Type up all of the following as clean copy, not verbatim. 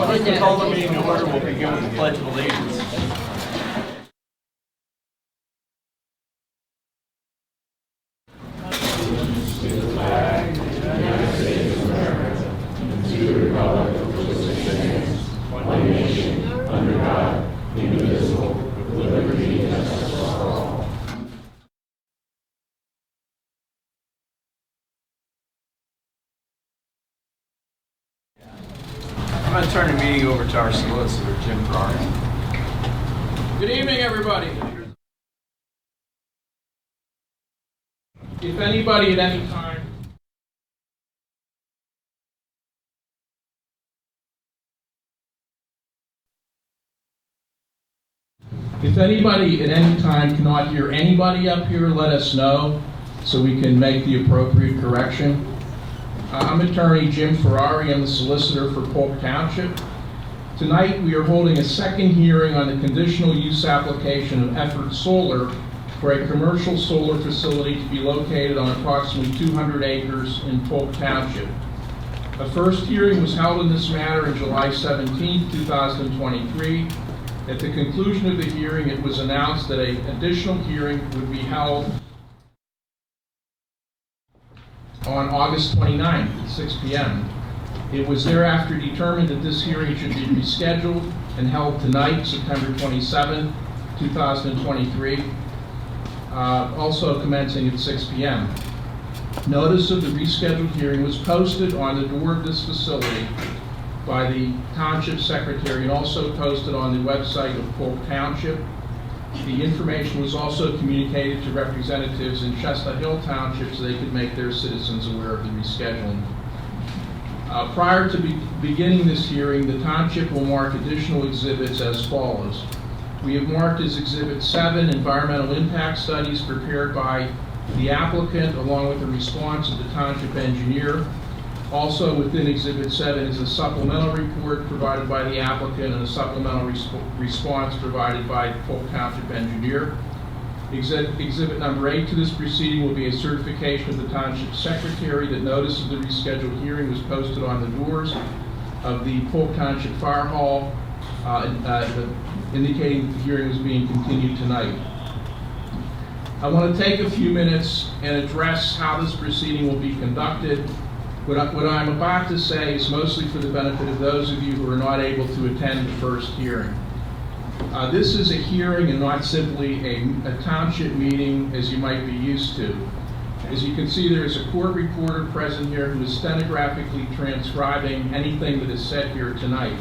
I'd like to call the meeting to order. We'll begin with the Pledge of Allegiance. I'm going to turn the meeting over to our solicitor, Jim Ferrari. Good evening, everybody. If anybody at any time cannot hear anybody up here, let us know so we can make the appropriate correction. I'm attorney Jim Ferrari. I'm the solicitor for Polk Township. Tonight we are holding a second hearing on the conditional use application of Effort Solar for a commercial solar facility to be located on approximately 200 acres in Polk Township. A first hearing was held in this matter on July 17, 2023. At the conclusion of the hearing, it was announced that an additional hearing would be held on August 29th at 6 p.m. It was thereafter determined that this hearing should be rescheduled and held tonight, September 27, 2023, also commencing at 6 p.m. Notice of the rescheduled hearing was posted on the door of this facility by the Township Secretary and also posted on the website of Polk Township. The information was also communicated to representatives in Chestnut Hill Township so they could make their citizens aware of the rescheduling. Prior to beginning this hearing, the Township will mark additional exhibits as follows. We have marked as Exhibit 7 environmental impact studies prepared by the applicant along with the response of the Township engineer. Also within Exhibit 7 is a supplemental report provided by the applicant and a supplemental response provided by the Polk Township engineer. Exhibit number 8 to this proceeding will be a certification of the Township Secretary that notice of the rescheduled hearing was posted on the doors of the Polk Township Fire Hall, indicating that the hearing was being continued tonight. I want to take a few minutes and address how this proceeding will be conducted. What I'm about to say is mostly for the benefit of those of you who are not able to attend the first hearing. This is a hearing and not simply a township meeting as you might be used to. As you can see, there is a court reporter present here who is stenographically transcribing anything that is said here tonight.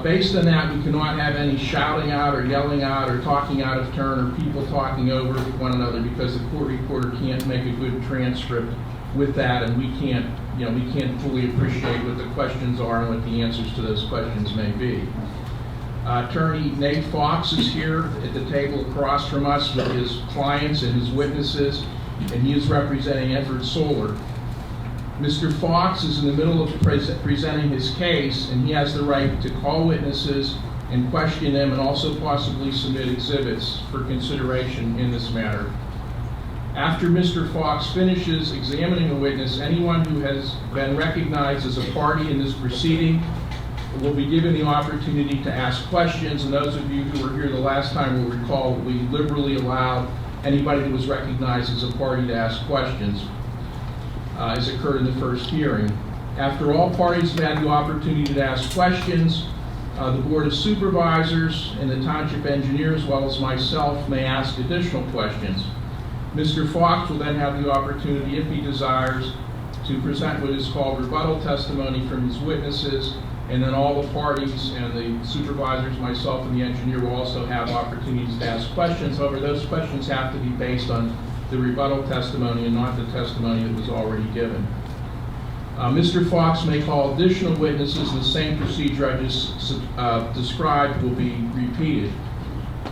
Based on that, we cannot have any shouting out or yelling out or talking out of turn or people talking over one another because the court reporter can't make a good transcript with that, and we can't fully appreciate what the questions are and what the answers to those questions may be. Attorney Nate Fox is here at the table across from us with his clients and his witnesses, and he is representing Effort Solar. Mr. Fox is in the middle of presenting his case, and he has the right to call witnesses and question them and also possibly submit exhibits for consideration in this matter. After Mr. Fox finishes examining a witness, anyone who has been recognized as a party in this proceeding will be given the opportunity to ask questions, and those of you who were here the last time will recall that we liberally allowed anybody who was recognized as a party to ask questions, as occurred in the first hearing. After all parties have had the opportunity to ask questions, the Board of Supervisors and the Township Engineer, as well as myself, may ask additional questions. Mr. Fox will then have the opportunity, if he desires, to present what is called rebuttal testimony from his witnesses, and then all the parties and the supervisors, myself and the engineer, will also have opportunities to ask questions. However, those questions have to be based on the rebuttal testimony and not the testimony that was already given. Mr. Fox may call additional witnesses, and the same procedure I just described will be repeated.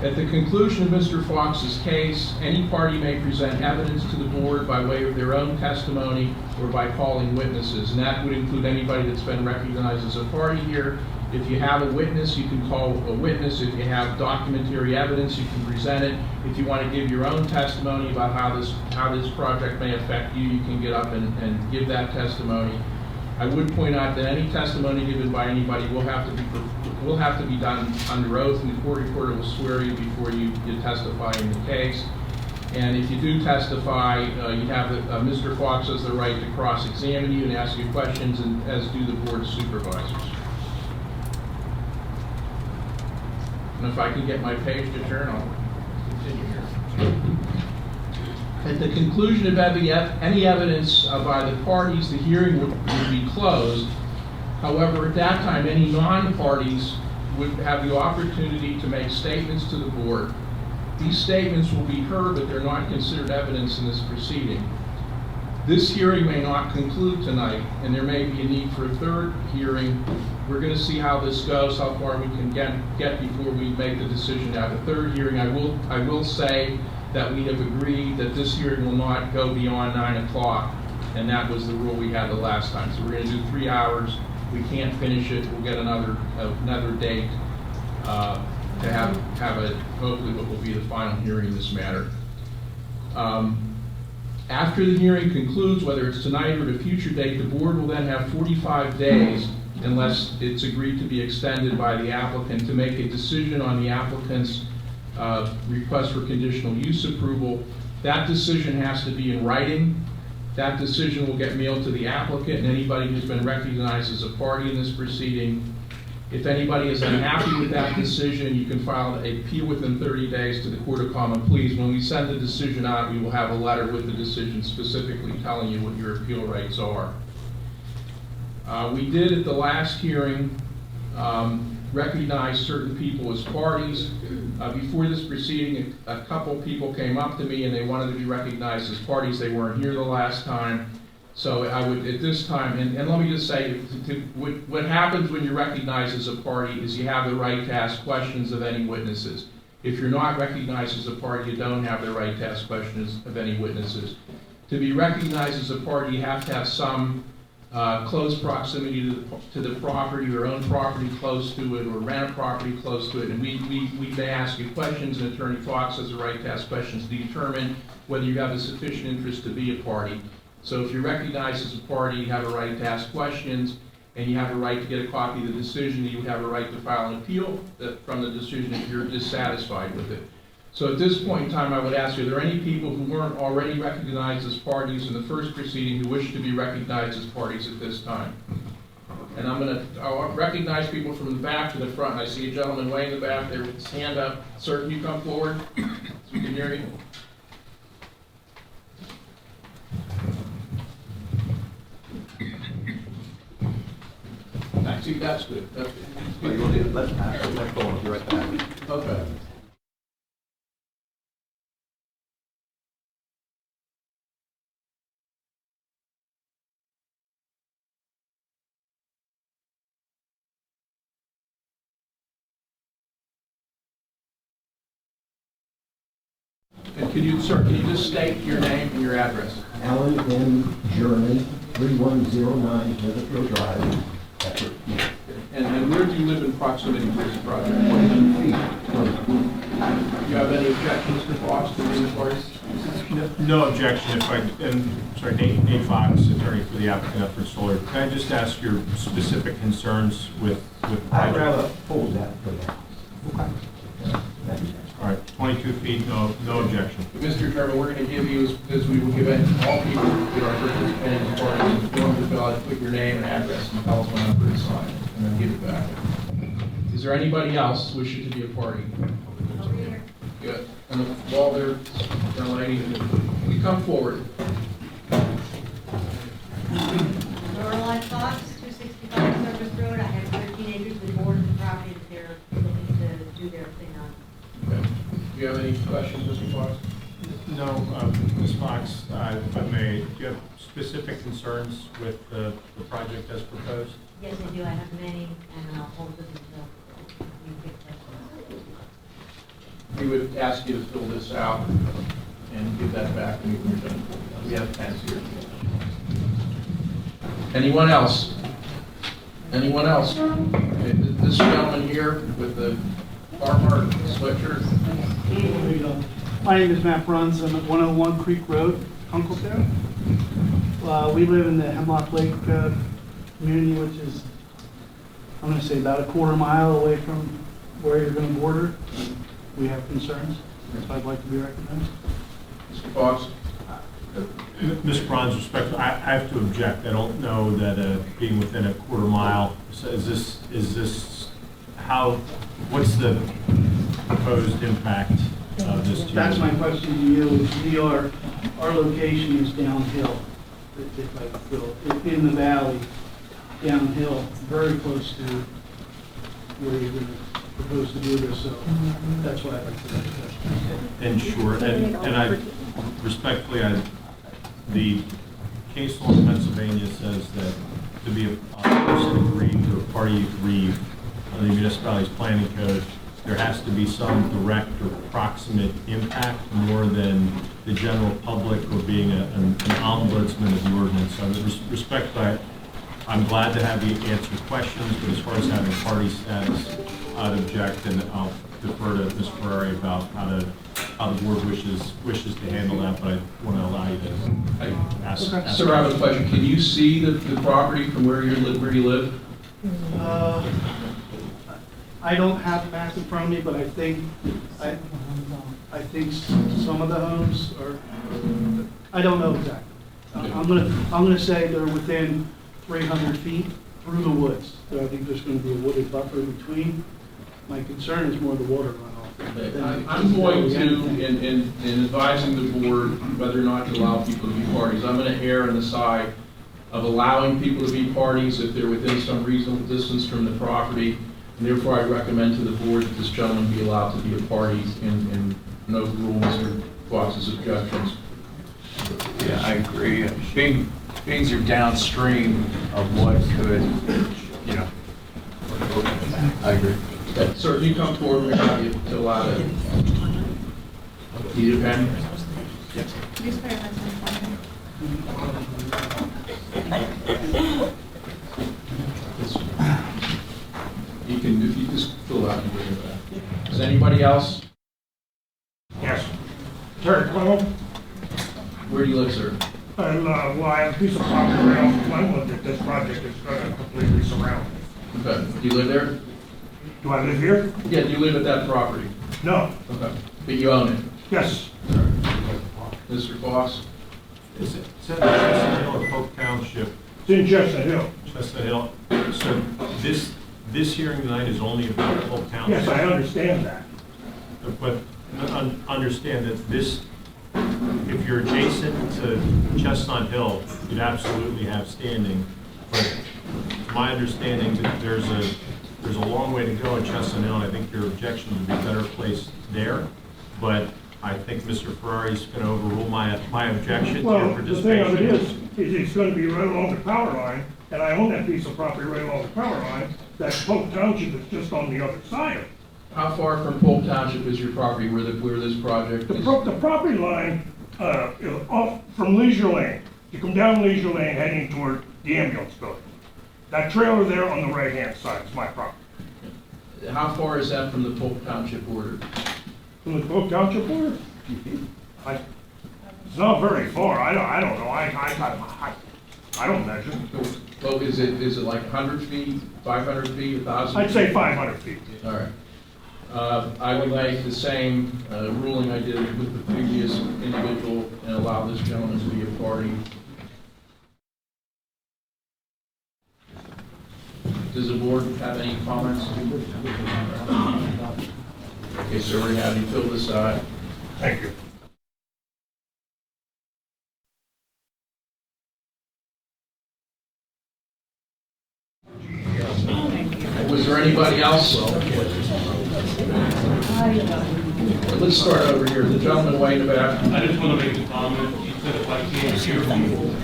At the conclusion of Mr. Fox's case, any party may present evidence to the board by way of their own testimony or by calling witnesses, and that would include anybody that's been recognized as a party here. If you have a witness, you can call a witness. If you have documentary evidence, you can present it. If you want to give your own testimony about how this project may affect you, you can get up and give that testimony. I would point out that any testimony given by anybody will have to be done under oath, and the court reporter will swear you before you testify in the case. And if you do testify, you have Mr. Fox has the right to cross-examine you and ask you questions, and as do the board of supervisors. And if I can get my page to turn, I'll continue here. At the conclusion of any evidence by the parties, the hearing would be closed. However, at that time, any non-parties would have the opportunity to make statements to the board. These statements will be heard, but they're not considered evidence in this proceeding. This hearing may not conclude tonight, and there may be a need for a third hearing. We're going to see how this goes, how far we can get before we make the decision to have a third hearing. I will say that we have agreed that this hearing will not go beyond 9 o'clock, and that was the rule we had the last time. So we're going to do 3 hours. We can't finish it. We'll get another date to have hopefully what will be the final hearing in this matter. After the hearing concludes, whether it's tonight or at a future date, the board will then have 45 days, unless it's agreed to be extended by the applicant, to make a decision on the applicant's request for conditional use approval. That decision has to be in writing. That decision will get mailed to the applicant and anybody who's been recognized as a party in this proceeding. If anybody is unhappy with that decision, you can file an appeal within 30 days to the Court of Common Pleas. When we send the decision out, we will have a letter with the decision specifically telling you what your appeal rights are. We did at the last hearing recognize certain people as parties. Before this proceeding, a couple people came up to me and they wanted to be recognized as parties. They weren't here the last time. So I would, at this time, and let me just say, what happens when you're recognized as a party is you have the right to ask questions of any witnesses. If you're not recognized as a party, you don't have the right to ask questions of any witnesses. To be recognized as a party, you have to have some close proximity to the property, or own property close to it, or rent a property close to it. And we may ask you questions, and Attorney Fox has the right to ask questions to determine whether you have a sufficient interest to be a party. So if you're recognized as a party, you have a right to ask questions, and you have a right to get a copy of the decision, and you have a right to file an appeal from the decision if you're dissatisfied with it. So at this point in time, I would ask you, are there any people who weren't already recognized as parties in the first proceeding who wish to be recognized as parties at this time? And I'll recognize people from the back to the front. I see a gentleman way in the back there with his hand up. Sir, can you come forward so we can hear you? See, that's good. That's good. Let's go on. You're right back. Okay. And can you just state your name and your address? Alan M. Journey, 3109 Heatherfield Drive. And where do you live in proximity to this project? 20 feet. Do you have any objections to Fox to being parties? No objection. Sorry, Nate Fox, attorney for the applicant Upward Solar. Can I just ask your specific concerns with the I'd project? rather hold that for now. Okay. Thank you. All right, 22 feet, no objection. Mr. Chairman, we're going to give you, as we will give all people that are participating in the parties, a form to fill out, put your name and address and telephone number to sign, and then give it back. Is there anybody else wishing to be a party? Over here. Good. And while they're lady, we come forward. Lorelei Fox, 265 Service Road. I have 13 acres with borders of property that they're looking to do their thing on. Okay. Do you have any questions, Mr. Fox? No, Ms. Fox, if I may, do you have specific concerns with the project as proposed? Yes, I do. I have many, and I'll hold them until you pick questions. We would ask you to fill this out and give that back when you're done. We have pens here. Anyone else? Anyone else? Okay, this gentleman here with the farmer sweatshirt. My name is Matt Bruns. I'm at 101 Creek Road, Hunkletown. We live in the Hemlock Lake community, which is, I'm gonna say about a quarter mile away from where you're gonna border. We have concerns, so I'd like to be recognized. Mr. Fox? Mr. Bronze, respectfully, I have to object. I don't know that being within a quarter mile, so is this what's the proposed impact of this to you? That's my question to you, is our location is downhill, if I will, in the valley, downhill, very close to where you're gonna propose to do this, so that's why I'd like to recommend. And sure, and I respectfully, the case law in Pennsylvania says that to be a person aggrieved or a party aggrieved under the municipality's planning code, there has to be some direct or proximate impact more than the general public or being an ombudsman of the ordinance. So with respect, I'm glad to have you answer questions, but as far as having party status, I'd object, and I'll defer to Ms. Ferrari about how the board wishes to handle that, but I want to allow you to ask. Sir, I have a question. Can you see the property from where you live? I don't have the map in front of me, but I think some of the homes are, I don't know exactly. I'm gonna say they're within 300 feet through the woods. So I think there's gonna be a wooded buffer between. My concern is more the water runoff. I'm going to, in advising the board whether or not to allow people to be parties, I'm going to err on the side of allowing people to be parties if they're within some reasonable distance from the property. And therefore, I recommend to the board that this gentleman be allowed to be a party and no rule Mr. Fox's objections. Yeah, I agree. Being you're downstream of what could, I agree. Okay, sir, if you come forward, we're going to allow it. Need a pen? Just put it You can, if you just fill out and bring it back. Is anybody else? Yes. Terry Cole, Where do you live, sir? and, well, I have a piece of property right off Glenwood that this project is going to completely surround. Okay. Do you live there? Do I live here? Yeah, do you live at that property? No. Okay. But you own it? Yes. Mr. Fox? Is it Chestnut Hill or Polk Township? It's in Chestnut Hill. Chestnut Hill. So this hearing tonight is only about Polk Township? Yes, I understand that. But understand that this, if you're adjacent to Chestnut Hill, you'd absolutely have standing. But my understanding that there's a long way to go in Chestnut Hill, and I think your objection would be better placed there. But I think Mr. Ferrari's going to overrule my objection to your Well, the thing participation. of it is it's going to be right along the power line, and I own that piece of property right along the power line. That Polk Township is just on the other side of it. How far from Polk Township is your property where this project is? The property line, is off from Leisure Lane. You come down Leisure Lane heading toward the ambulance building. That trailer there on the right-hand side is my property. How far is that from the Polk Township border? From the Polk Township border? It's not very far. I don't know. I don't measure. Well, is it like 100 feet, 500 feet, 1,000? I'd say 500 feet. All right. I would make the same ruling I did with the previous individual and allow this gentleman to be a party. Does the board have any comments? Okay, sir, we're having you fill this out. Thank you. Was there anybody else? Let's start over here. The gentleman way in the back. I just want to make a comment. He said if I can't hear people,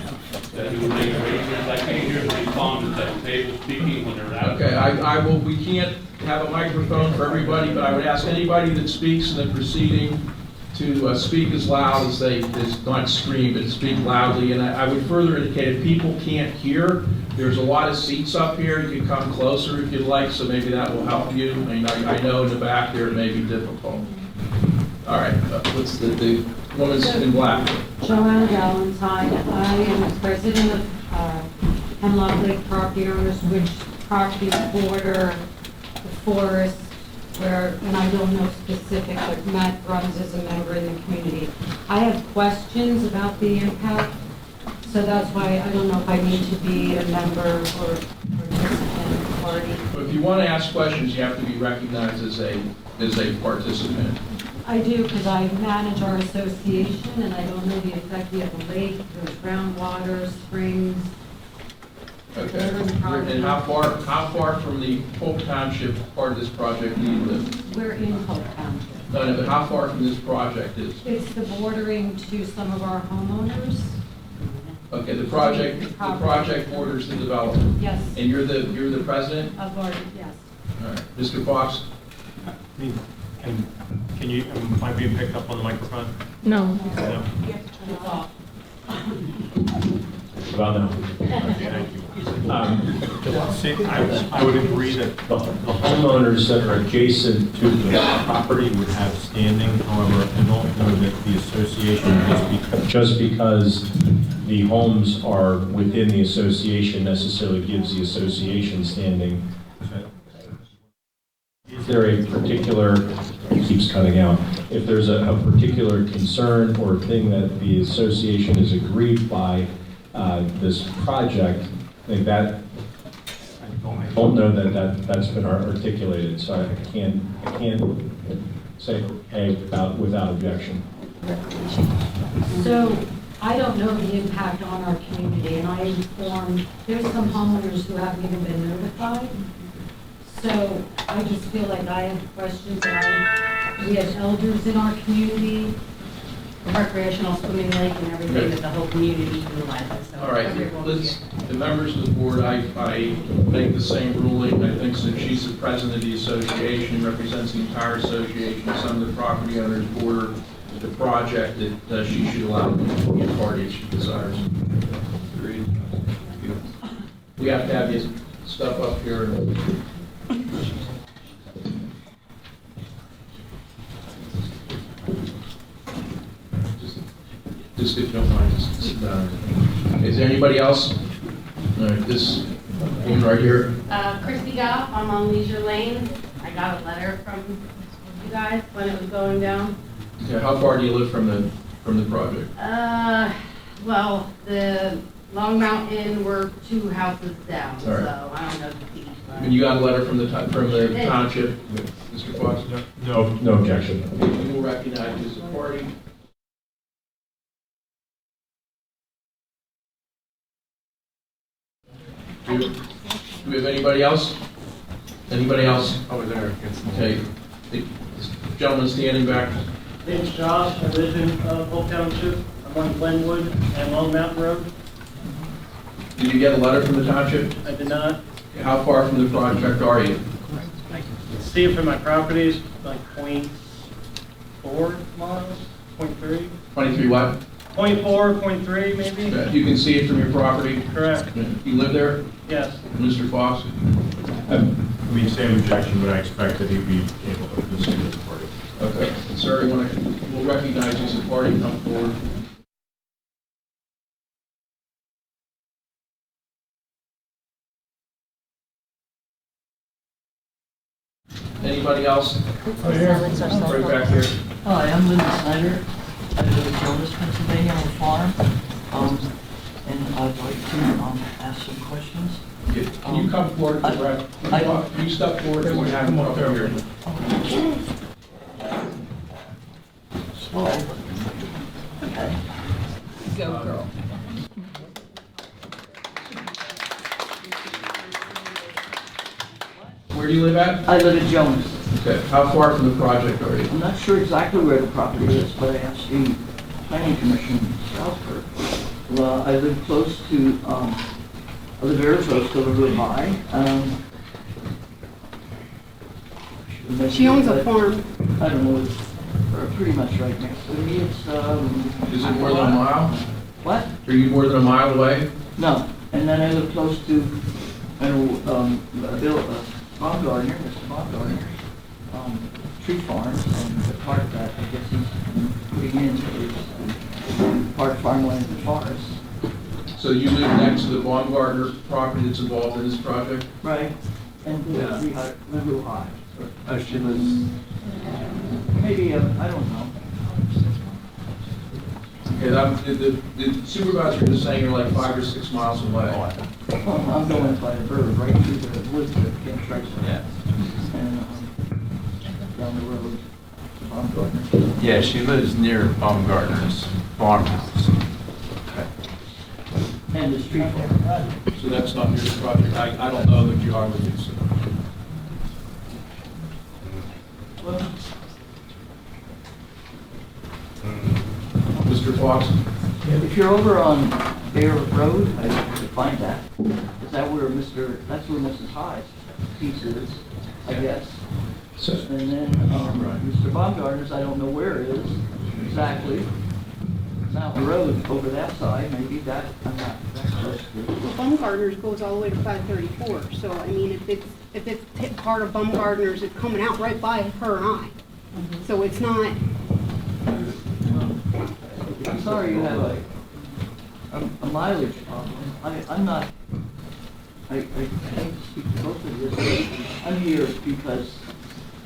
that he would make arrangements. I can't hear the respondents at the table speaking when they're out. Okay, I will, we can't have a microphone for everybody, but I would ask anybody that speaks in the proceeding to speak as loud as they, not scream, but speak loudly. And I would further indicate if people can't hear, there's a lot of seats up here. You can come closer if you'd like, so maybe that will help you. I mean, I know in the back there it may be difficult. All right, what's the woman's in black? Joanna Valentine. I am the president of Hemlock Lake property owners, which properties border the forest, where, and I don't know specific, but Matt runs as a member in the community. I have questions about the impact, so that's why I don't know if I need to be a member or participant party. But if you want to ask questions, you have to be recognized as a participant. I do, because I manage our association, and I don't know the effect. We have a lake, there's groundwater, springs. Okay. And how far from the Polk Township part of this project do you live? We're in Polk Township. No, but how far from this project is? It's the bordering to some of our homeowners. Okay, the project borders the development. Yes. And you're the president? Of our, yes. All right. Mr. Fox? Can you, am I being picked up on the microphone? No. No? It's off. Well, no. Okay, thank you. See, I would agree that the homeowners that are adjacent to the property would have standing. However, I don't know that the association, just because the homes are within the association, necessarily gives the association standing. Is there a particular, it keeps cutting out, if there's a particular concern or thing that the association is aggrieved by this project, I think that, I don't know that's been articulated, so I can't say without objection. So I don't know the impact on our community, and I informed, there's some homeowners who haven't even been notified. So I just feel like I have questions that we have elders in our community, Recreational swimming lake and everything that the whole community utilizes. So All right, let's, the members of the board, I make the same ruling. I think since she's the president of the association, represents the entire association, some of the property owners border the project, that she should allow them to be a party if she desires. Agreed? We have to have this stuff up here. Just if you don't mind, just sit down. Is there anybody else? All right, this one right here. Christy Goff, I'm on Leisure Lane. I got a letter from you guys when it was going down. Okay, how far do you live from the project? Well, the Long Mountain, we're 2 houses down, All right. so I don't know the feet. And you got a letter from the township, Mr. Fox? No objection. We will recognize you as a party. Do we have anybody else? Anybody else? Over there. Okay. The gentleman standing back. Name's Josh, I live in Polk Township. I'm on Glenwood and Long Mountain Road. Did you get a letter from the township? I did not How far from the project are you? see it from my property, it's like 0.4 miles, 0.3. 23 what? 0.4, 0.3 maybe? Okay, you can see it from your property? Correct, You live there? yes. Mr. Fox? I mean, same objection, but I expect that he'd be able to proceed with the party. Okay. Sir, we'll recognize you as a party, come forward. Anybody else? Right back here. Hi, I'm Linda Snyder. I live in Jonas, Pennsylvania, on a farm. And I'd like to ask some questions. Can you come forward to the right? Can you step forward to what happened up here? Slow. Okay. Go, girl. Where do you live at? I live in Jonas. Okay. How far from the project are you? I'm not sure exactly where the property is, but I asked the planning commission in Southburg. Well, I live close to, I live very close to the road by. She owns a farm. I don't know, it's pretty much right next to me. It's, Is it more than a mile? what? Are you more than a mile away? No, and then I live close to, I know, Bill, Baumgartner, Mr. Baumgartner, tree farm, and the part that I guess he's putting in is part farmland and forest. So you live next to the Baumgartner property that's involved in this project? Right, and Yeah. Blue High. She lives, Maybe, I don't know. Okay, the supervisor is saying you're like 5 or 6 miles away. I'm going by the bird, right through the woods that can't trace it. yeah. And, down the road to Baumgartner. Yeah, she lives near Baumgartner's farmhouse. And the street farm. So that's not near the project. I don't know the geography, so. Well, Mr. Fox? if you're over on Bear Road, I could find that. Is that where that's where Mrs. High's piece is, I guess. And then, Mr. Baumgartner's, I don't know where it is exactly. Mountain Road over that side, maybe that, I'm not that close to. Well, Baumgartner's goes all the way to 534, so I mean, if it's part of Baumgartner's, it's coming out right by her and I. So it's not, I'm sorry you have a mileage problem. I'm not, I can't speak to both of you. I'm here because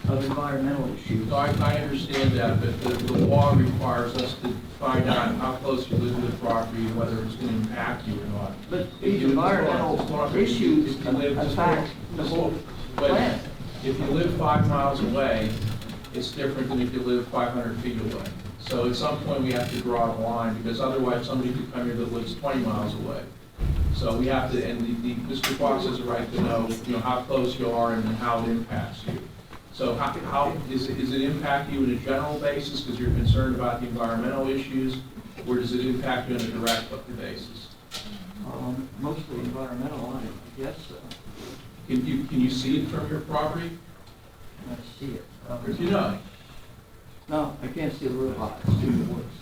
of environmental issues. No, I understand that, but the law requires us to find out how close you live to the property and whether it's going to impact you or not. But these environmental issues affect the whole plant. If you live 5 miles away, it's different than if you live 500 feet away. So at some point, we have to draw a line, because otherwise somebody could come here that lives 20 miles away. So we have to, and Mr. Fox has a right to know, how close you are and how it impacts you. So how does it impact you on a general basis because you're concerned about the environmental issues, or does it impact you on a direct basis? Mostly environmental, I guess so. Can you see it from your property? I see it. Or do you not? No, I can't see the real lot. It's through the woods.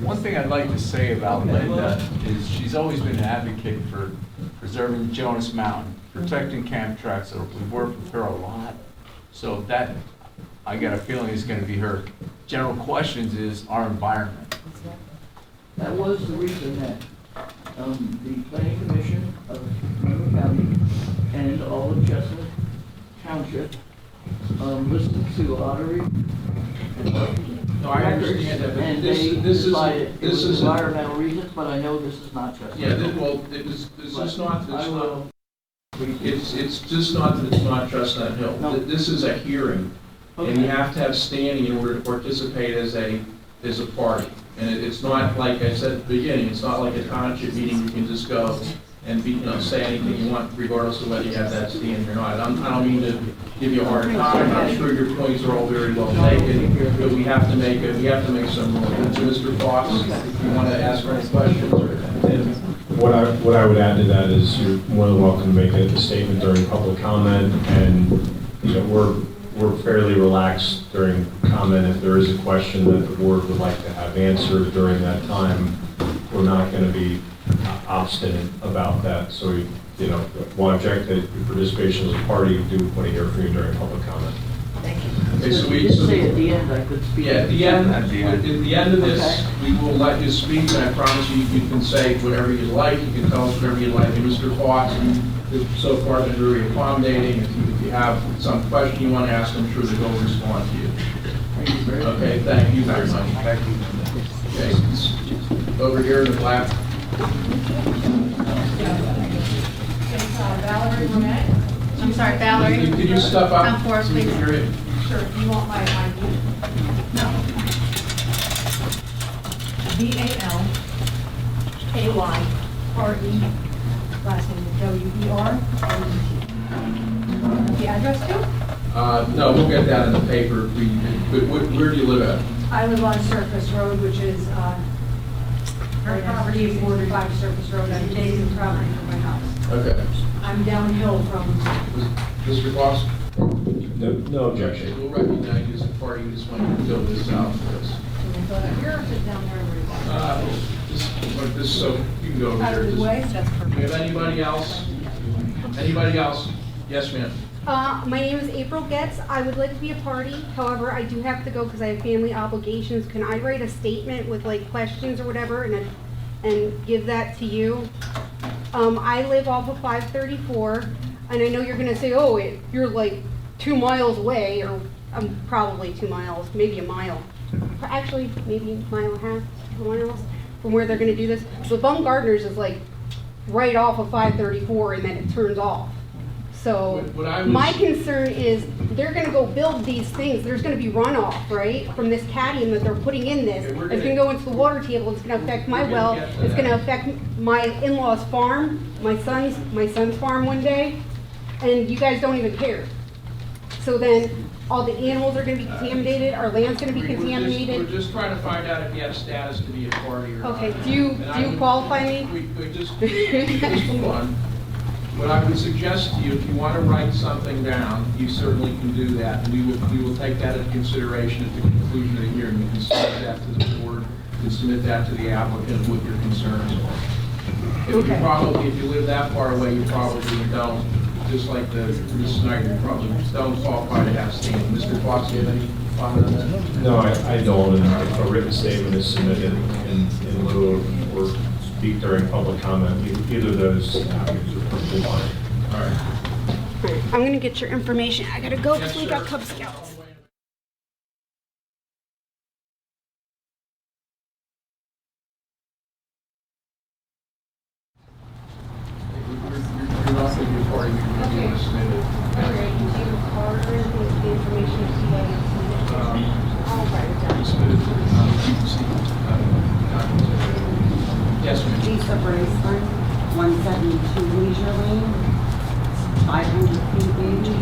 One thing I'd like to say about Linda is she's always been an advocate for preserving Jonas Mountain, protecting camp tracks. So we've worked with her a lot. So that, I got a feeling, is going to be her general questions is our environment. That was the reason that the planning commission of Monroe County and all of Chestnut Township listened to Ottery and No, I understand that, but and this they is decided it was isn't. environmental reasons, but I know this is not Chestnut. Yeah, this is not. I will. It's just not that it's not Chestnut Hill. No. This is a hearing, and you have to have standing in order to participate as a party. And it's not, like I said at the beginning, it's not like a township meeting you can just go and say anything you want regardless of whether you have that standing or not. I don't mean to give you a hard time. I'm sure your points are all very well taken, but we have to make some rules. So Mr. Fox, if you want to ask any questions or. What I would add to that is you're more than welcome to make a statement during public comment, and we're fairly relaxed during comment. If there is a question that the board would like to have answered during that time, we're not going to be obstinate about that. So we want to object that your participation as a party. We do want to hear from you during public comment. Thank you. Okay, so you did say at the end I could speak. Yeah, at the end of this, we will let you speak, and I promise you can say whatever you like. You can tell us whatever you like. And Mr. Fox, you've so far been very accommodating. If you have some question you want to ask, I'm sure that he'll respond to you. Thank you very much. Okay, thank you very much. Thank you. Okay, over here in the black. Valerie Monet. I'm sorry, Valerie. Can you step up? Come forward, so we can please. hear you? Sure, you want my ID? No. VALKYRE, last name WER. The address too? No, we'll get that in the paper. But where do you live at? I live on Surface Road, which is, our property is bordered by Surface Road, I'm taking the property from my house. Okay. I'm downhill from, Mr. Fox? No objection. We'll recognize you as a party. We just want you to fill this out for us. can I go down here or sit down there where you want? Just like this, so you can go over Out there. of the way, that's Do perfect. you have anybody else? Anybody else? Yes, ma'am. my name is April Getz. I would like to be a party. However, I do have to go because I have family obligations. Can I write a statement with like questions or whatever and and give that to you. I live off of 534, and I know you're gonna say, oh, you're like 2 miles away, or I'm probably 2 miles, maybe a mile. Actually, maybe a mile and a half, 2 miles from where they're gonna do this. But Baumgartner's is like right off of 534, and then it turns off. So my concern is they're gonna go build these things, there's gonna be runoff, right? From this cadmium that they're putting in this. It's gonna go into the water table, it's gonna affect my well, it's gonna affect my in-laws' farm, my son's farm one day, and you guys don't even care. So then, all the animals are gonna be contaminated, our land's gonna be contaminated. We're just trying to find out if you have status to be a party or not. Okay, do you qualify me? We just move on. What I would suggest to you, if you want to write something down, you certainly can do that. We will take that into consideration at the conclusion of the hearing. You can submit that to the board, you can submit that to the applicant what your concerns are. If you live that far away, you probably don't, just like Ms. Snyder, you probably don't qualify to have standing. Mr. Fox, do you have any comment on that? No, I don't, and if a written statement is submitted in lieu of, or speak during public comment, either of those avenues are perfectly fine. All right. All right, I'm gonna get your information, I gotta go because we got Cub Scouts. You're not going to be a party, you're going to be able to submit it. All right, do you order the information to you guys? I'll write it down. Submit it to the PPC. Yes, ma'am. Lisa Braceland, 172 Leisure Lane, 500 feet, baby.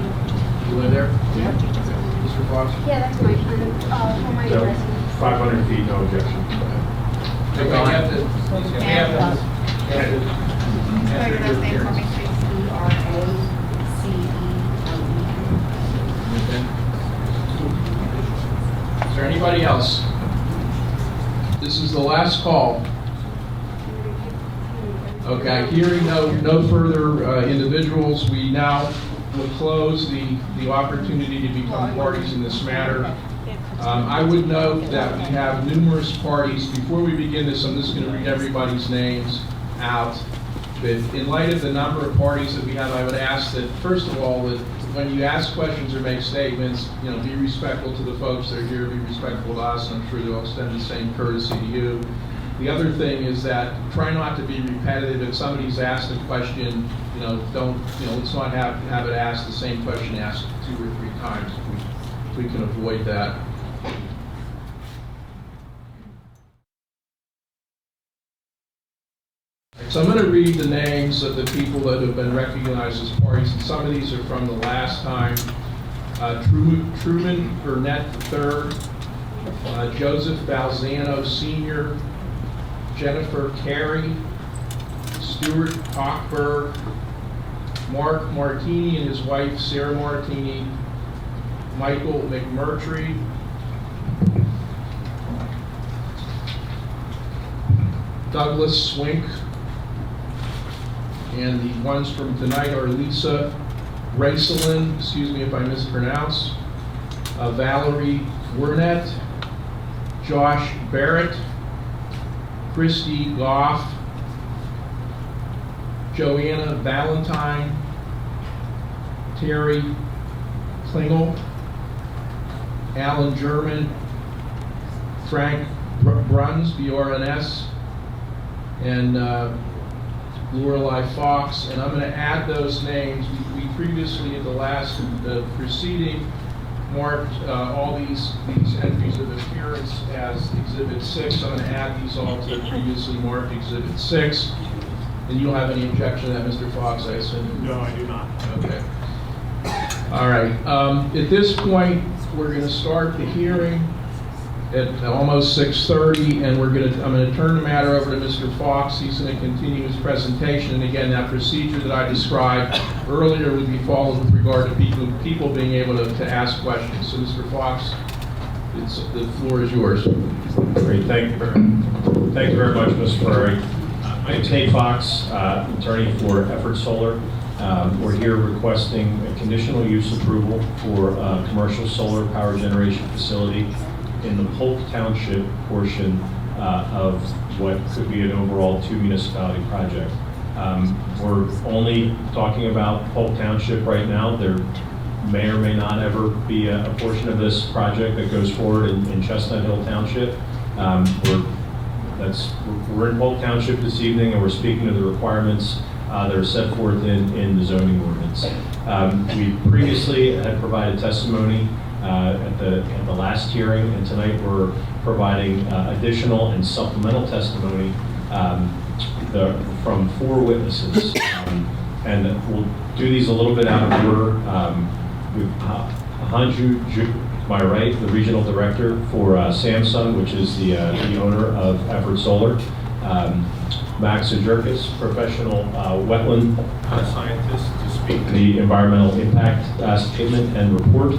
You live there? Yep. Mr. Fox? Yeah, that's my, for my So, residence. 500 feet, no objection. Okay, you have to, Is there anybody else? This is the last call. Okay, hearing no further individuals, we now will close the opportunity to become parties in this matter. I would note that we have numerous parties. Before we begin this, I'm just going to read everybody's names out. But in light of the number of parties that we have, I would ask that, first of all, that when you ask questions or make statements, be respectful to the folks that are here, be respectful to us, and I'm sure they'll extend the same courtesy to you. The other thing is that try not to be repetitive. If somebody's asked a question, let's not have it asked the same question asked 2 or 3 times if we can avoid that. So I'm going to read the names of the people that have been recognized as parties, and some of these are from the last time. Truman Burnett III, Joseph Balzano Sr., Jennifer Carey, Stuart Hochberg, Mark Martini and his wife Sarah Martini, Michael McMurtry, Douglas Swink, and the ones from tonight are Lisa Racelin, excuse me if I mispronounce, Valerie Wernett, Josh Barrett, Christy Goff, Joanna Valentine, Terry Klingel, Alan German, Frank Bruns, B-R-N-S, and Lorelei Fox. And I'm going to add those names. We previously, in the last proceeding, marked all these entries of appearance as Exhibit 6. I'm going to add these all to previously marked Exhibit 6. And you don't have any objection to that, Mr. Fox, I assume? No, I do not. Okay. All right. At this point, we're going to start the hearing at almost 6:30, and I'm going to turn the matter over to Mr. Fox. He's going to continue his presentation. And again, that procedure that I described earlier would be followed with regard to people being able to ask questions. So, Mr. Fox, the floor is yours. Great, thank you very much, Mr. Ferrari. My name's Nate Fox, attorney for Effort Solar. We're here requesting a conditional use approval for a commercial solar power generation facility in the Polk Township portion of what could be an overall two municipality project. We're only talking about Polk Township right now. There may or may not ever be a portion of this project that goes forward in Chestnut Hill Township. We're in Polk Township this evening, and we're speaking to the requirements that are set forth in the zoning ordinance. We previously had provided testimony at the last hearing, and tonight we're providing additional and supplemental testimony from 4 witnesses. And we'll do these a little bit out of order. Hanju, to my right, the regional director for Samsung, which is the owner of Effort Solar. Max Ajurkis, professional wetland scientist, to speak to the environmental impact statement and report.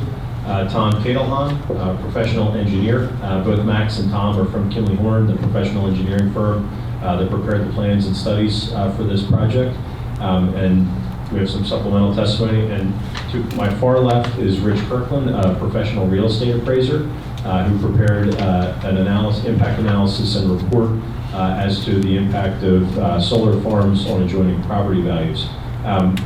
Tom Kadelhan, professional engineer. Both Max and Tom are from Kimley Horn, the professional engineering firm that prepared the plans and studies for this project. And we have some supplemental testimony. And to my far left is Rich Kirkland, a professional real estate appraiser who prepared an impact analysis and report as to the impact of solar farms on adjoining property values.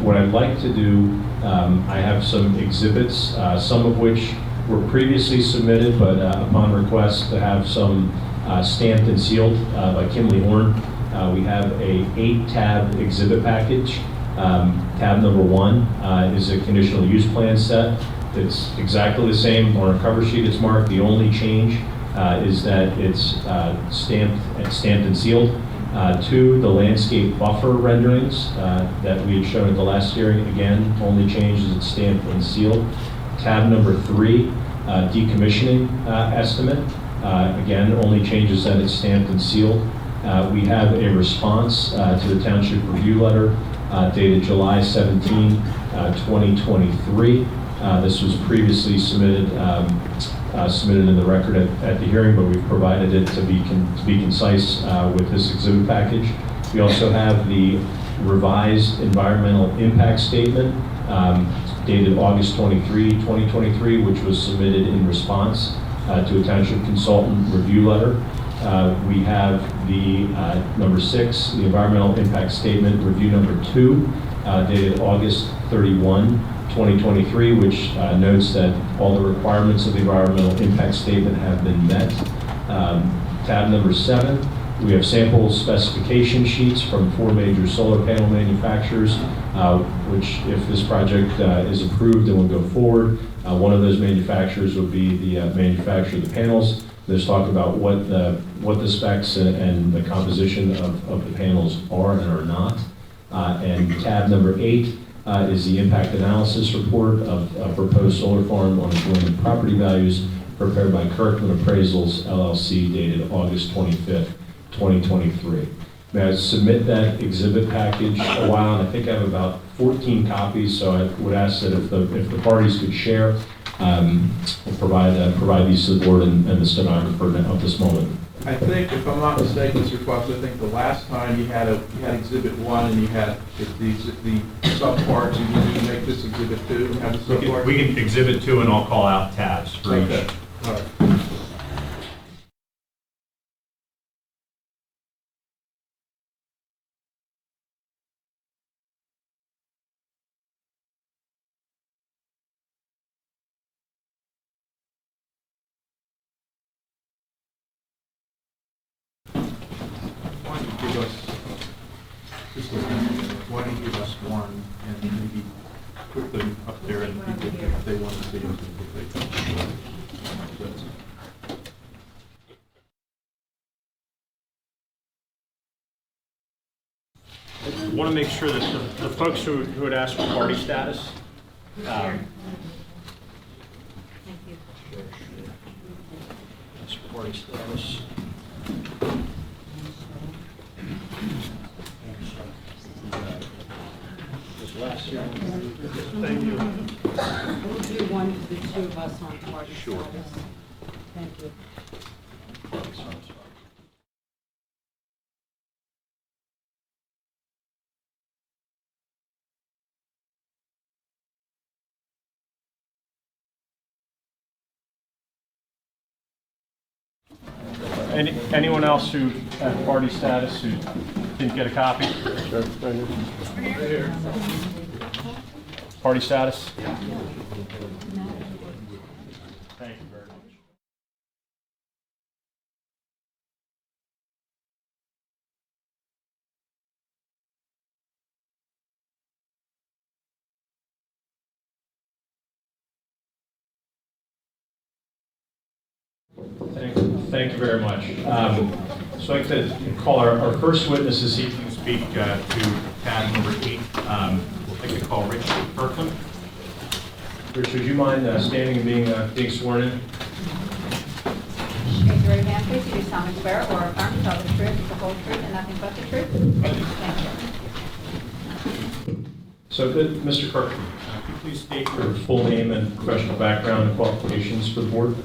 What I'd like to do, I have some exhibits, some of which were previously submitted, but upon request to have some stamped and sealed by Kimley Horn. We have a 8-tab exhibit package. Tab number 1 is a conditional use plan set. It's exactly the same on our cover sheet. It's marked. The only change is that it's stamped and sealed. 2, the landscape buffer renderings that we had shown at the last hearing. Again, only change is it's stamped and sealed. Tab number 3, decommissioning estimate. Again, only changes that it's stamped and sealed. We have a response to the township review letter dated July 17, 2023. This was previously submitted in the record at the hearing, but we've provided it to be concise with this exhibit package. We also have the revised environmental impact statement dated August 23, 2023, which was submitted in response to a township consultant review letter. We have the number 6, the environmental impact statement review number 2, dated August 31, 2023, which notes that all the requirements of the environmental impact statement have been met. Tab number 7, we have sample specification sheets from 4 major solar panel manufacturers, which if this project is approved and will go forward, one of those manufacturers would be the manufacturer of the panels. There's talk about what the specs and the composition of the panels are and are not. And tab number 8 is the impact analysis report of a proposed solar farm on adjoining property values prepared by Kirkland Appraisals, LLC, dated August 25th, 2023. May I submit that exhibit package a while, and I think I have about 14 copies, so I would ask that if the parties could share, we'll provide these to the board and the stenographer at this moment. I think, if I'm not mistaken, Mr. Fox, I think the last time you had exhibit 1 and you had the subparts, you need to make this exhibit 2 and have the subparts? We can exhibit 2 and I'll call out tabs for each. Okay, all right. Why don't you give us one and maybe put them up there and people, if they want to see them, if they can. I want to make sure that the folks who had asked for party status. Thank you. Ask for party status. Last year. Thank you. We'll do one for the 2 of us on party Sure. status. Thank you. Anyone else who at party status who didn't get a copy? Party status? Thank you very much. Thank you very much. So I'd like to call our first witness this evening to speak to tab number 8. I'd like to call Rich Kirkland. Rich, would you mind standing and being sworn in? Raise your right hand, please. You do solemnly swear or affirm to tell the truth, the whole truth, and nothing but the truth? Thank you. So good, Mr. Kirkland, could you please state your full name and professional background and qualifications for the board?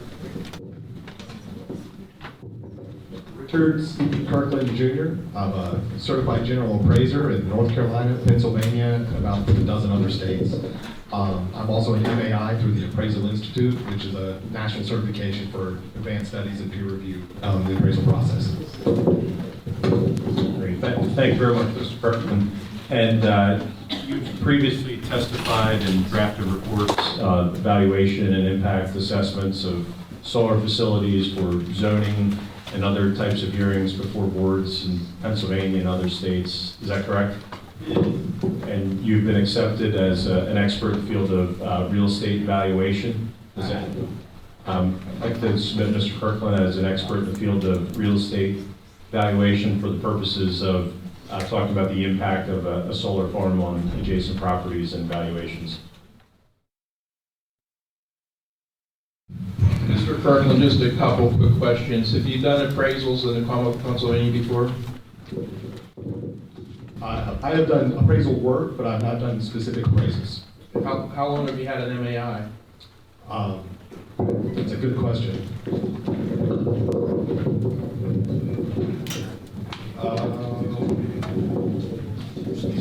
Richard C. Kirkland Jr. I'm a certified general appraiser in North Carolina, Pennsylvania, and about a dozen other states. I'm also an MAI through the Appraisal Institute, which is a national certification for advanced studies and peer review the appraisal process. Great. Thank you very much, Mr. Kirkland. And you've previously testified and drafted reports, evaluation and impact assessments of solar facilities for zoning and other types of hearings before boards in Pennsylvania and other states. Is that correct? And you've been accepted as an expert in the field of real estate valuation. Is that? I'd like to submit Mr. Kirkland as an expert in the field of real estate valuation for the purposes of talking about the impact of a solar farm on adjacent properties and valuations. Mr. Kirkland, just a couple quick questions. Have you done appraisals in the Commonwealth of Pennsylvania before? I have done appraisal work, but I've not done specific appraisals. How long have you had an MAI? That's a good question.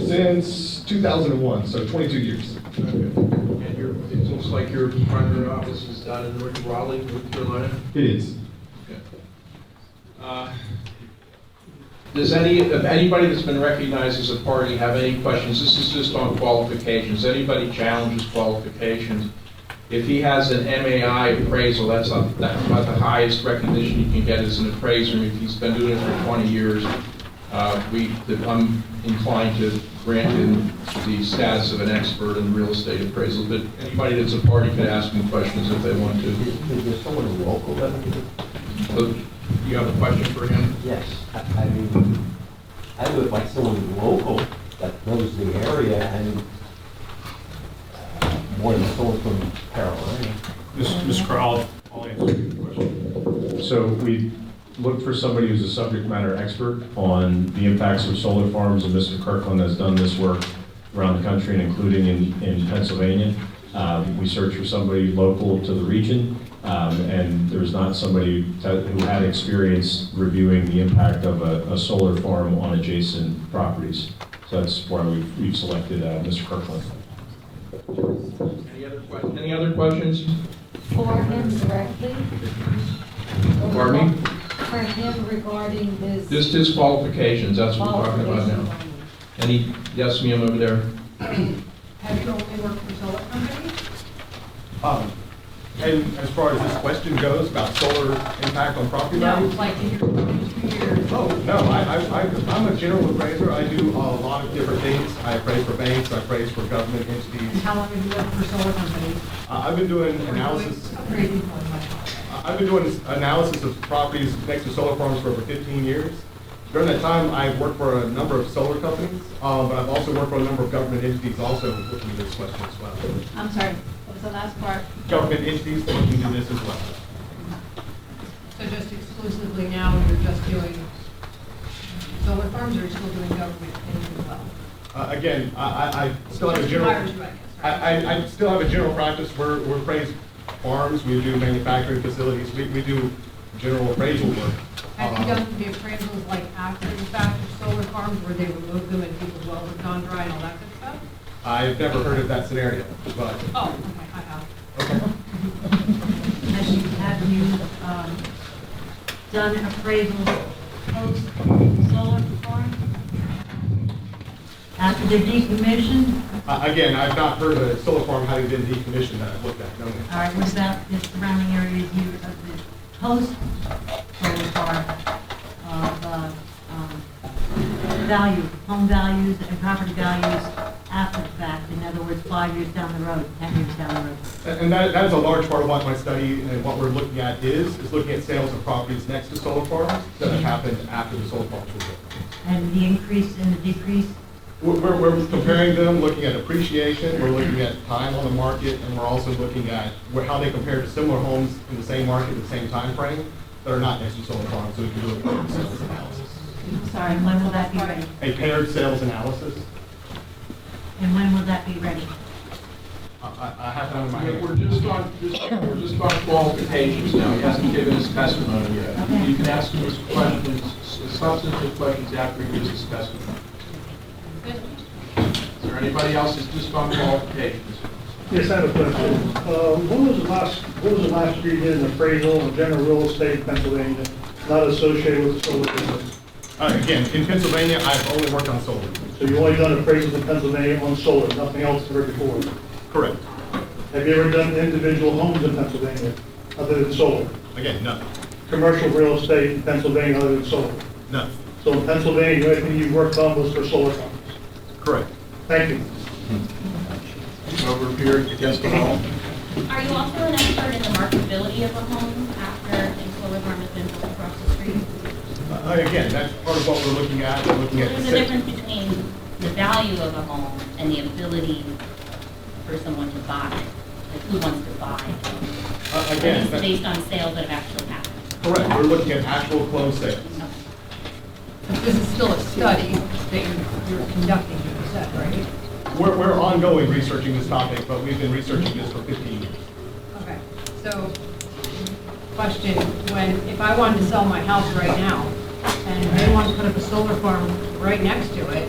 Since 2001, so 22 years. Okay. And it looks like your primary office is down in North Raleigh, North Carolina? It is. Okay. Does anybody that's been recognized as a party have any questions? This is just on qualifications. Anybody challenges qualifications? If he has an MAI appraisal, that's about the highest recognition you can get as an appraiser. If he's been doing it for 20 years, I'm inclined to grant him the status of an expert in real estate appraisal. But anybody that's a party could ask him questions if they want to. Is there someone local that So, you have a question for him? Yes, I mean, I would like someone local that knows the area and more than someone from Carolina. Mr. Crowell, I'll answer your question. So we look for somebody who's a subject matter expert on the impacts of solar farms, and Mr. Kirkland has done this work around the country and including in Pennsylvania. We search for somebody local to the region, and there's not somebody who had experience reviewing the impact of a solar farm on adjacent properties. So that's why we've selected Mr. Kirkland. Any other questions? For him directly? Pardon me? For him regarding his... Just his qualifications, that's what we're talking about now. Any, yes, ma'am, over there? Have you only worked for solar companies? And as far as this question goes about solar impact on property No, values? like in your 2 years. Oh, no, I'm a general appraiser. I do a lot of different things. I appraise for banks, I appraise for government And entities. how long have you worked for solar companies? I've been doing analysis. Appraising for much. I've been doing analysis of properties next to solar farms for over 15 years. During that time, I've worked for a number of solar companies, but I've also worked for a number of government entities also looking at this question as well. I'm sorry, what was the last part? Government entities looking at this as well. So just exclusively now, you're just doing solar farms, or you're still doing government things as well? Again, I still have a general. I still have a general practice. We're appraised farms. We do manufacturing facilities. We do general appraisal work. Have you done the appraisals like after the fact of solar farms, where they remove them and people's wells have gone dry and all that good stuff? I've never heard of that scenario, but. Oh, okay, I have. Okay. Have you done appraisals post solar farm? After they're decommissioned? Again, I've not heard of a solar farm having been decommissioned that I've looked at, no. All right, what about the surrounding areas you, of the post solar farm of value, home values and property values after the fact? In other words, 5 years down the road, 10 years down the road. And that is a large part of what my study and what we're looking at is looking at sales of properties next to solar farms that have happened after the solar farms were built. And the increase and the decrease? We're comparing them, looking at appreciation, we're looking at time on the market, and we're also looking at how they compare to similar homes in the same market, the same time frame, that are not next to solar farms, so we can do a paired sales analysis. Sorry, when will that be ready? A paired sales analysis? And when will that be ready? I have that in my hand. We're just on qualifications now. He hasn't given his testimony yet. Okay. You can ask him his questions, substantive questions after he gives his testimony. Is there anybody else who's just on qualifications? Yes, I have a question. When was the last year you did an appraisal of general real estate in Pennsylvania, not associated with the solar business? Again, in Pennsylvania, I've only worked on solar. So you've only done appraisals in Pennsylvania on solar, nothing else ever before? Correct. Have you ever done individual homes in Pennsylvania other than solar? Again, no. Commercial real estate in Pennsylvania other than solar? No. So in Pennsylvania, everything you worked on was for solar farms? Correct. Thank you. Over here against the wall. Are you also an expert in the marketability of a home after a solar farm has been built across the street? Again, that's part of what we're looking at. We're looking at There's a difference between the value of a home and the ability for someone to buy it. Like who wants to buy it? Again, At least based on sales that have actually happened. correct. We're looking at actual closed sales. But this is still a study that you're conducting, you said, right? We're ongoing researching this topic, but we've been researching this for 15 years. Okay, so, question, if I wanted to sell my house right now, and they want to put up a solar farm right next to it,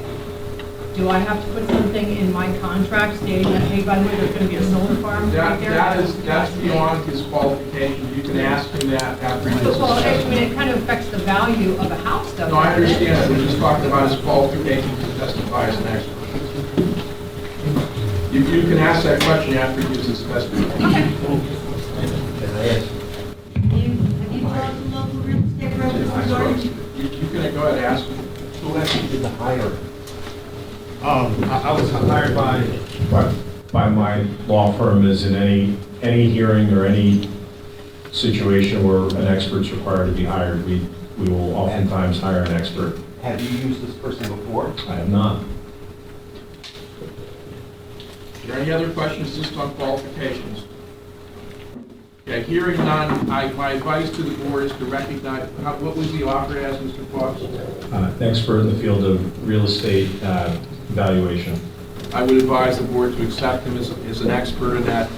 do I have to put something in my contract stating that, hey, by the way, there's going to be a solar farm right there? That's beyond his qualifications. You can ask him that after he gets his Well, I mean, testimony. it kind of affects the value of a house, though. No, I doesn't it? understand. We're just talking about his qualifications to testify as an expert. You can ask that question after he gives his testimony. Have you talked to local real estate brokers regarding? You can go ahead and ask him. Who actually did the hiring? I was hired By my law firm, is in any hearing or any situation where an expert's required to be hired, we will oftentimes hire an expert. Have you used this person before? I have not. Are there any other questions just on qualifications? Okay, hearing none, my advice to the board is to recognize, what was the offer as, Mr. Fox? Expert in the field of real estate valuation. I would advise the board to accept him as an expert in that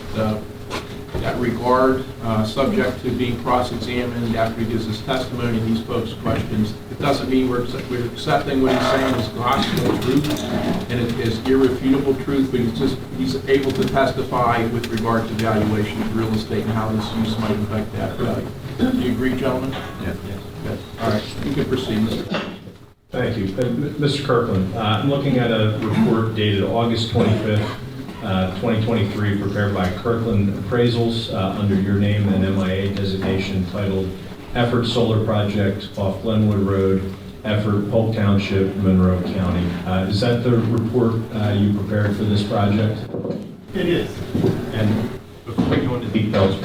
regard, subject to being cross-examined after he gives his testimony and these folks' questions. It doesn't mean we're accepting what he's saying as gospel truth and it is irrefutable truth, but he's able to testify with regard to valuation of real estate and how this use might affect that value. Do you agree, gentlemen? Yes. Yes. All right, you can proceed, Mr. Thank you. Mr. Kirkland, I'm looking at a report dated August 25th, 2023, prepared by Kirkland Appraisals under your name and MIA designation titled Effort Solar Project off Glenwood Road, Effort Polk Township, Monroe County. Is that the report you prepared for this project? It is. And before we go into details,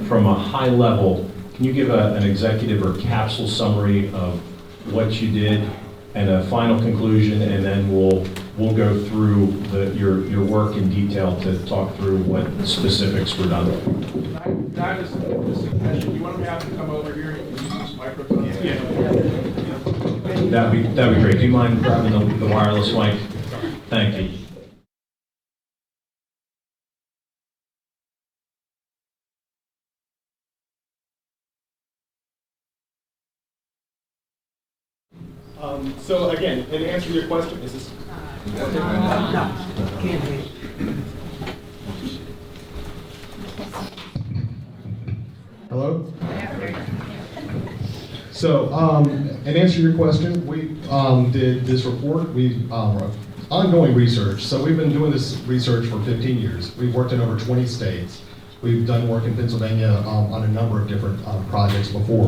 from a high level, can you give an executive or capsule summary of what you did and a final conclusion, and then we'll go through your work in detail to talk through what specifics were done. That is a suggestion. You want him to have to come over here and use this microphone? Yeah. That'd be great. Do you mind grabbing the wireless mic? Thank you. So again, in answer to your question, is this? No, can't be. Hello? So, in answer to your question, we did this report. We ongoing research. So we've been doing this research for 15 years. We've worked in over 20 states. We've done work in Pennsylvania on a number of different projects before.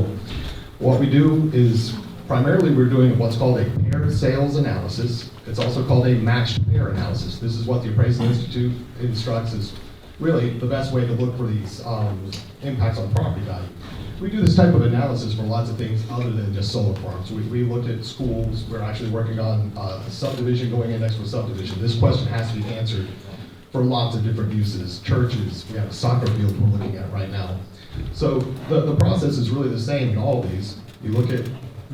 What we do is primarily we're doing what's called a pair sales analysis. It's also called a matched pair analysis. This is what the Appraisal Institute instructs is really the best way to look for these impacts on property value. We do this type of analysis for lots of things other than just solar farms. We look at schools. We're actually working on a subdivision going in next to a subdivision. This question has to be answered for lots of different uses. Churches, we have a soccer field we're looking at right now. So the process is really the same in all of these. You look at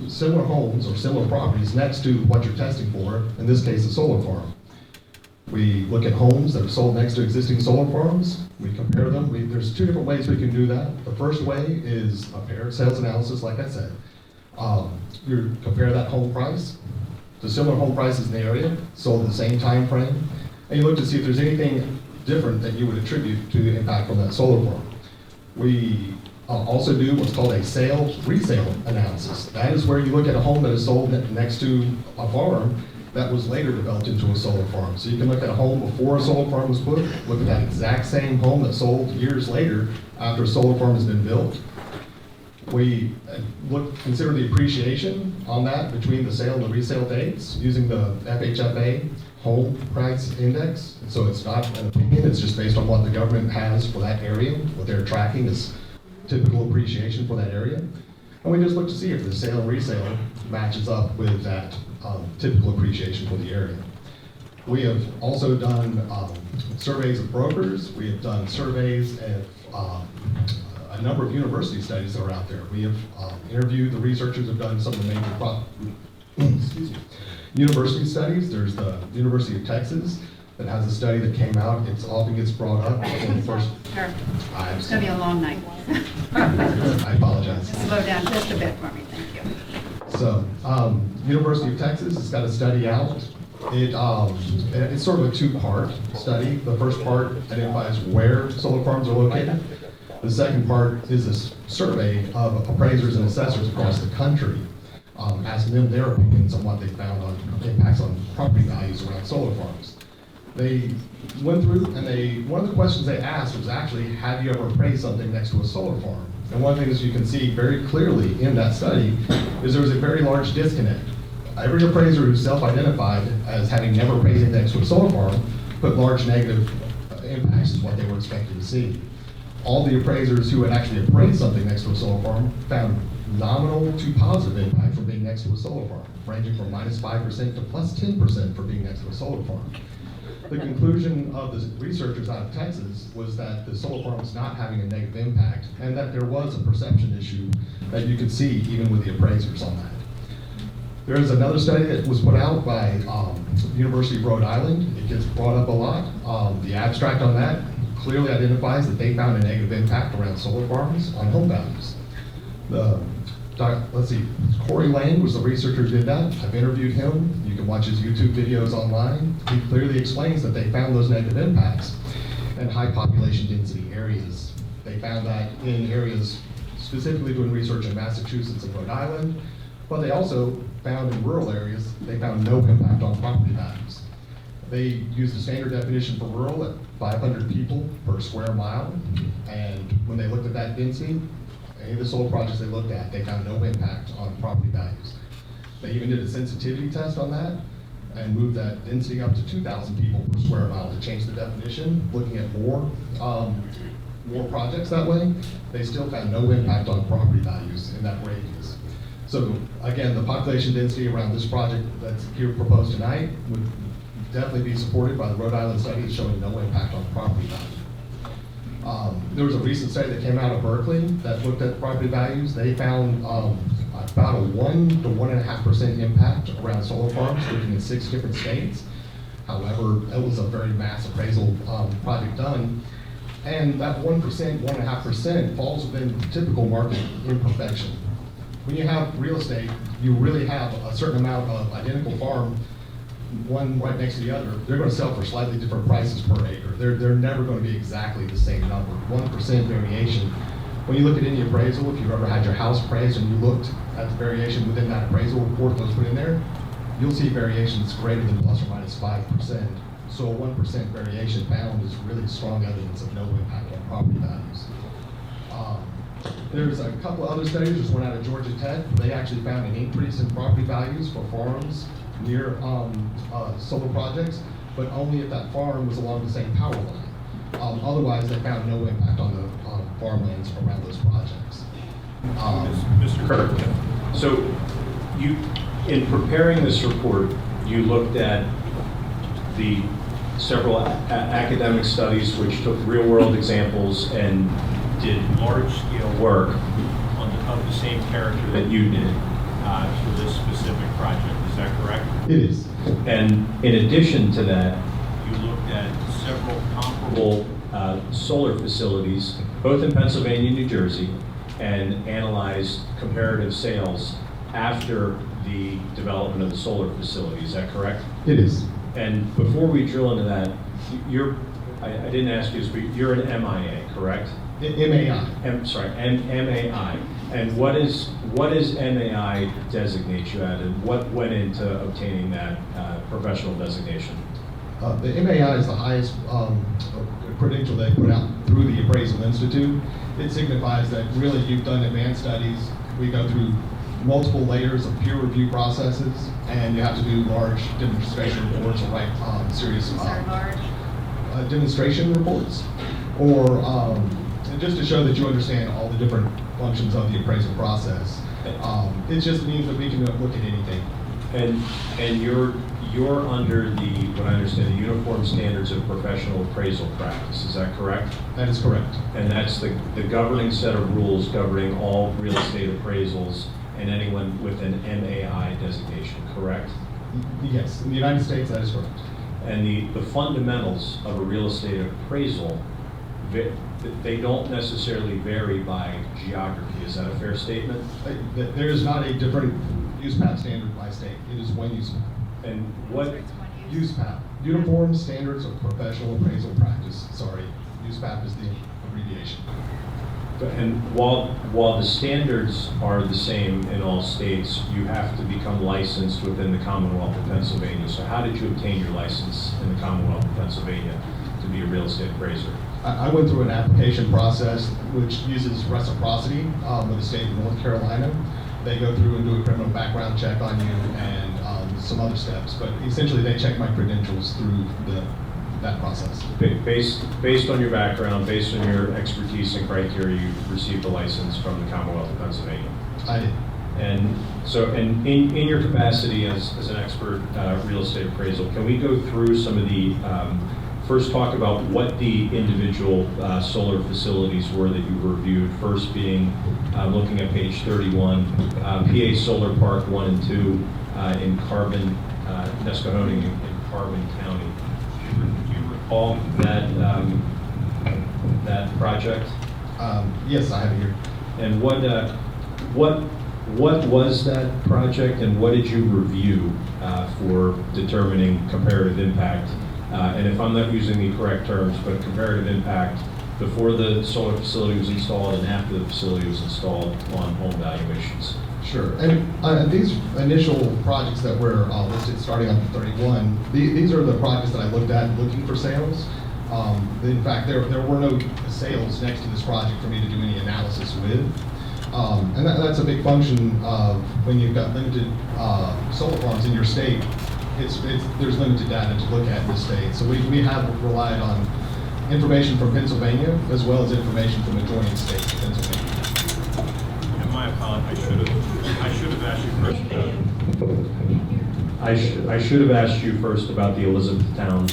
similar homes or similar properties next to what you're testing for, in this case a solar farm. We look at homes that are sold next to existing solar farms. We compare them. There's two different ways we can do that. The first way is a paired sales analysis, like I said. You compare that home price to similar home prices in the area, sold in the same time frame, and you look to see if there's anything different that you would attribute to the impact from that solar farm. We also do what's called a resale analysis. That is where you look at a home that is sold next to a farm that was later developed into a solar farm. So you can look at a home before a solar farm was put, look at that exact same home that sold years later after a solar farm has been built. We consider the appreciation on that between the sale and the resale dates using the FHFA home price index. So it's not an opinion, it's just based on what the government has for that area, what they're tracking is typical appreciation for that area. And we just look to see if the sale and resale matches up with that typical appreciation for the area. We have also done surveys of brokers. We have done surveys of a number of university studies that are out there. We have interviewed the researchers who have done some of the major university studies. There's the University of Texas that has a study that came out. It often gets brought up in the first. Sure. It's going to be a long night. I apologize. Slow down just a bit for me, thank you. So, University of Texas has got a study out. It's sort of a two-part study. The first part identifies where solar farms are located. The second part is a survey of appraisers and assessors across the country, asking them their opinions on what they found on impacts on property values around solar farms. They went through and one of the questions they asked was actually, have you ever appraised something next to a solar farm? And one of the things you can see very clearly in that study is there was a very large disconnect. Every appraiser who self-identified as having never appraised anything next to a solar farm put large negative impacts is what they were expected to see. All the appraisers who had actually appraised something next to a solar farm found nominal to positive impact from being next to a solar farm, ranging from -5% to +10% for being next to a solar farm. The conclusion of the researchers out of Texas was that the solar farm was not having a negative impact and that there was a perception issue that you could see even with the appraisers on that. There is another study that was put out by University of Rhode Island. It gets brought up a lot. The abstract on that clearly identifies that they found a negative impact around solar farms on home values. Let's see, Corey Lane was the researcher who did that. I've interviewed him. You can watch his YouTube videos online. He clearly explains that they found those negative impacts in high population density areas. They found that in areas specifically doing research in Massachusetts and Rhode Island, but they also found in rural areas, they found no impact on property values. They used a standard definition for rural at 500 people per square mile, and when they looked at that density, any of the solar projects they looked at, they found no impact on property values. They even did a sensitivity test on that and moved that density up to 2,000 people per square mile to change the definition, looking at more projects that way. They still found no impact on property values in that radius. So again, the population density around this project that's here proposed tonight would definitely be supported by the Rhode Island study showing no impact on property value. There was a recent study that came out of Berkeley that looked at property values. They found about a 1 to 1.5% impact around solar farms, looking in 6 different states. However, it was a very mass appraisal project done, and that 1%, 1.5% falls within typical market imperfection. When you have real estate, you really have a certain amount of identical farm, one right next to the other. They're going to sell for slightly different prices per acre. They're never going to be exactly the same number. 1% variation when you look at any appraisal, if you've ever had your house appraised and you looked at the variation within that appraisal report that was put in there, you'll see variations greater than plus or minus 5%. So a 1% variation found is really strong evidence of no impact on property values. There's a couple of other studies. There's one out of Georgia Tech. They actually found an increase in property values for farms near solar projects, but only if that farm was along the same power line. Otherwise, they found no impact on the farmlands around those projects. Mr. Kirk, so you, in preparing this report, you looked at the several academic studies which took real-world examples and did large-scale work of the same character that you did for this specific project. Is that correct? It is. And in addition to that, you looked at several comparable solar facilities, both in Pennsylvania and New Jersey, and analyzed comparative sales after the development of the solar facility. Is that correct? It is. And before we drill into that, I didn't ask you this, but you're an MIA, correct? MAI. MAI. And what is MAI designate you at, and what went into obtaining that professional designation? The MAI is the highest credential they put out through the Appraisal Institute. It signifies that really you've done advanced studies. We go through multiple layers of peer review processes, and you have to do large demonstration reports or write serious demonstration reports, or just to show that you understand all the different functions of the appraisal process. It just means that we can look at anything. And you're under the, what I understand, the Uniform Standards of Professional Appraisal Practice. Is that correct? That is correct. And that's the governing set of rules governing all real estate appraisals and anyone with an MAI designation, correct? Yes, in the United States, that is correct. And the fundamentals of a real estate appraisal, they don't necessarily vary by geography. Is that a fair statement? There is not a different use path standard by state. It is one use path. And what? Use path. Uniform Standards of Professional Appraisal Practice. Sorry, use path is the abbreviation. And while the standards are the same in all states, you have to become licensed within the Commonwealth of Pennsylvania. So how did you obtain your license in the Commonwealth of Pennsylvania to be a real estate appraiser? I went through an application process which uses reciprocity with the state of North Carolina. They go through and do a criminal background check on you and some other steps, but essentially they check my credentials through that process. Based on your background, based on your expertise and criteria, you received a license from the Commonwealth of Pennsylvania. I did. And so, and in your capacity as an expert real estate appraisal, can we go through some of the, first talk about what the individual solar facilities were that you reviewed, first being, looking at page 31, PA Solar Park 1 and 2 in Carbon, Nescahoning in Carbon County. Do you recall that, that project? Yes, I have it here. And what was that project, and what did you review for determining comparative impact? And if I'm not using the correct terms, but comparative impact before the solar facility was installed and after the facility was installed on home valuations. Sure. And these initial projects that were listed starting on 31, these are the projects that I looked at looking for sales. In fact, there were no sales next to this project for me to do any analysis with. And that's a big function of when you've got limited solar farms in your state. There's limited data to look at in the state. So we have relied on information from Pennsylvania as well as information from adjoining states of Pennsylvania. And my apologies, I should have asked you first about. I should have asked you first about the Elizabethtown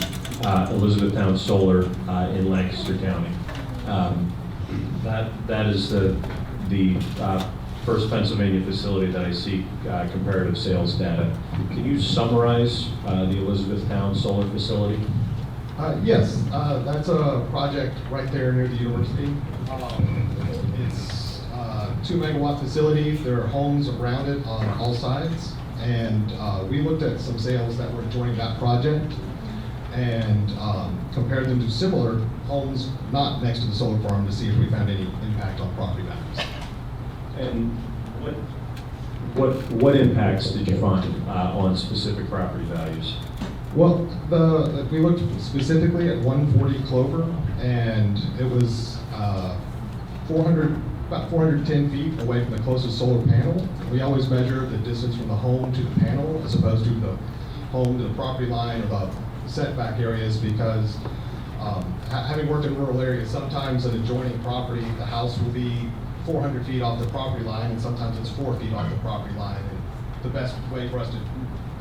Solar in Lancaster County. That is the first Pennsylvania facility that I see comparative sales data. Can you summarize the Elizabethtown solar facility? Yes, that's a project right there near the university. It's a 2 megawatt facility. There are homes around it on all sides. And we looked at some sales that were joining that project. and compared them to similar homes not next to the solar farm to see if we found any impact on property values. And what impacts did you find on specific property values? Well, we looked specifically at 140 Clover, and it was about 410 feet away from the closest solar panel. We always measure the distance from the home to the panel as opposed to the home to the property line or the setback areas, because having worked in rural areas, sometimes an adjoining property, the house will be 400 feet off the property line, and sometimes it's 4 feet off the property line. And the best way for us to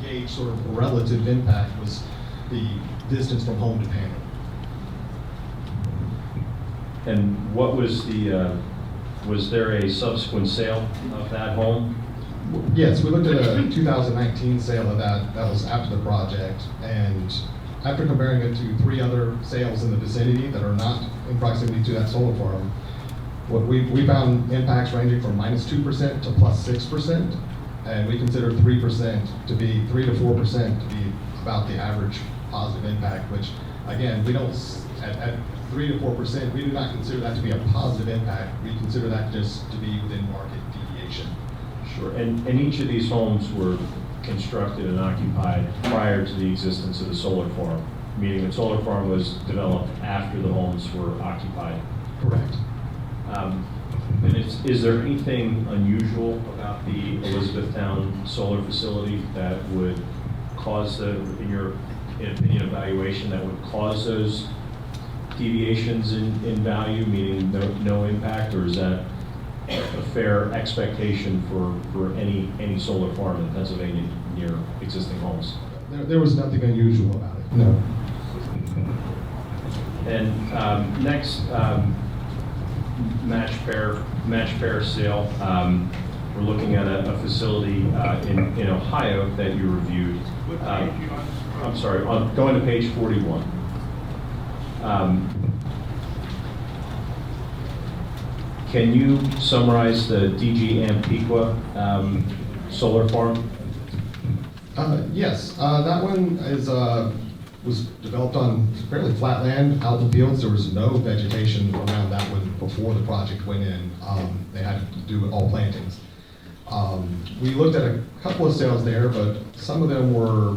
gauge sort of relative impact was the distance from home to panel. And what was was there a subsequent sale of that home? Yes, we looked at a 2019 sale of that. That was after the project, and after comparing it to 3 other sales in the vicinity that are not in proximity to that solar farm, what we found impacts ranging from -2% to +6%, and we consider 3% to be 3 to 4% to be about the average positive impact. Which, again, we don't at 3 to 4%, we do not consider that to be a positive impact. We consider that just to be within market deviation. Sure. And each of these homes were constructed and occupied prior to the existence of the solar farm, meaning the solar farm was developed after the homes were occupied. Correct. And is there anything unusual about the Elizabethtown solar facility that would cause in your opinion, evaluation that would cause those deviations in value, meaning no impact, or is that a fair expectation for any solar farm in Pennsylvania near existing homes? There was nothing unusual about it, no. And next, match pair sale. We're looking at a facility in Ohio that you reviewed. I'm sorry, going to page 41. Can you summarize the DG Ampiqua solar farm? Yes, that one was developed on fairly flat land out in the fields. There was no vegetation around that one before the project went in. They had to do all plantings. We looked at a couple of sales there, but some of them were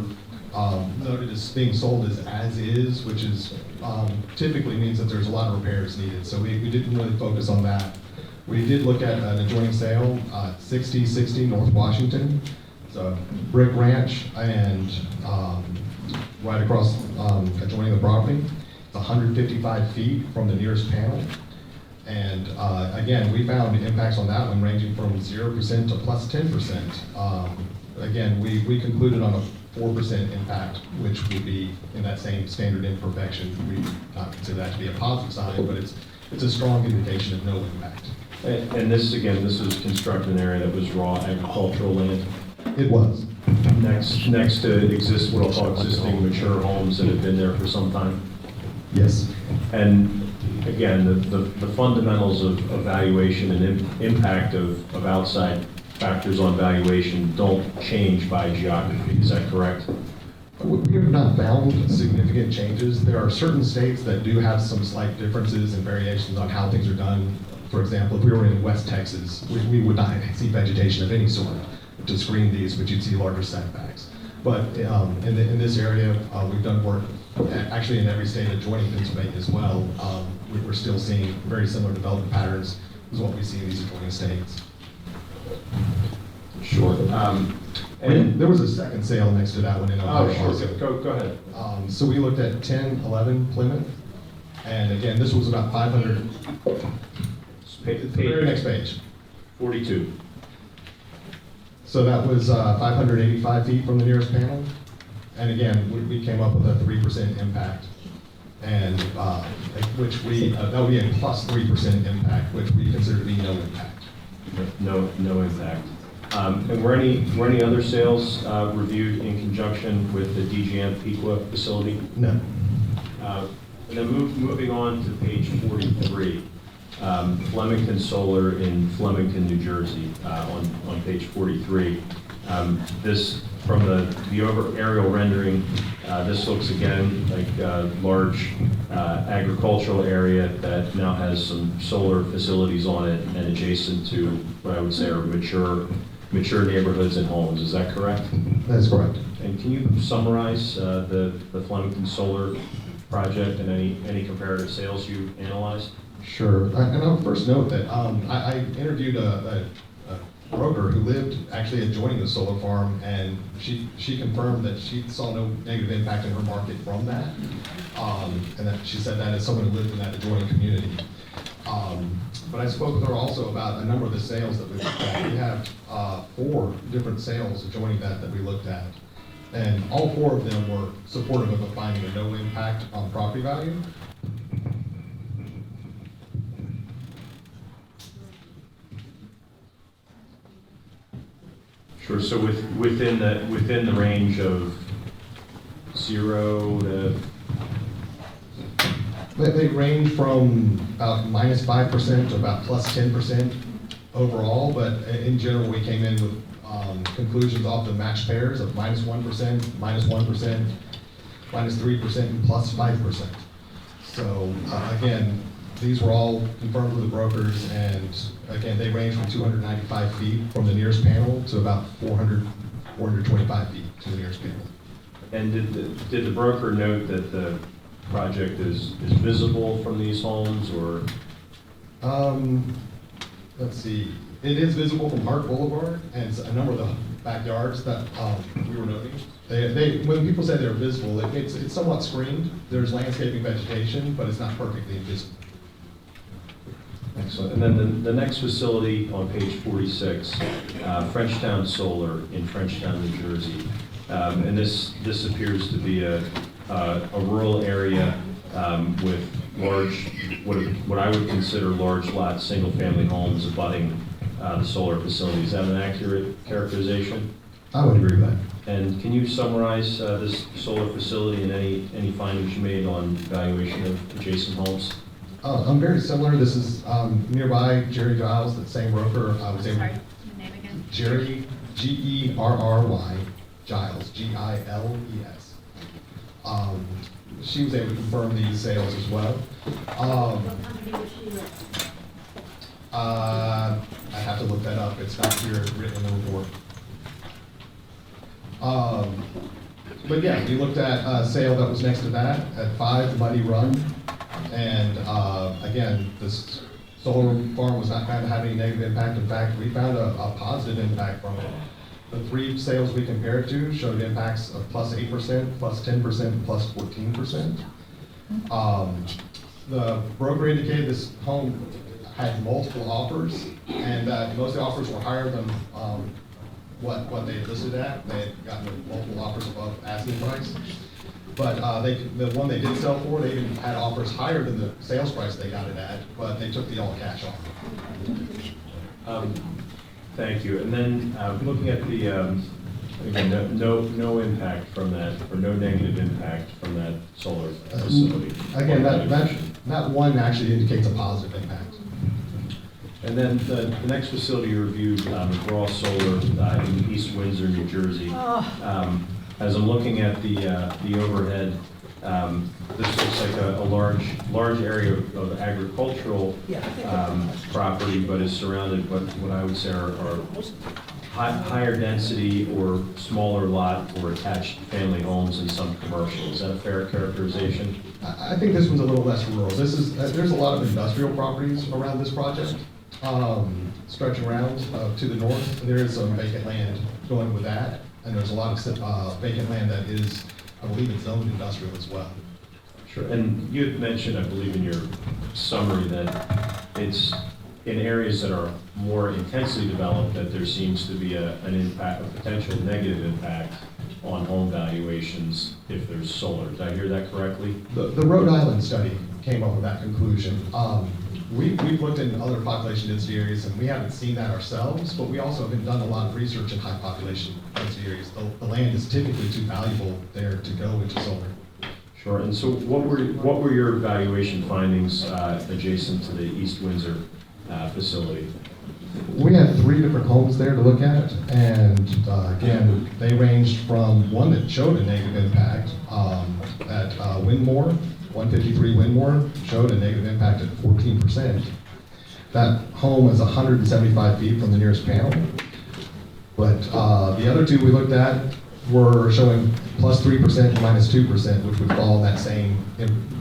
noted as being sold as is, which is typically means that there's a lot of repairs needed. So we didn't really focus on that. We did look at an adjoining sale, 6060 North Washington. It's a brick ranch, and right across adjoining the property. It's 155 feet from the nearest panel. And again, we found impacts on that one ranging from 0% to +10%. Again, we concluded on a 4% impact, which would be in that same standard imperfection. We not consider that to be a positive sign, but it's a strong indication of no impact. And this was constructed in an area that was raw agricultural land? It was. Next to what I'll call existing mature homes that have been there for some time? Yes. And again, the fundamentals of valuation and impact of outside factors on valuation don't change by geography, is that correct? We have not found significant changes. There are certain states that do have some slight differences and variations on how things are done. For example, if we were in West Texas, we would not see vegetation of any sort to screen these, but you'd see larger setbacks. But in this area, we've done work actually in every state adjoining Pennsylvania as well. We're still seeing very similar development patterns as what we see in these adjoining states. Sure. And there was a second sale next to that one in Ohio. Oh, sure. Go ahead. So we looked at 1011 Plymouth, and again, this was about 500. The very next page. 42. So that was 585 feet from the nearest panel. And again, we came up with a 3% impact. And which that would be a +3% impact, which we consider to be no impact. No impact. And were any other sales reviewed in conjunction with the DG Ampiqua facility? No. And then moving on to page 43. Flemington Solar in Flemington, New Jersey, on page 43. This from the over aerial rendering, this looks again like a large agricultural area that now has some solar facilities on it and adjacent to what I would say are mature neighborhoods and homes. Is that correct? That is correct. And can you summarize the Flemington Solar project and any comparative sales you analyzed? Sure. And I'll first note that I interviewed a broker who lived actually adjoining the solar farm, and she confirmed that she saw no negative impact in her market from that, and that she said that as someone who lived in that adjoining community. But I spoke with her also about a number of the sales that we looked at. We have 4 different sales adjoining that we looked at, and all 4 of them were supportive of finding a no impact on property value. Sure. So within the range of 0 to They range from about -5% to about +10% overall, but in general, we came in with conclusions off the matched pairs of -1%, -1%, -3%, and +5%. So again, these were all confirmed with the brokers, and again, they range from 295 feet from the nearest panel to about 425 feet to the nearest panel. And did the broker note that the project is visible from these homes, or? Let's see. It is visible from Hart Boulevard and a number of the backyards that we were noting. When people say they're visible, it's somewhat screened. There's landscaping vegetation, but it's not perfectly invisible. Excellent. And then the next facility on page 46, Frenchtown Solar in Frenchtown, New Jersey. And this appears to be a rural area with large, what I would consider large lot, single-family homes abutting the solar facility. Is that an accurate characterization? I would agree with that. And can you summarize this solar facility and any findings you made on valuation of adjacent homes? I'm very similar. This is nearby Jerry Giles, that same broker. I was able. Sorry, your name again? Jerry, Gerry, Giles, Giles. She was able to confirm these sales as well. I have to look that up. It's not here written in the report. But yeah, we looked at a sale that was next to that at 5 Muddy Run. And again, this solar farm was not found to have any negative impact. In fact, we found a positive impact from it. The 3 sales we compared to showed impacts of +8%, +10%, +14%. The broker indicated this home had multiple offers, and most of the offers were higher than what they listed at. They had gotten multiple offers above asking price. But the one they did sell for, they even had offers higher than the sales price they got it at, but they took the all-cash offer. Thank you. And then looking at the, again, no impact from that, or no negative impact from that solar facility. Again, that one actually indicates a positive impact. And then the next facility you reviewed, McGraw Solar in East Windsor, New Jersey. As I'm looking at the overhead, this looks like a large area of agricultural property, but is surrounded by what I would say are higher density or smaller lot or attached family homes and some commercial. Is that a fair characterization? I think this one's a little less rural. There's a lot of industrial properties around this project, stretching around to the north. There is some vacant land going with that, and there's a lot of vacant land that is, I believe it's zoned industrial as well. Sure. And you had mentioned, I believe in your summary, that it's in areas that are more intensely developed that there seems to be an impact, a potential negative impact on home valuations if there's solar. Did I hear that correctly? The Rhode Island study came up with that conclusion. We've looked in other population density areas, and we haven't seen that ourselves, but we also have done a lot of research in high population density areas. The land is typically too valuable there to go into solar. Sure. And so what were your valuation findings adjacent to the East Windsor facility? We had 3 different homes there to look at, and again, they ranged from one that showed a negative impact at Winmore, 153 Winmore, showed a negative impact at 14%. That home is 175 feet from the nearest panel, but the other 2 we looked at were showing plus 3%, minus 2%, which would fall in that same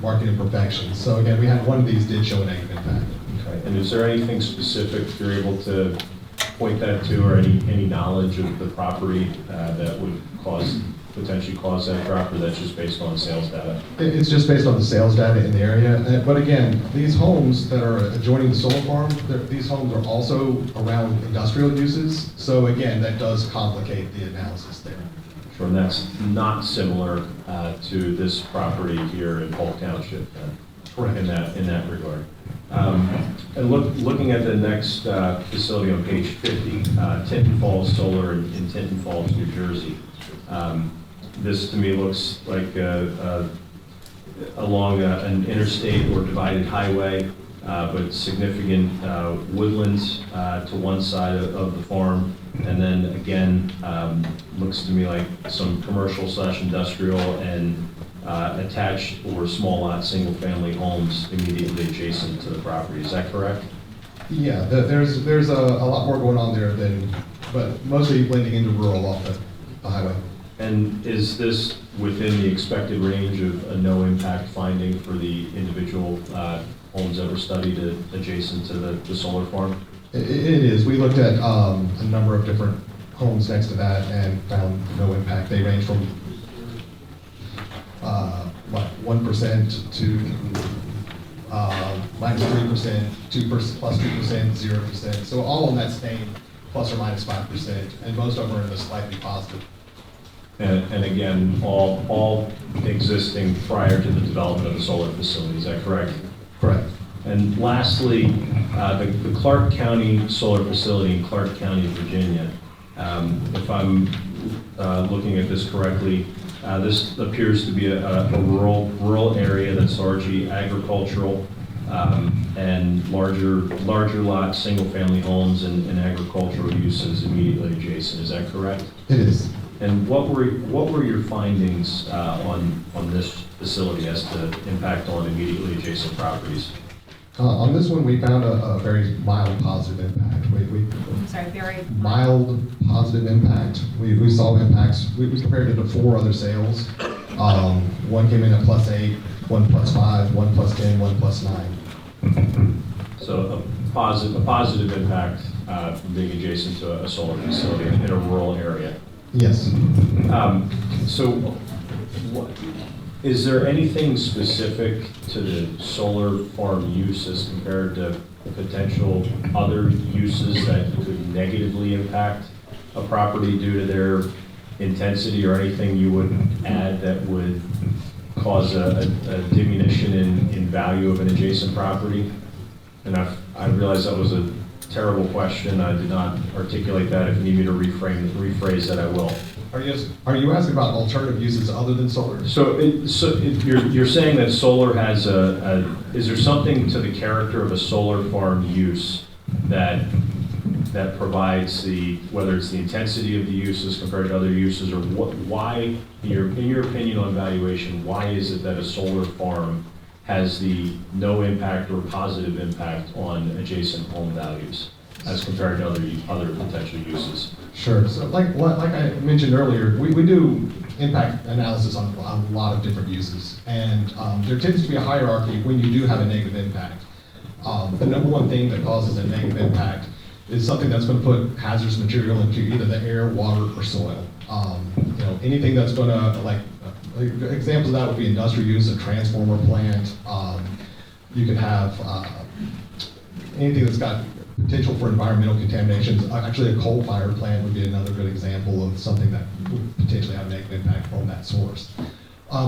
market imperfection. So again, we had one of these did show a negative impact. Okay. And is there anything specific you're able to point that to, or any knowledge of the property that would potentially cause that drop, or that's just based on sales data? It's just based on the sales data in the area. But again, these homes that are adjoining the solar farm, these homes are also around industrial uses. So again, that does complicate the analysis there. Sure, and that's not similar to this property here in Polk Township, correct, in that regard. And looking at the next facility on page 50, Tinton Falls Solar in Tinton Falls, New Jersey. This to me looks like along an interstate or divided highway, but significant woodlands to one side of the farm. And then again, looks to me like some commercial / industrial and attached or small lot single family homes immediately adjacent to the property. Is that correct? Yeah, there's a lot more going on there but mostly blending into rural off the highway. And is this within the expected range of a no impact finding for the individual homes that were studied adjacent to the solar farm? It is. We looked at a number of different homes next to that and found no impact. They range from 1% to minus 3%, 2% plus 2%, 0%. So all in that same plus or minus 5%, and most of them are in the slightly positive. And again, all existing prior to the development of the solar facility. Is that correct? Correct. And lastly, the Clark County solar facility in Clark County, Virginia. If I'm looking at this correctly, this appears to be a rural area that's largely agricultural and larger lots, single family homes and agricultural uses immediately adjacent. Is that correct? It is. And what were your findings on this facility as to impact on immediately adjacent properties? On this one, we found a very mild positive impact. I'm sorry, very mild positive impact. We saw impacts. We compared it to 4 other sales. One came in at +8, one +5, one +10, one +9. So a positive impact from being adjacent to a solar facility in a rural area. Yes. Is there anything specific to the solar farm use as compared to potential other uses that could negatively impact a property due to their intensity, or anything you would add that would cause a diminution in value of an adjacent property? And I realize that was a terrible question. I did not articulate that. If you need me to rephrase that, I will. Are you asking about alternative uses other than solar? So you're saying that solar has is there something to the character of a solar farm use that provides whether it's the intensity of the uses compared to other uses, or why, in your opinion on valuation, why is it that a solar farm has the no impact or positive impact on adjacent home values as compared to other potential uses? Sure. So like I mentioned earlier, we do impact analysis on a lot of different uses, and there tends to be a hierarchy when you do have a negative impact. The number one thing that causes a negative impact is something that's going to put hazardous material into either the air, water, or soil. Anything that's going to, examples of that would be industrial use, a transformer plant. You could have anything that's got potential for environmental contaminations. Actually, a coal-fired plant would be another good example of something that would potentially have a negative impact from that source.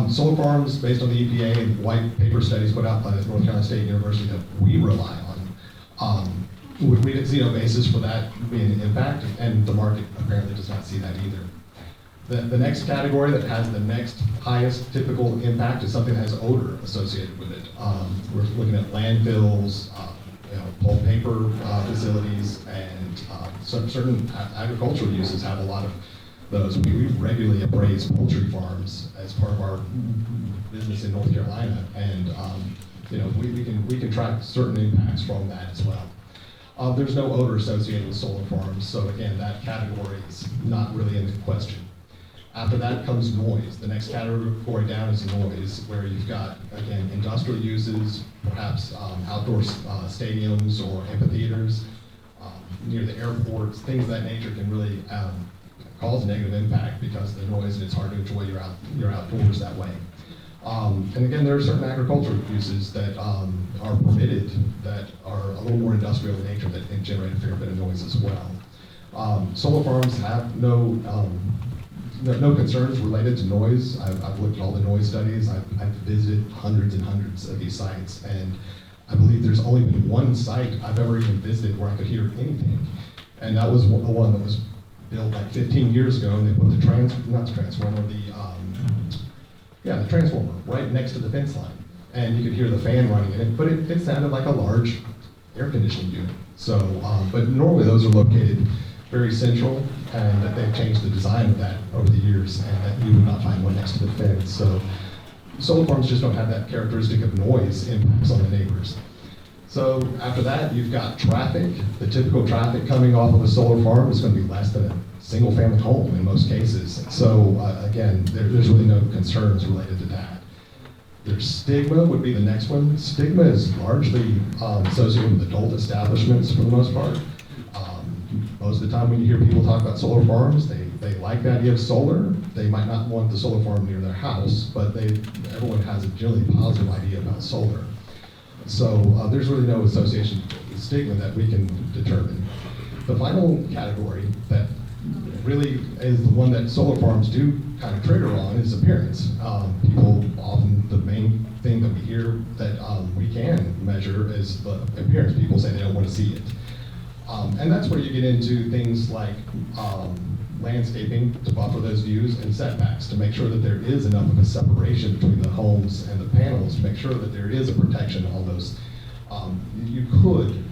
Solar farms, based on the EPA and white paper studies put out by the North Carolina State University that we rely on, we didn't see no basis for that being an impact, and the market apparently does not see that either. The next category that has the next highest typical impact is something that has odor associated with it. We're looking at landfills, pulp paper facilities, and certain agricultural uses have a lot of those. We regularly appraise poultry farms as part of our business in North Carolina, and we can track certain impacts from that as well. There's no odor associated with solar farms, so again, that category is not really in the question. After that comes noise. The next category down is noise, where you've got, again, industrial uses, perhaps outdoor stadiums or amphitheaters, near the airports, things of that nature can really cause a negative impact because of the noise, and it's hard to enjoy your outdoors that way. And again, there are certain agricultural uses that are permitted that are a little more industrial in nature that can generate a fair bit of noise as well. Solar farms have no concerns related to noise. I've looked at all the noise studies. I've visited hundreds and hundreds of these sites, and I believe there's only been one site I've ever even visited where I could hear anything, and that was the one that was built like 15 years ago, and they put the transformer right next to the fence line, and you could hear the fan running in it, but it sounded like a large air conditioning unit. So, but normally those are located very central, and that they've changed the design of that over the years, and that you would not find one next to the fence. So solar farms just don't have that characteristic of noise impacts on the neighbors. So after that, you've got traffic. The typical traffic coming off of a solar farm is going to be less than a single-family home in most cases. So again, there's really no concerns related to that. There's stigma would be the next one. Stigma is largely associated with adult establishments for the most part. Most of the time when you hear people talk about solar farms, they like the idea of solar. They might not want the solar farm near their house, but everyone has a generally positive idea about solar. So there's really no association with stigma that we can determine. The final category that really is the one that solar farms do kind of trigger on is appearance. People often, the main thing that we hear that we can measure is the appearance. People say they don't want to see it. And that's where you get into things like landscaping to buffer those views, and setbacks to make sure that there is enough of a separation between the homes and the panels to make sure that there is a protection on those. You could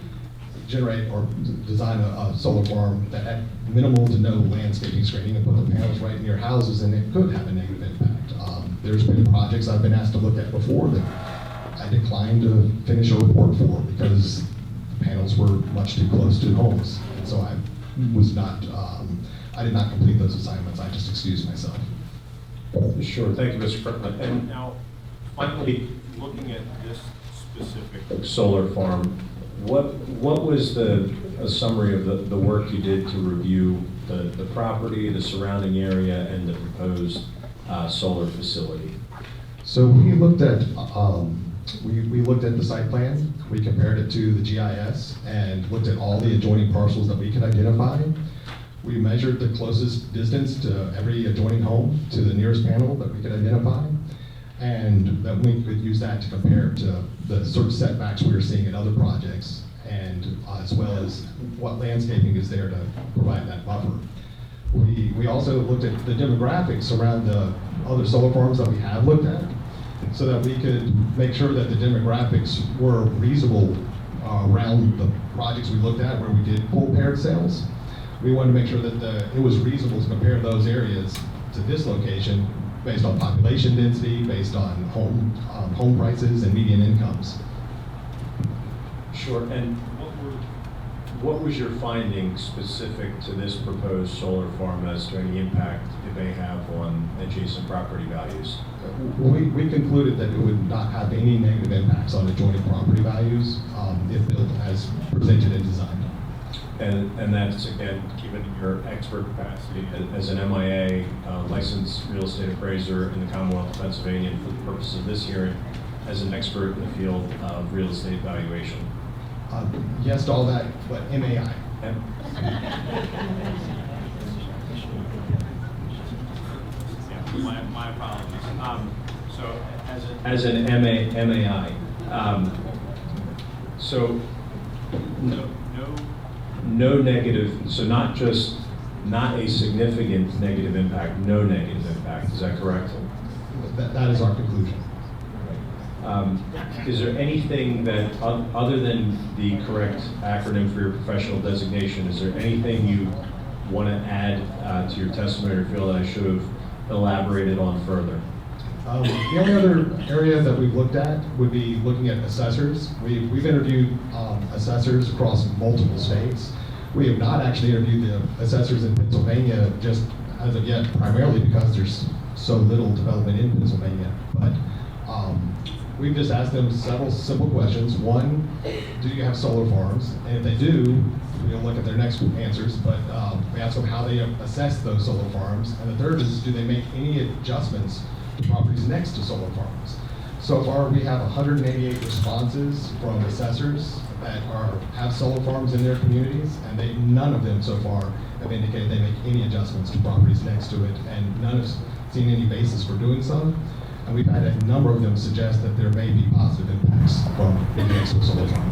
generate or design a solar farm that had minimal to no landscaping screening and put the panels right in your houses, and it could have a negative impact. There's been projects I've been asked to look at before that I declined to finish a report for because the panels were much too close to homes. And so I was not, I did not complete those assignments. I just excused myself. Sure, thank you, Mr. Kirkland. And now, finally, looking at this specific solar farm, what was a summary of the work you did to review the property, the surrounding area, and the proposed solar facility? So we looked at we looked at the site plan. We compared it to the GIS and looked at all the adjoining parcels that we could identify. We measured the closest distance to every adjoining home to the nearest panel that we could identify, and that we could use that to compare to the sort of setbacks we were seeing in other projects, and as well as what landscaping is there to provide that buffer. We also looked at the demographics around the other solar farms that we have looked at, so that we could make sure that the demographics were reasonable around the projects we looked at where we did full paired sales. We wanted to make sure that it was reasonable to compare those areas to this location based on population density, based on home prices and median incomes. Sure, and what was your finding specific to this proposed solar farm as to any impact it may have on adjacent property values? We concluded that it would not have any negative impacts on adjoining property values if built as presented and designed. And that's, again, given your expert capacity as an MIA, licensed real estate appraiser in the Commonwealth of Pennsylvania, and for the purpose of this hearing, as an expert in the field of real estate valuation. Yes to all that, but MAI. My apologies. So as an MAI, so no negative, so not just not a significant negative impact, no negative impact. Is that correct? That is our conclusion. Is there anything that, other than the correct acronym for your professional designation, is there anything you want to add to your testimony or feel that I should have elaborated on further? The only other area that we've looked at would be looking at assessors. We've interviewed assessors across multiple states. We have not actually interviewed the assessors in Pennsylvania just as of yet, primarily because there's so little development in Pennsylvania. But we've just asked them several simple questions. One, do you have solar farms? And if they do, we'll look at their next answers, but we ask them how they assess those solar farms. And the third is, do they make any adjustments to properties next to solar farms? So far, we have 188 responses from assessors that have solar farms in their communities, and none of them so far have indicated they make any adjustments to properties next to it, and none have seen any basis for doing so. And we've had a number of them suggest that there may be positive impacts from being next to a solar farm.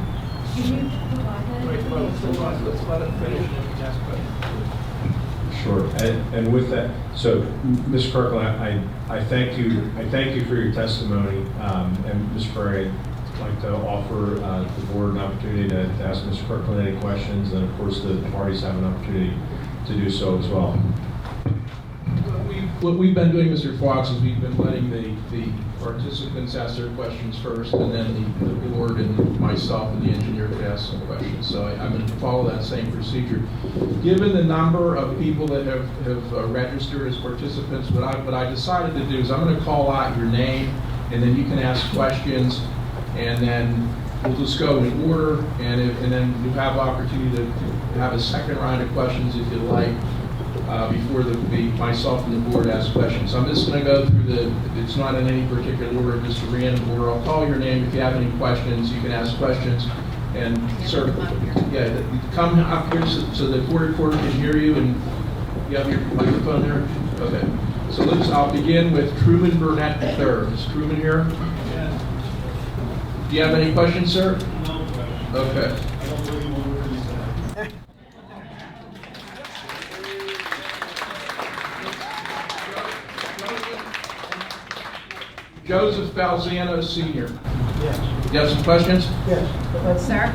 Wait, let's let it finish and then we ask questions. Sure, and with that, so Mr. Kirkland, I thank you for your testimony, and Mr. Ferry, I'd like to offer the board an opportunity to ask Mr. Kirkland any questions, and of course the parties have an opportunity to do so as well. What we've been doing, Mr. Fox, is we've been letting the participants ask their questions first, and then the board and myself and the engineer to ask some questions. So I'm going to follow that same procedure. Given the number of people that have registered as participants, what I decided to do is I'm going to call out your name, and then you can ask questions, and then we'll just go in order, and then you have the opportunity to have a second round of questions if you like. Before myself and the board ask questions. So I'm just going to go through it's not in any particular order, just a random order. I'll call your name. If you have any questions, you can ask questions. And sir, come up here so the board recorder can hear you, and you have your microphone there? Okay. So I'll begin with Truman Burnett III. Is Truman here? Yeah. Do you have any questions, sir? No. Okay. I don't really want to really say. Joseph Balzano Sr. Yes. You have some questions? Yes. Sir,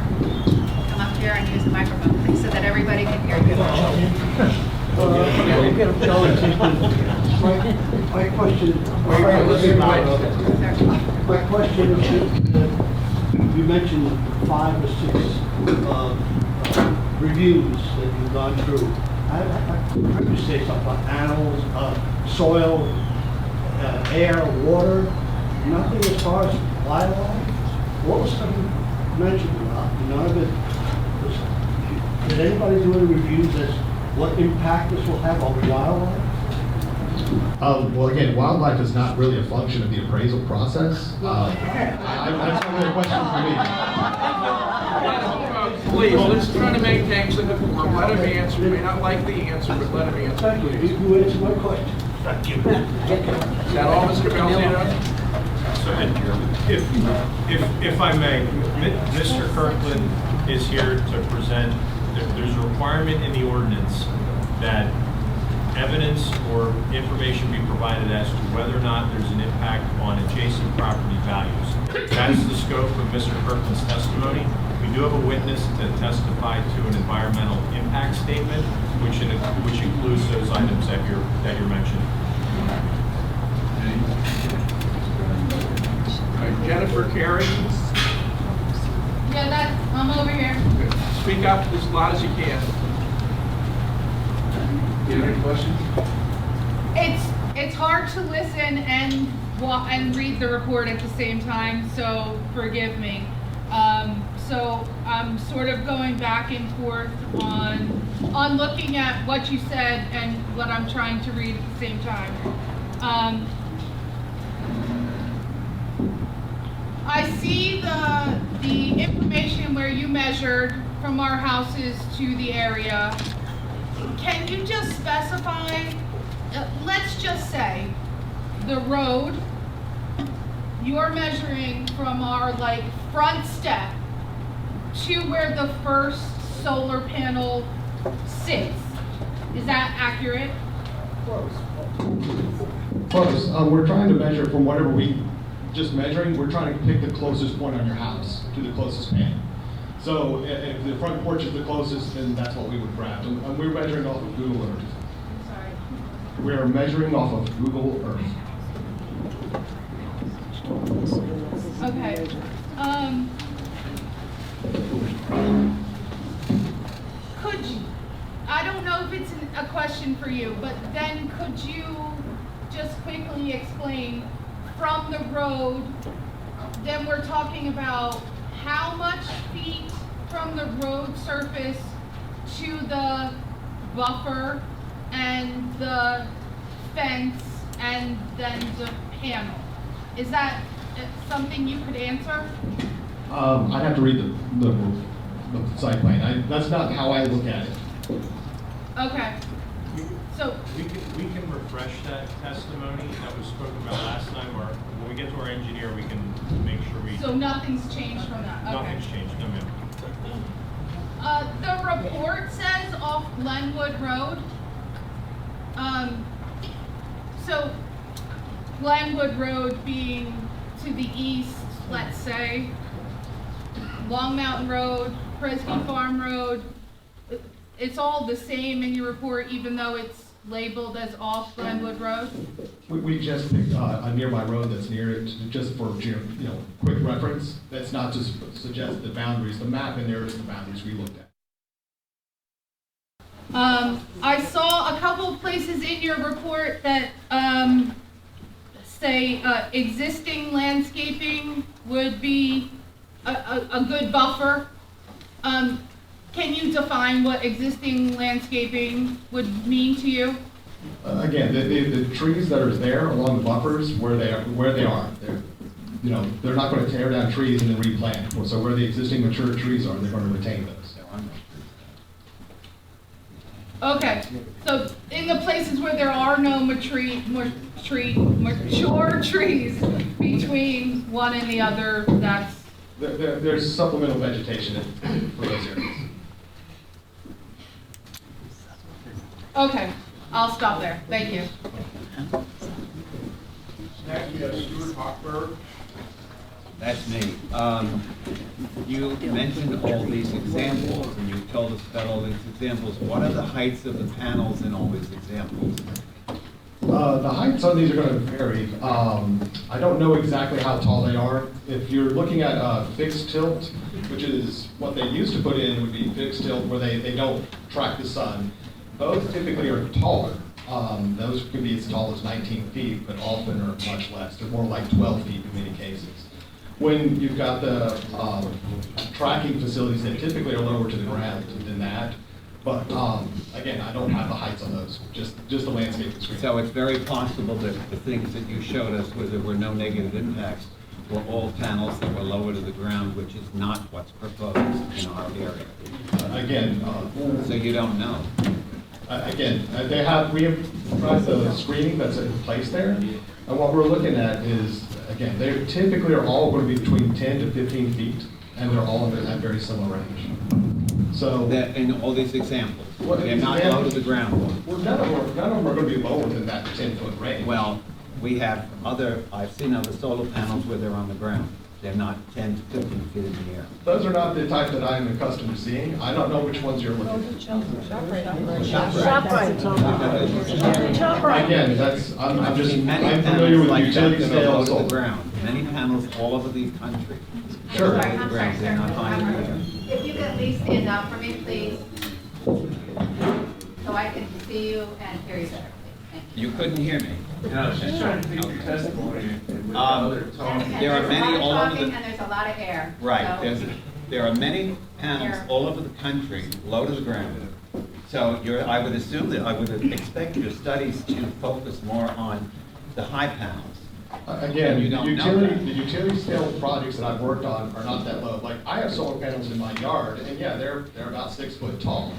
come up here and use the microphone, please, so that everybody can hear you. My question is, you mentioned 5 or 6 reviews that you've gone through. I heard you say something about animals, soil, air, water, nothing as far as wildlife? What was mentioned about? None of it. Did anybody do any reviews as what impact this will have on wildlife? Well, again, wildlife is not really a function of the appraisal process. That's not really a question for me. Please, let's try to maintain some decorum. Let him answer. You may not like the answer, but let him answer. Thank you. You answered my question. Thank you. Is that all, Mr. Balzano? So, if I may, Mr. Kirkland is here to present. There's a requirement in the ordinance that evidence or information be provided as to whether or not there's an impact on adjacent property values. That's the scope of Mr. Kirkland's testimony. We do have a witness to testify to an environmental impact statement, which includes those items that you're mentioning. Jennifer Carey. Yeah, I'm over here. Speak up as loud as you can. Do you have any questions? It's hard to listen and read the report at the same time, so forgive me. So I'm sort of going back and forth on looking at what you said and what I'm trying to read at the same time. I see the information where you measured from our houses to the area. Can you just specify, let's just say, the road, you're measuring from our front step to where the first solar panel sits. Is that accurate? Close. We're trying to measure from whatever we just measuring, we're trying to pick the closest point on your house to the closest panel. So if the front porch is the closest, then that's what we would grab. And we're measuring off of Google Earth. Sorry. We're measuring off of Google Earth. Okay. Could you, I don't know if it's a question for you, but then could you just quickly explain from the road, then we're talking about how much feet from the road surface to the buffer and the fence and then the panel? Is that something you could answer? I'd have to read the site plan. That's not how I look at it. Okay. So We can refresh that testimony that was spoken about last time, or when we get to our engineer, we can make sure we. So nothing's changed from that? Okay. Nothing's changed, no ma'am. The report says off Glenwood Road. So Glenwood Road being to the east, let's say, Long Mountain Road, Frisbee Farm Road, it's all the same in your report, even though it's labeled as off Glenwood Road? We just picked a nearby road that's near it, just for quick reference. That's not to suggest the boundaries. The map in there is the boundaries we looked at. I saw a couple of places in your report that say existing landscaping would be a good buffer. Can you define what existing landscaping would mean to you? Again, the trees that are there along the buffers, where they are, they're not going to tear down trees and then replant. So where the existing mature trees are, they're going to retain those. Okay, so in the places where there are no mature trees between one and the other, that's... There's supplemental vegetation for those areas. Okay, I'll stop there. Thank you. Next, we have Stuart Hochberg. That's me. You mentioned all these examples, and you told us about all these examples. What are the heights of the panels in all these examples? The heights on these are going to vary. I don't know exactly how tall they are. If you're looking at fixed tilt, which is what they used to put in, would be fixed tilt where they don't track the sun. Those typically are taller. Those could be as tall as 19 feet, but often are much less. They're more like 12 feet in many cases. When you've got the tracking facilities that typically are lower to the ground than that, but again, I don't have the heights on those, just the landscape screen. So it's very possible that the things that you showed us where there were no negative impacts were all panels that were lower to the ground, which is not what's proposed in our area. Again, so you don't know. Again, we have tried the screening that's in place there, and what we're looking at is, again, they typically are all going to be between 10 to 15 feet, and they're all in that very similar range. So that in all these examples, they're not low to the ground. Well, none of them are going to be lower than that 10-foot range. Well, I've seen other solar panels where they're on the ground. They're not 10 to 15 feet in the air. Those are not the type that I'm accustomed to seeing. I don't know which ones you're looking at. Again, I'm familiar with utility scale to the ground. Many panels all over the country. Sure. They're not high in the air. If you could at least stand up for me, please, so I can see you and hear you better, please. Thank you. You couldn't hear me. No, she's trying to feed your testimony. There are many all over the... And there's a lot of air. Right. So- There are many panels Here. all over the country, low to the ground. So I would assume that I would expect your studies to focus more on the high panels. Again, You the don't know that. utility scale projects that I've worked on are not that low. Like, I have solar panels in my yard, and yeah, they're about 6 foot tall.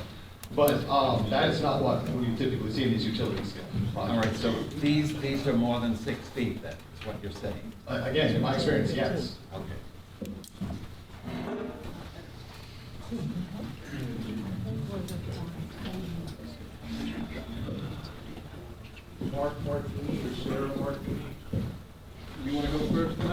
But that is not what we typically see in these utility scale projects. All right, so these are more than 6 feet, that's what you're saying? Again, in my experience, yes. Okay. Mark Martini or Sarah Martini? You want to go first? Of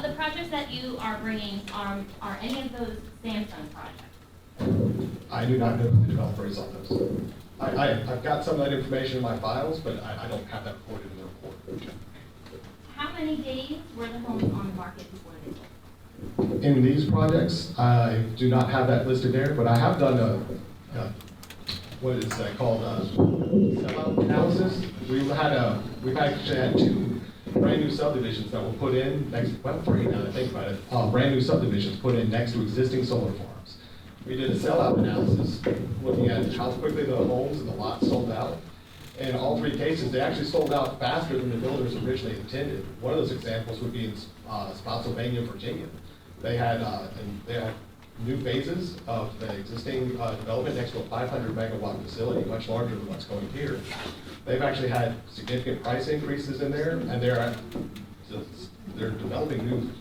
the projects that you are bringing, are any of those Samsung projects? I do not know who the developer is on those. I've got some of that information in my files, but I don't have that recorded in the report. How many days were the homes on the market before they sold? In these projects, I do not have that listed there, but I have done what is that called, sellout analysis. We've actually had 2 brand new subdivisions that were put in next, well, 3 now that I think about it, brand new subdivisions put in next to existing solar farms. We did a sellout analysis looking at how quickly the homes and the lots sold out. In all 3 cases, they actually sold out faster than the builders originally intended. One of those examples would be in Spotsylvania, Virginia. They had new phases of the existing development next to a 500 megawatt facility, much larger than what's going here. They've actually had significant price increases in there, and they're developing new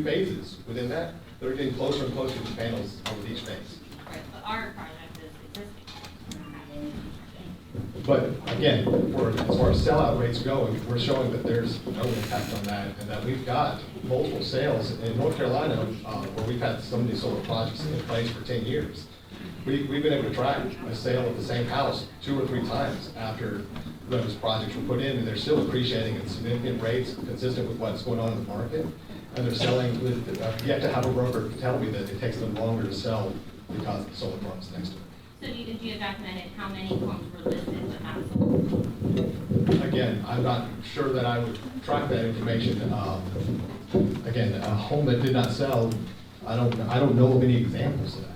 phases within that. They're getting closer and closer to the panels with each phase. Right, but our project is existing. But again, as far as sellout rates go, we're showing that there's no impact on that, and that we've got multiple sales in North Carolina, where we've had some of these solar projects in place for 10 years. We've been able to track a sale of the same house 2 or 3 times after those projects were put in, and they're still appreciating at significant rates consistent with what's going on in the market. And they're selling with, yet to have a broker tell me that it takes them longer to sell because of the solar farms next to it. So do you have documented how many homes were listed but not sold? Again, I'm not sure that I would track that information. Again, a home that did not sell, I don't know of any examples of that.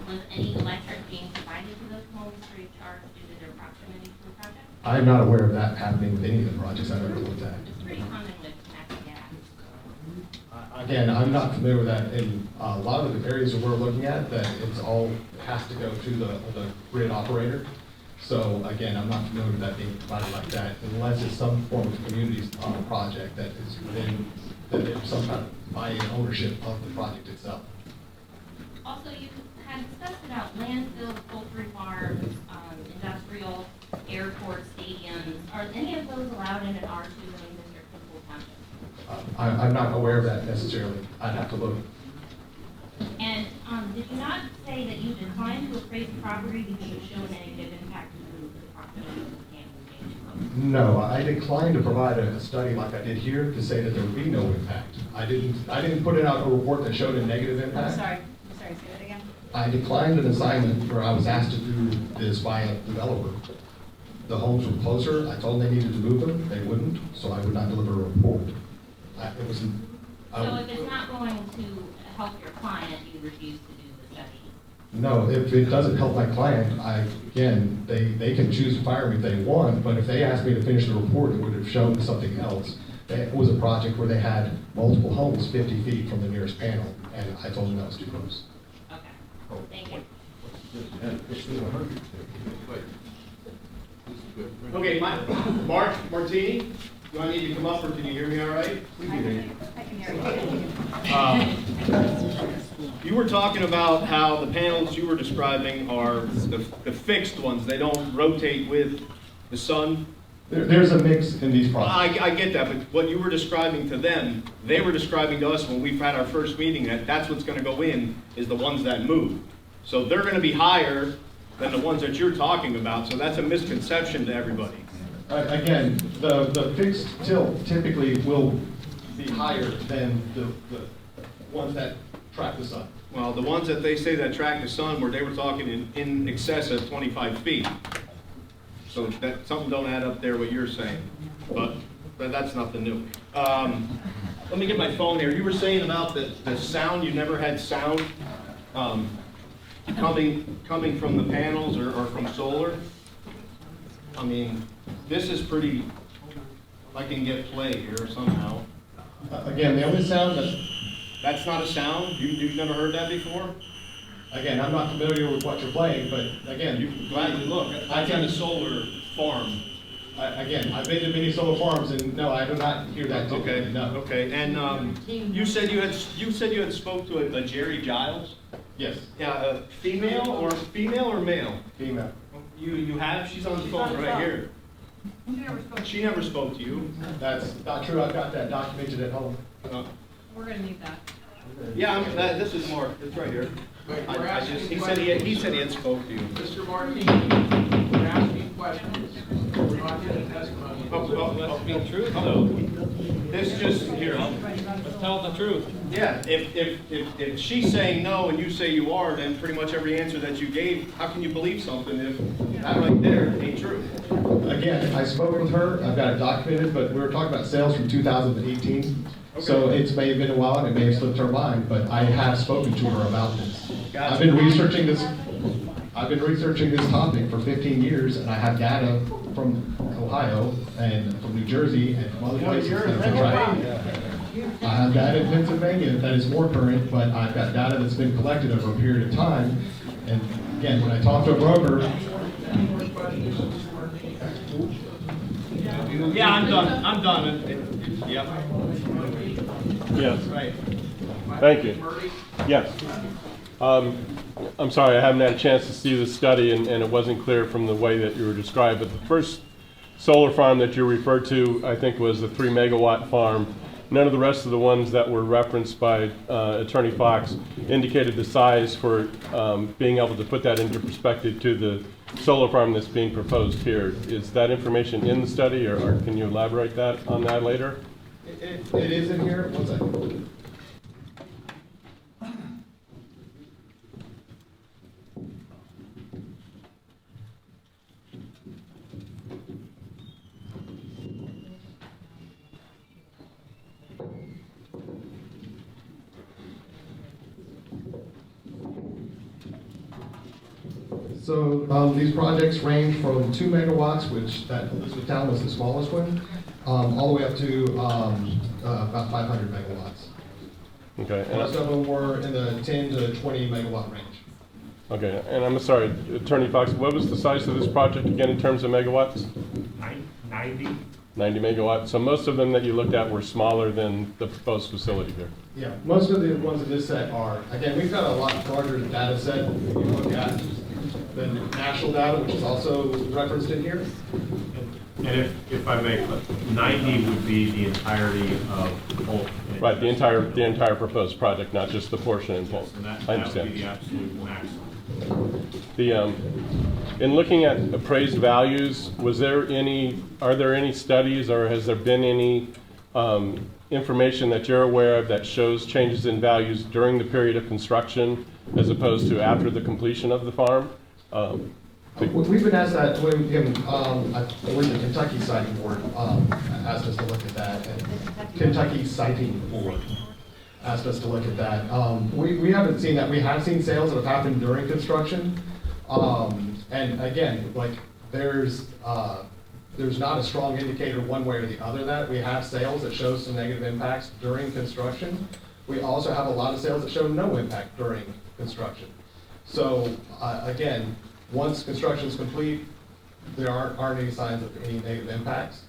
Was any electric being provided to those homes free of charge due to their proximity to the project? I'm not aware of that happening with any of the projects I've ever looked at. It's pretty common with natural gas. Again, I'm not familiar with that. In a lot of the areas that we're looking at, that it has to go to the grid operator. So again, I'm not familiar with that being provided like that, unless it's some form of community project that is within, that there's some kind of buy-in ownership of the project itself. Also, you had discussed about landfills, poultry farms, industrial, airport, stadiums. Are any of those allowed in an R2 zoning district in Polk Township? I'm not aware of that necessarily. I'd have to look. And did you not say that you declined to appraise the property because it would show a negative impact to the proximity of the campus? No, I declined to provide a study like I did here to say that there would be no impact. I didn't put out a report that showed a negative impact. I'm sorry, say that again. I declined an assignment where I was asked to do this by a developer. The homes were closer. I told them they needed to move them. They wouldn't, so I would not deliver a report. So if it's not going to help your client, you refuse to do the study? No, if it doesn't help my client, again, they can choose to fire me if they want, but if they asked me to finish the report, it would have shown something else. It was a project where they had multiple homes 50 feet from the nearest panel, and I told them that was too close. Okay, thank you. Okay, Mark Martini, do I need to come up or can you hear me all right? I can hear you. You were talking about how the panels you were describing are the fixed ones. They don't rotate with the sun. There's a mix in these projects. I get that, but what you were describing to them, they were describing to us when we've had our first meeting that that's what's going to go in is the ones that move. So they're going to be higher than the ones that you're talking about. So that's a misconception to everybody. Again, the fixed tilt typically will be higher than the ones that track the sun. Well, the ones that they say that track the sun, where they were talking in excess of 25 feet. So that something don't add up there what you're saying, but that's nothing new. Let me get my phone here. You were saying about the sound. You never had sound coming from the panels or from solar. I mean, this is pretty. I can get play here somehow. Again, the only sound that's not a sound. You've never heard that before. Again, I'm not familiar with what you're playing, but again, you can gladly look. I've got a solar farm Again, I've been to many solar farms, and no, I do not hear that typically, Okay, no. okay, and you said you had spoke to a Jerry Giles? Yes. Yeah, female or male? Female. You have? She's on the phone right here. She never spoke to you. That's not true, I've got that documented at home. We're gonna need that. Yeah, this is more, it's right here. He said he had spoke to you. Mr. Martini, we're asking questions. We're not getting testimony. Let's be truth though. It's just, here, let's tell the truth. Yeah, if she's saying no and you say you are, then pretty much every answer that you gave, how can you believe something if that right there ain't true? Again, I spoke with her, I've got it documented, but we were talking about sales from 2018. Okay. So it may have been a while and it may have slipped her mind, but I have spoken to her about this. Gotcha. I've been researching this topic for 15 years, and I have data from Ohio and from New Jersey and from other places. I have data in Pennsylvania that is more current, but I've got data that's been collected over a period of time. And again, when I talk to a broker, yeah, I'm done. Yep. Yes. Right. Thank you. Yes. I'm sorry, I haven't had a chance to see the study, and it wasn't clear from the way that you were described, but the first solar farm that you referred to, I think, was the 3 megawatt farm. None of the rest of the ones that were referenced by Attorney Fox indicated the size for being able to put that into perspective to the solar farm that's being proposed here. Is that information in the study, or can you elaborate on that later? it is in here. One second. So these projects range from 2 megawatts, which that Elizabethtown was the smallest one, all the way up to about 500 megawatts. Okay. Most of them were in the 10 to 20 megawatt range. Okay, and I'm sorry, Attorney Fox, what was the size of this project again in terms of megawatts? 90. 90 megawatts. So most of them that you looked at were smaller than the proposed facility here. Yeah, most of the ones in this set are. Again, we've got a lot larger data set if you look at the national data, which is also referenced in here. And if I may, 90 would be the entirety of Polk. Right, the entire proposed project, not just the portion in Polk. And that I would understand. be the absolute maximum. In looking at appraised values, are there any studies, or has there been any information that you're aware of that shows changes in values during the period of construction as opposed to after the completion of the farm? We've been asked that, I believe the Kentucky Siting Board asked us to look at that, and Kentucky Siting Board asked us to look at that. We haven't seen that. We have seen sales that have happened during construction. And again, like there's not a strong indicator one way or the other that we have sales that show some negative impacts during construction. We also have a lot of sales that show no impact during construction. So again, once construction is complete, there aren't any signs of any negative impacts.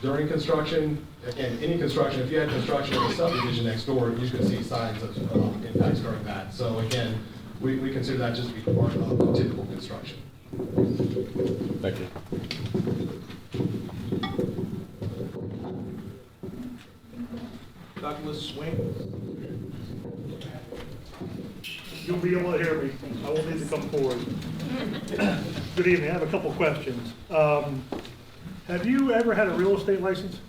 During construction, again, any construction, if you had construction of a subdivision next door, you could see signs of impacts during that. So again, we consider that just to be part of typical construction. Thank you. Douglas Swing. You'll be able to hear me. I won't need to come forward. Good evening. I have a couple questions. Have you ever had a real estate license?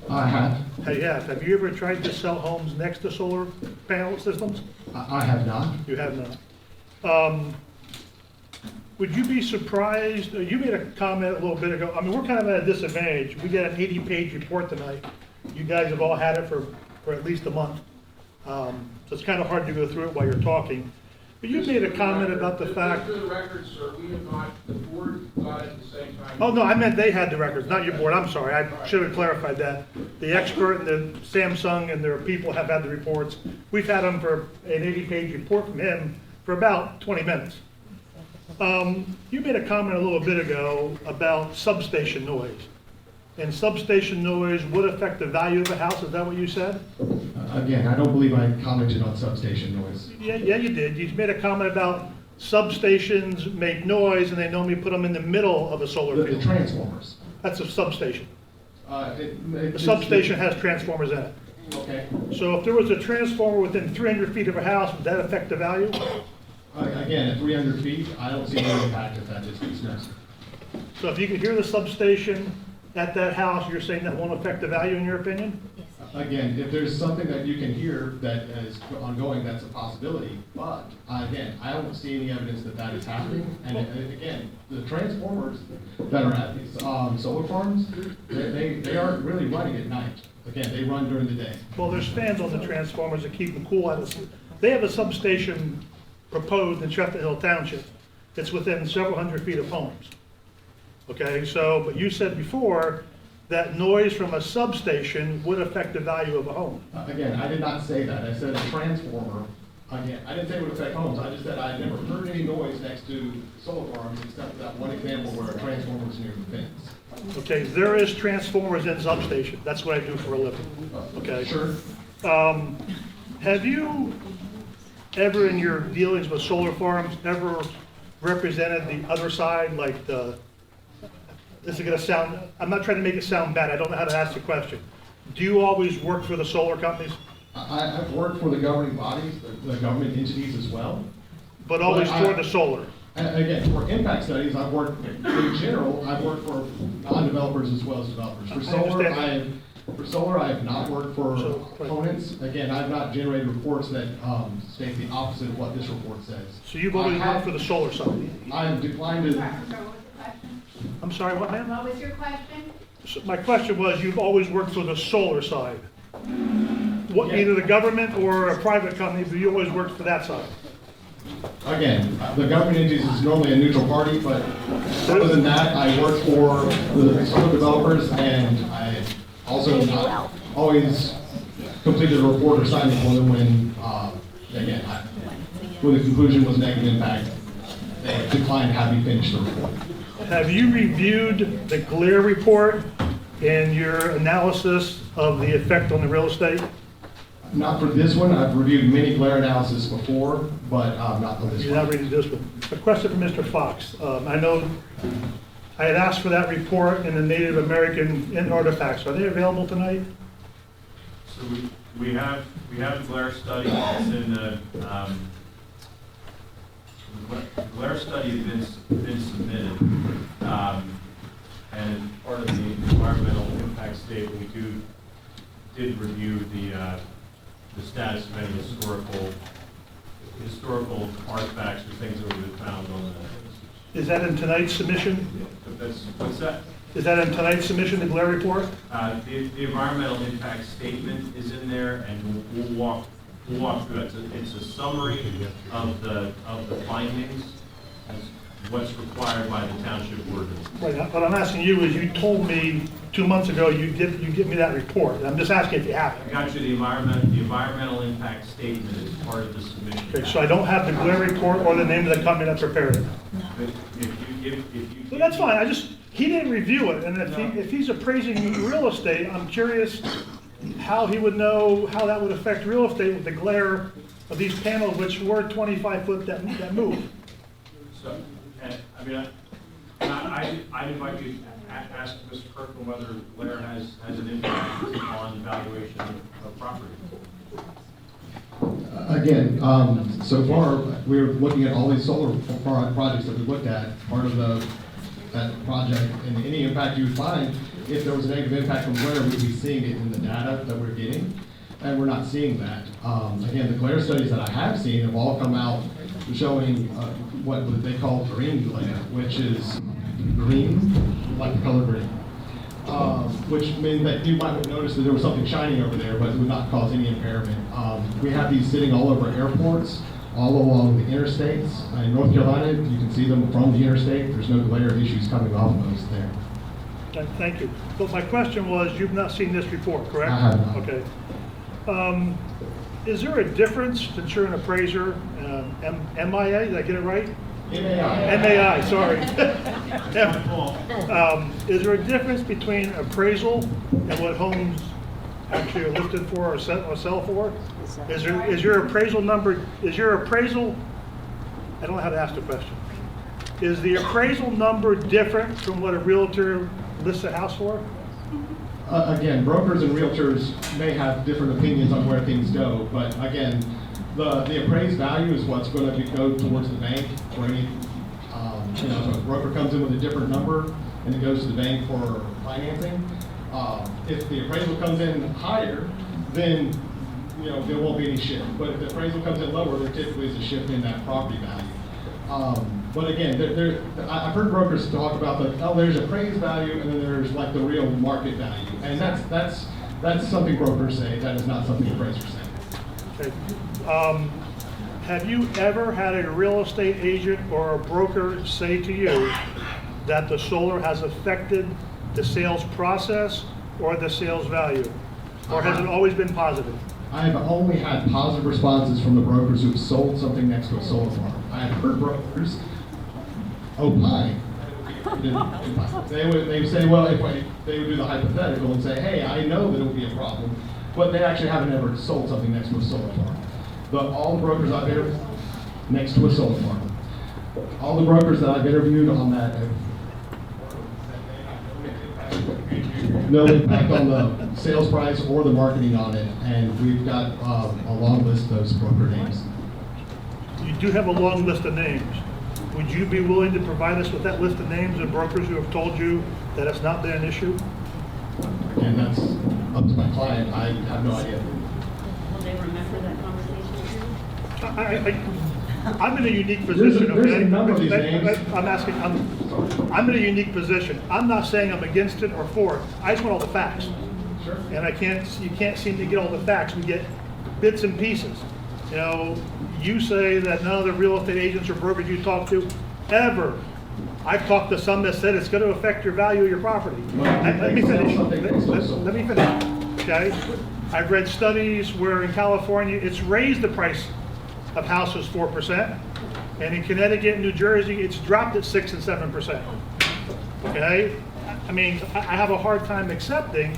I have. You have. Have you ever tried to sell homes next to solar panel systems? I have not. You have not. Would you be surprised, you made a comment a little bit ago, I mean, we're kind of at a disadvantage. We got an 80-page report tonight. You guys have all had it for at least a month. So it's kind of hard to go through it while you're talking. But you made a comment about the fact. For the record, sir, we have not, the board got it at the same time. Oh, no, I meant they had the records, not your board. I'm sorry. I should have clarified that. The expert and the Samsung and their people have had the reports. We've had them for an 80-page report from him for about 20 minutes. You made a comment a little bit ago about substation noise. and substation noise would affect the value of the house, is that what you said? Again, I don't believe I commented on substation noise. Yeah, you did. You made a comment about substations make noise and they normally put them in the middle of a solar The field. transformers. That's a substation. A It's- substation has transformers in it. Okay. So if there was a transformer within 300 feet of a house, would that affect the value? Again, at 300 feet, I don't see any impact at that distance, no. So if you can hear the substation at that house, you're saying that won't affect the value in your opinion? Again, if there's something that you can hear that is ongoing, that's a possibility. But again, I don't see any evidence that that is happening. And again, the transformers that are at these solar farms, they aren't really running at night. Again, they run during the day. Well, there's fans on the transformers that keep them cool out of. They have a substation proposed in Chestnut Hill Township. It's within several hundred feet of homes. Okay, so, but you said before that noise from a substation would affect the value of a home. Again, I did not say that. I said a transformer. Again, I didn't say it would affect homes. I just said I had never heard any noise next to solar farms except for that one example where a transformer was near the fence. Okay, there is transformers in substation. That's what I do for a living. Okay. Sure. Have you ever in your dealings with solar farms ever represented the other side, like this is gonna sound, I'm not trying to make it sound bad, I don't know how to ask the question. Do you always work for the solar companies? I've worked for the governing bodies, the government entities as well. But always for the solar? Again, for impact studies, I've worked, in general, I've worked for non-developers as well as developers. For solar, I have not worked for opponents. Again, I've not generated reports that state the opposite of what this report says. So you've always worked for the solar side? I have declined to. I'm sorry, what, ma'am? What was your question? So my question was, you've always worked for the solar side? What, Yeah. either the government or a private company, but you always worked for that side? Again, the government entities is normally a neutral party, but other than that, I work for the solar developers, and I also always completed a report or signed it for them when, again, when the conclusion was negative impact, they declined to have me finish the report. Have you reviewed the glare report and your analysis of the effect on the real estate? Not for this one. I've reviewed many glare analysis before, but not for this You're one. not reading this one. A question for Mr. Fox. I know I had asked for that report and the Native American artifacts. Are they available tonight? So we have a glare study. It's in the glare study has been submitted, and part of the environmental impact statement, we did review the status of any historical artifacts or things that were found on the. Is that in tonight's submission? What's that? Is that in tonight's submission, the glare report? The environmental impact statement is in there, and we'll walk through it. It's a summary of the findings, as what's required by the township ordinance. Right, what I'm asking you is, you told me 2 months ago you give me that report. And I'm just asking if you have it. I got you the environmental impact statement is part of the submission. Okay, so I don't have the glare report or the name of the company that prepared it. But if you So that's fine, he didn't review it, and if he's appraising real estate, I'm curious how he would know how that would affect real estate with the glare of these panels, which were 25 foot that move. So, I mean, I'd invite you to ask Mr. Kirkland whether glare has an impact on valuation of property. Again, so far, we're looking at all these solar projects that we looked at. Part of that project, and any impact you would find, if there was a negative impact from glare, we'd be seeing it in the data that we're getting, and we're not seeing that. Again, the glare studies that I have seen have all come out showing what they call green glare, which is green, like the color green. Which means that you might have noticed that there was something shining over there, but it would not cause any impairment. We have these sitting all over airports, all along the interstates. In North Carolina, you can see them from the interstate. There's no glare issues coming off of those there. Okay, thank you. But my question was, you've not seen this report, correct? I have not. Okay. Is there a difference, since you're an appraiser, MIA, did I get it right? MAI, sorry. Is there a difference between appraisal and what homes actually are listed for or sell for? Is your appraisal number, I don't know how to ask the question. Is the appraisal number different from what a realtor lists a house for? Again, brokers and realtors may have different opinions on where things go, but again, the appraised value is what's going to go towards the bank for any, if a broker comes in with a different number and it goes to the bank for financing, if the appraisal comes in higher, then, there won't be any shift. But if the appraisal comes in lower, there typically is a shift in that property value. But again, I've heard brokers talk about there's appraised value and then there's like the real market value. And that's something brokers say, that is not something appraisers say. Okay. Have you ever had a real estate agent or a broker say to you that the solar has affected the sales process or the sales value? Or has it always been positive? I have only had positive responses from the brokers who've sold something next to a solar farm. I have heard brokers opine. They would say, well, they would do the hypothetical and say, hey, I know that it will be a problem, but they actually haven't ever sold something next to a solar farm. All the brokers I've interviewed next to a solar farm, all the brokers that I've interviewed on that have no impact on the sales price or the marketing on it, and we've got a long list of those broker names. You do have a long list of names. Would you be willing to provide us with that list of names of brokers who have told you that it's not been an issue? And that's up to my client. I have no idea. Will they remember that conversation? I'm in a unique position. There's a number of these names. I'm in a unique position. I'm not saying I'm against it or for it. I just want all the facts. Sure. And you can't seem to get all the facts. We get bits and pieces. You say that none of the real estate agents or brokers you talk to ever. I've talked to some that said it's going to affect your value of your property. Let me finish. Let me finish. Okay. I've read studies where in California it's raised the price of houses 4%, and in Connecticut and New Jersey it's dropped at 6 and 7%. Okay. I mean, I have a hard time accepting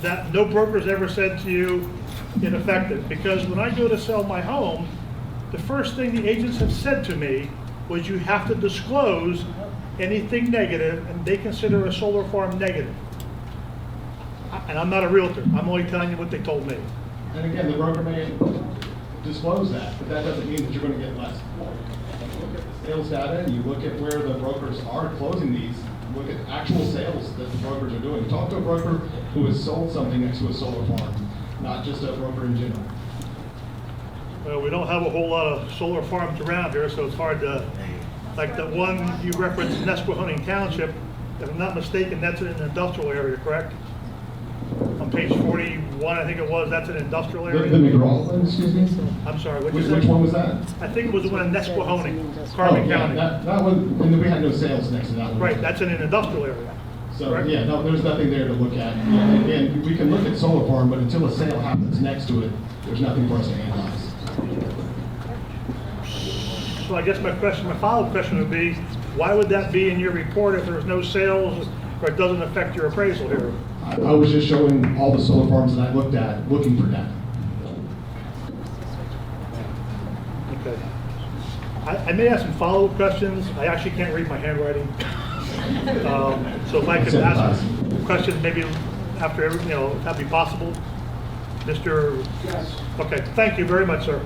that no broker's ever said to you ineffective, because when I go to sell my home, the first thing the agents have said to me was you have to disclose anything negative, and they consider a solar farm negative. And I'm not a realtor. I'm only telling you what they told me. And again, the broker may disclose that, but that doesn't mean that you're going to get less. You look at the sales data, and you look at where the brokers are closing these, look at actual sales that the brokers are doing. Talk to a broker who has sold something next to a solar farm, not just a broker in general. Well, we don't have a whole lot of solar farms around here, so it's hard to, like the one you referenced, Nesquehoning Township, if I'm not mistaken, that's in an industrial area, correct? On page 41, I think it was, that's an industrial area. The Megawatt, excuse me? I'm sorry, Which one was that? I think it was the one in Nesquehoning, Carbon County. That one, and we had no sales next to that one. Right, that's in an industrial area. So, correct? yeah, no, there's nothing there to look at. And we can look at solar farm, but until a sale happens next to it, there's nothing for us to analyze. So I guess my follow-up question would be, why would that be in your report if there's no sales or it doesn't affect your appraisal here? I was just showing all the solar farms that I looked at, looking for data. Okay. I may have some follow-up questions. I actually can't read my handwriting. So if I could ask questions maybe after every, if that'd be possible. Mr. Yes. Okay, thank you very much, sir.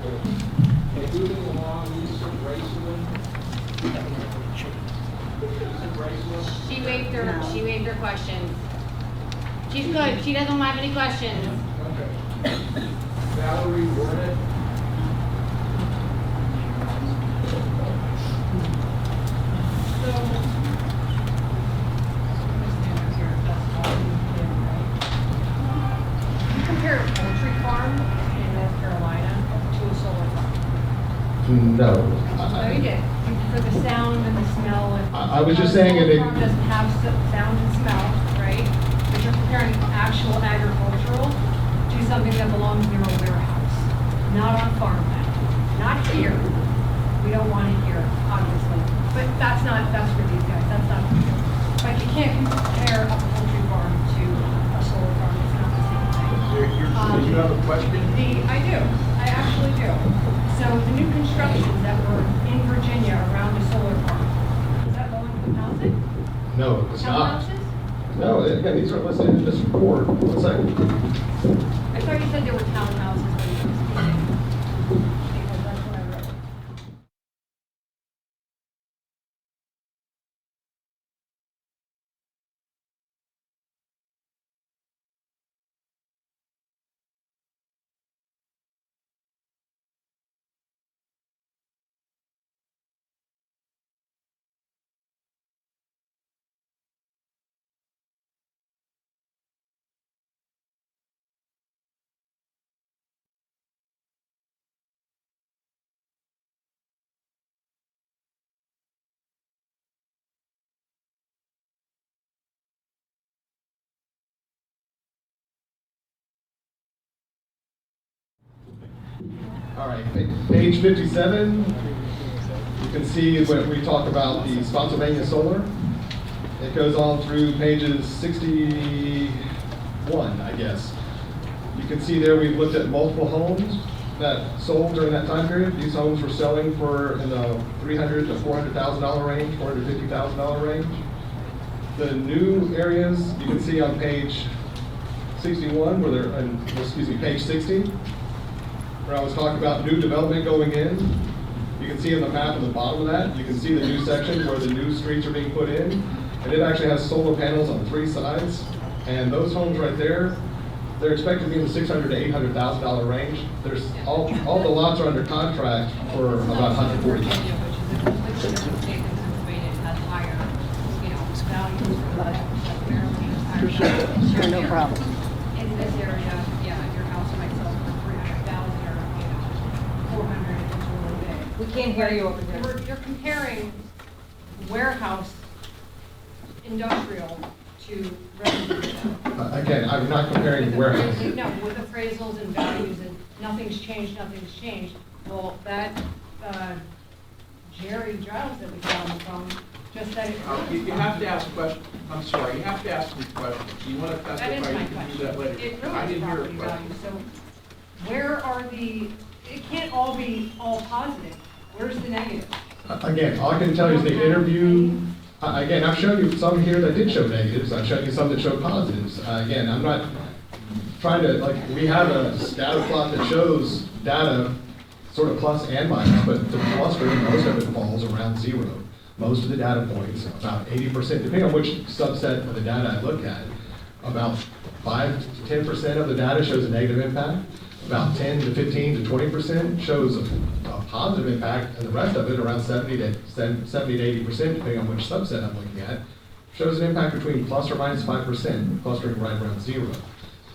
Moving along, Lisa Braceland. She waived her questions. She's good. She doesn't have any questions. Okay. Valerie Warnett. You compare a poultry farm in North Carolina to a solar farm. No. No, you did. For the sound and the smell. I was just saying it. it. Solar farm doesn't have sound and smell, right? But you're comparing actual agricultural to something that belongs near a warehouse, not on farmland, not here. we don't want it here, obviously. But that's for these guys, that's not for you. But you can't compare a poultry farm to a solar farm, it's not the same thing. Do you have a question? I do, I actually do. So the new constructions that were in Virginia around the solar farm, is that low-income housing? No, it's not. Townhouses? No, again, these are listed in this report. One second. I thought you said there were townhouses when you were speaking. Because that's what I read. All right, page 57, you can see when we talk about the Spotsylvania Solar. It goes on through pages 61, I guess. You can see there we've looked at multiple homes that sold during that time period. These homes were selling for in the $300,000 to $400,000 range, $450,000 range. The new areas you can see on page 61, where they're, page 60, where I was talking about new development going in. You can see on the map on the bottom of that, you can see the new section where the new streets are being put in. And it actually has solar panels on 3 sides. And those homes right there, they're expected to be in the $600,000 to $800,000 range. There's all the lots are under contract for about $140,000. Sure, no problem. In this area, yeah, your house might sell for $300,000 or, 400 if it's really big. We can't hear you over there. You're comparing warehouse industrial to residential. Again, I'm not comparing warehouse. No, with appraisals and values and nothing's changed. Well, that Jerry Giles that we got on the phone just said it. You have to ask questions. I'm sorry, you have to ask me questions. You want to testify, That is you my can do question. that later. It I really is didn't hear a property question. value, so where are it can't all be all positive. Where's the negative? Again, all I can tell you is the interview. Again, I've shown you some here that did show negatives. I've shown you some that showed positives. Again, I'm not trying to, we have a scatter plot that shows data sort of plus and minus, but the cluster, most of it falls around 0. Most of the data points, about 80%, depending on which subset of the data I look at, about 5 to 10% of the data shows a negative impact. About 10 to 15 to 20% shows a positive impact, and the rest of it, around 70 to 80%, depending on which subset I'm looking at, shows an impact between plus or minus 5%, clustering right around 0.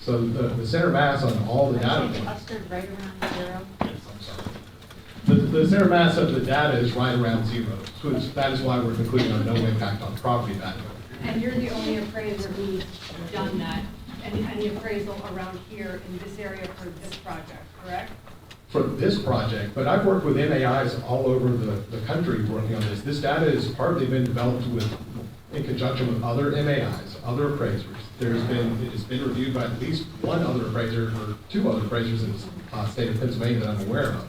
So the center mass on all the data points. Clustered right around 0. The center mass of the data is right around 0. So that is why we're concluding on no impact on property value. And you're the only appraiser who's done that, any appraisal around here in this area for this project, correct? For this project, but I've worked with MAIs all over the country working on this. This data has partly been developed in conjunction with other MAIs, other appraisers. It's been reviewed by at least one other appraiser or 2 other appraisers in the state of Pennsylvania that I'm aware of.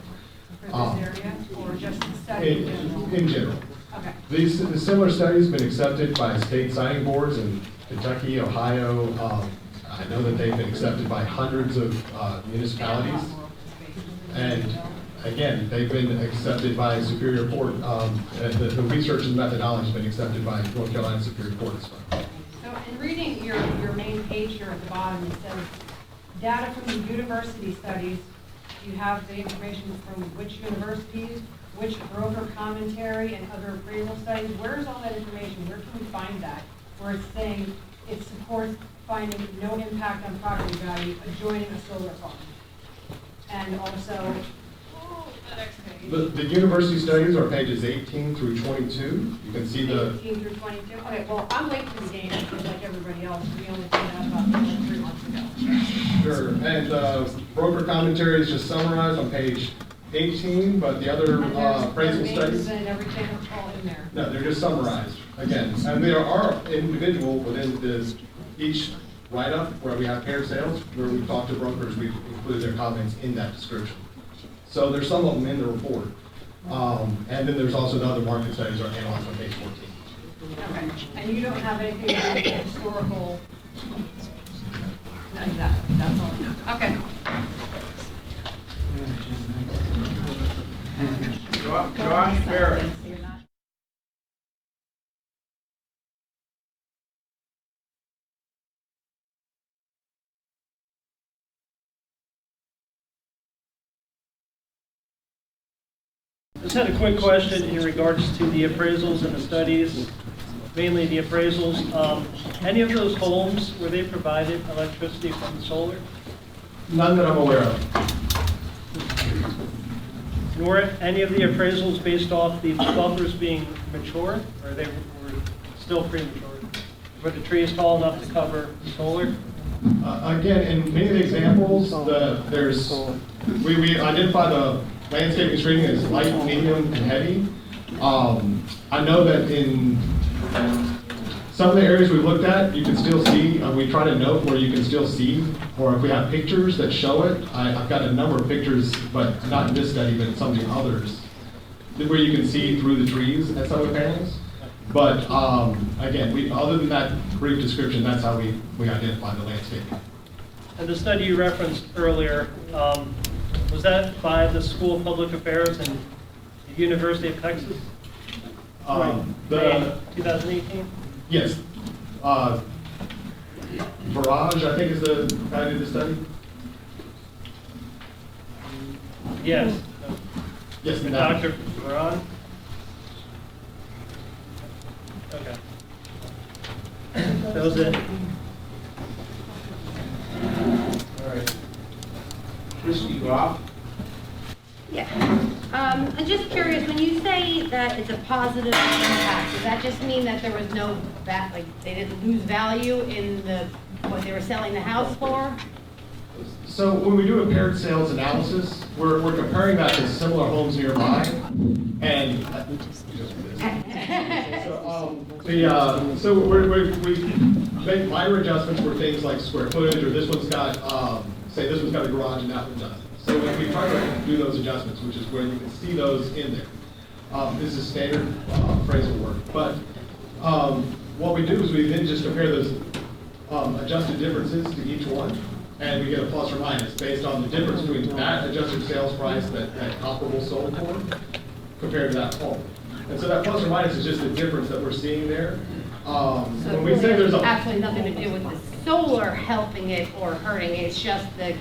For this area, or just the study in general? In general. Okay. The similar studies have been accepted by state signing boards in Kentucky, Ohio. I know that they've been accepted by hundreds of municipalities. And again, they've been accepted by Superior Court. The research and methodology has been accepted by North Carolina Superior Court as well. So in reading your main page here at the bottom, it says, data from the university studies. You have the information from which universities, which broker commentary, and other appraisal studies. Where is all that information? Where can we find that? Where it's saying it supports finding no impact on property value adjoining a solar farm. And also, the next page. The university studies are pages 18 through 22. You can see the 18 through 22? Okay, well, I'm late to the game, just like everybody else. We only found out about this like 3 months ago. Sure, and broker commentary is just summarized on page 18, but the other appraisal studies, And everything are all in there. no, they're just summarized, again. And there are individual within each write-up where we have paired sales, where we talk to brokers, we've included their comments in that description. So there's some of them in the report. And then there's also the other market studies are analyzed on page 14. Okay, and you don't have anything about the historical? No, exactly, that's all. Okay. Josh Barrett. Just had a quick question in regards to the appraisals and the studies, mainly the appraisals. Any of those homes, were they provided electricity from the solar? None that I'm aware of. Nor any of the appraisals based off the buffers being mature, or they were still premature? Were the trees tall enough to cover solar? Again, in many of the examples, we identify the landscaping screening as light, medium, and heavy. I know that in some of the areas we've looked at, you can still see, we try to note where you can still see, or if we have pictures that show it. I've got a number of pictures, but not in this study, but in some of the others, where you can see through the trees at some of the panels. But again, other than that brief description, that's how we identify the landscaping. And the study you referenced earlier, was that by the School of Public Affairs and the University of Texas? The 2018? Yes. Barrage, I think, is the guy who did the study. Yes. Yes, Dr. Baran? Okay. That was it. All right. Christie Goff. Yeah. I'm just curious, when you say that it's a positive impact, does that just mean that there was no, like, they didn't lose value in what they were selling the house for? So when we do a paired sales analysis, we're comparing that to similar homes nearby, and so we make minor adjustments for things like square footage, or this one's got, say this one's got a garage and that one doesn't. So we try to do those adjustments, which is where you can see those in there. This is standard appraisal work. But what we do is we then just compare those adjusted differences to each one, and we get a plus or minus based on the difference between that adjusted sales price that comparable sold for compared to that home. And so that plus or minus is just the difference that we're seeing there. So when we say there's actually nothing to do with the solar helping it or hurting it, it's just the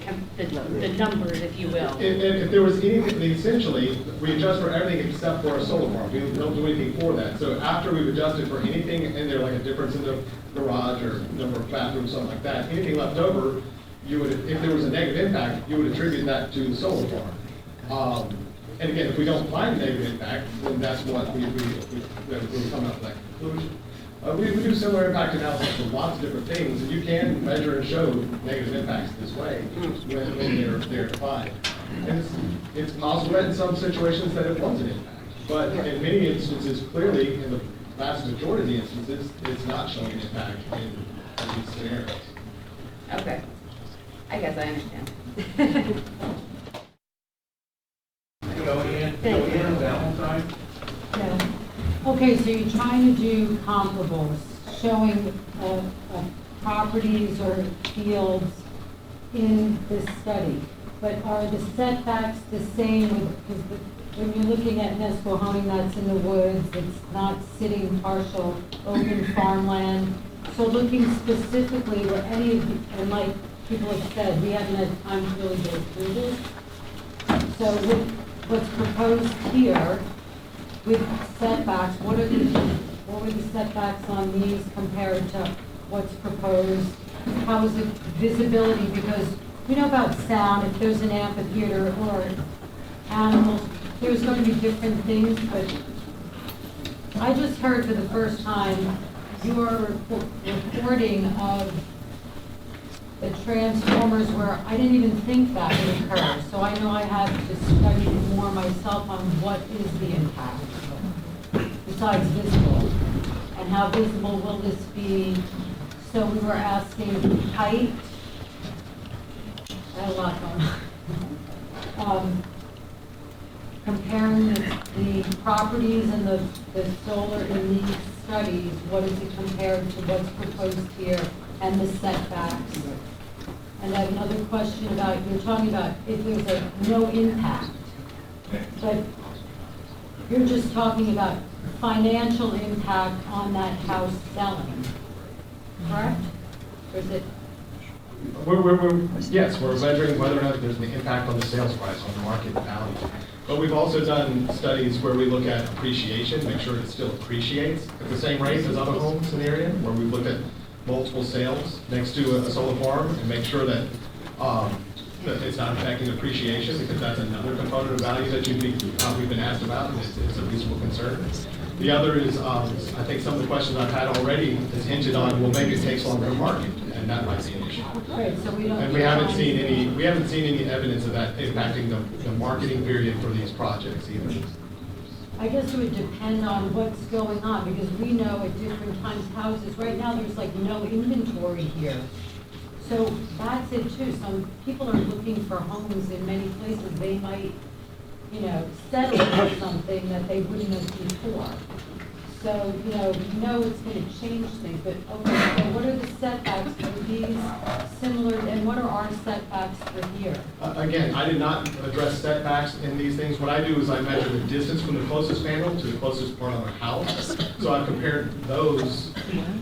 numbers, if you will. If there was anything, essentially, we adjust for everything except for a solar farm. We don't do anything for that. So after we've adjusted for anything in there, like a difference in the garage or number of bathrooms, something like that, anything left over, you would, if there was a negative impact, you would attribute that to the solar farm. And again, if we don't find a negative impact, then that's what we come up with that conclusion. We do similar impact analysis for lots of different things, and you can measure and show negative impacts this way when they're defined. And it's possible that in some situations that it was an impact, but in many instances, clearly, in the vast majority of the instances, it's not showing an impact in these scenarios. Okay. I guess I understand. Valentine. No. Okay, so you're trying to do comparables, showing properties or fields in this study. But are the setbacks the same? Because when you're looking at Nesquehoning, that's in the woods, it's not sitting partial open farmland. So looking specifically where any of the, and like people have said, we haven't had time to really go through this. So with what's proposed here, with setbacks, what were the setbacks on these compared to what's proposed? How is it visibility? Because we know about sound, if there's an amphitheater or animals, there's going to be different things, but I just heard for the first time your reporting of the transformers where I didn't even think that would occur. So I know I have to study more myself on what is the impact, besides visible. And how visible will this be? So we were asking height. I had a lot going on. Comparing the properties and the solar in these studies, what is it compared to what's proposed here and the setbacks? And I have another question about, you're talking about if there's a no impact, but you're just talking about financial impact on that house selling, correct? Or is it? Yes, we're measuring whether or not there's an impact on the sales price, on the market value. But we've also done studies where we look at appreciation, make sure it still appreciates at the same rate as other homes in the area, where we look at multiple sales next to a solar farm and make sure that it's not affecting appreciation, because that's another component of value that we've been asked about, and it's a reasonable concern. The other is, I think some of the questions I've had already is hinted on, well, maybe it takes longer to market, and that might be an issue. Right, so we don't. And we haven't seen any evidence of that impacting the marketing period for these projects either. I guess it would depend on what's going on, because we know at different times houses, right now, there's like no inventory here. So that's it too. Some people are looking for homes in many places. They might, settle for something that they wouldn't have before. So, it's going to change things, but okay, so what are the setbacks for these similar, and what are our setbacks for here? Again, I did not address setbacks in these things. What I do is I measure the distance from the closest panel to the closest part of the house. So I compared those.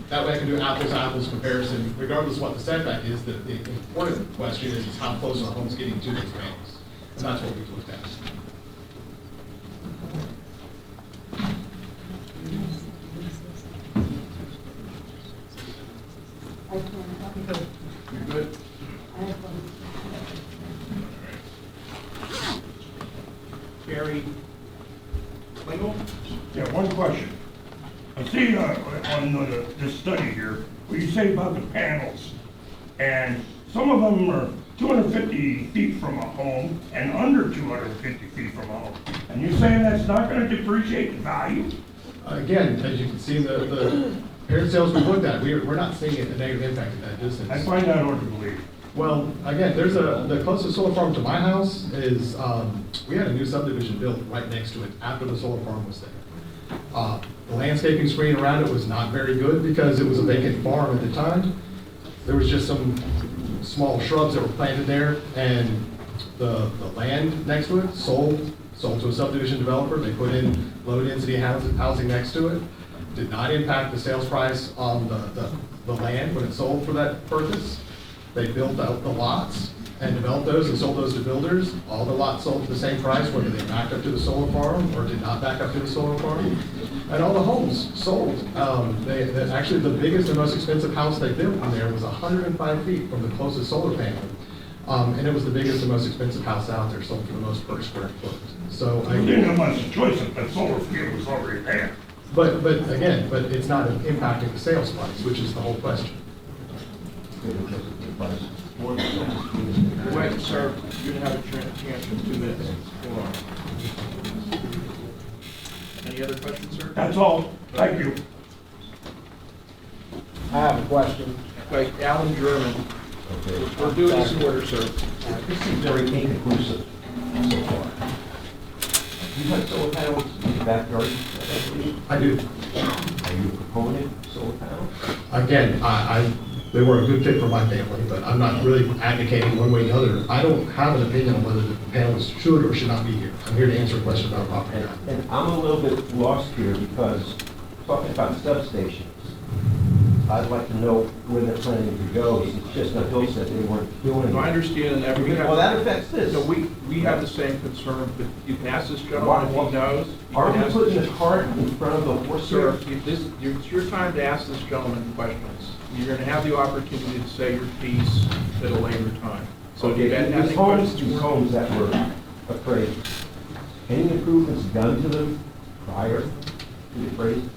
That way I can do apples to apples comparison, regardless of what the setback is. The important question is how close our home's getting to those panels. And that's what we've looked at. You're good? Gary Lingle? Yeah, one question. I see on this study here, what you say about the panels, and some of them are 250 feet from a home and under 250 feet from a home. And you're saying that's not going to depreciate the value? Again, as you can see, the paired sales we looked at, we're not seeing a negative impact at that distance. I find that hard to believe. Well, again, the closest solar farm to my house is, we had a new subdivision built right next to it after the solar farm was there. The landscaping screen around it was not very good because it was a vacant farm at the time. There was just some small shrubs that were planted there, and the land next to it sold to a subdivision developer. They put in low-density housing next to it. Did not impact the sales price on the land when it sold for that purpose. They built out the lots and developed those and sold those to builders. All the lots sold at the same price, whether they backed up to the solar farm or did not back up to the solar farm. And all the homes sold. Actually, the biggest and most expensive house they built in there was 105 feet from the closest solar panel. And it was the biggest and most expensive house out there, sold for the most per square foot. So You didn't have much choice if the solar field was already there. But it's not impacting the sales price, which is the whole question. Wait, sir, you're going to have a chance in 2 minutes. Hold on. Any other questions, sir? That's all. Thank you. I have a question. Wait, Alan German. We're doing this in order, sir. This is very inconclusive so far. You have solar panels in your backyard? I do. Are you a proponent of solar panels? Again, they were a good fit for my family, but I'm not really advocating one way or the other. I don't have an opinion on whether the panels should or should not be here. I'm here to answer a question about property. And I'm a little bit lost here because talking about substations, I'd like to know where they're planning to go. Since Chestnut Hill said they weren't doing it. I understand that. Well, that affects this. No, we have the same concern, but you can ask this gentleman if he knows. Are we putting the cart in front of the horse? Sir, it's your time to ask this gentleman questions. You're going to have the opportunity to say your piece at a later time. So okay, these homes that were appraised, any improvements done to them prior to the appraisal?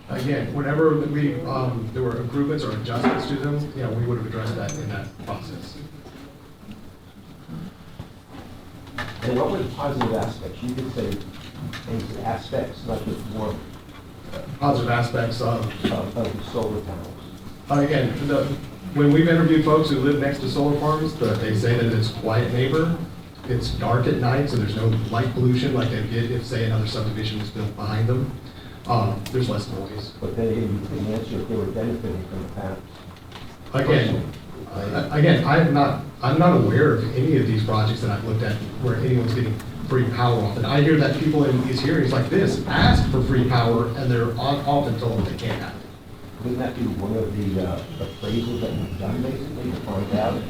Again, whenever we, there were improvements or adjustments to them, we would have addressed that in that process. And what were the positive aspects? You could say things, aspects, not just one. Positive aspects of the solar panels. Again, when we've interviewed folks who live next to solar farms, they say that it's a quiet neighbor. It's dark at night, so there's no light pollution like they get if, say, another subdivision was built behind them. There's less noise. But then again, you can answer if they were benefiting from the panels. Again, I'm not aware of any of these projects that I've looked at where anyone's getting free power off. And I hear that people in these hearings like this ask for free power, and they're often told they can't have it. Wouldn't that be one of the appraisals that you've done basically to find out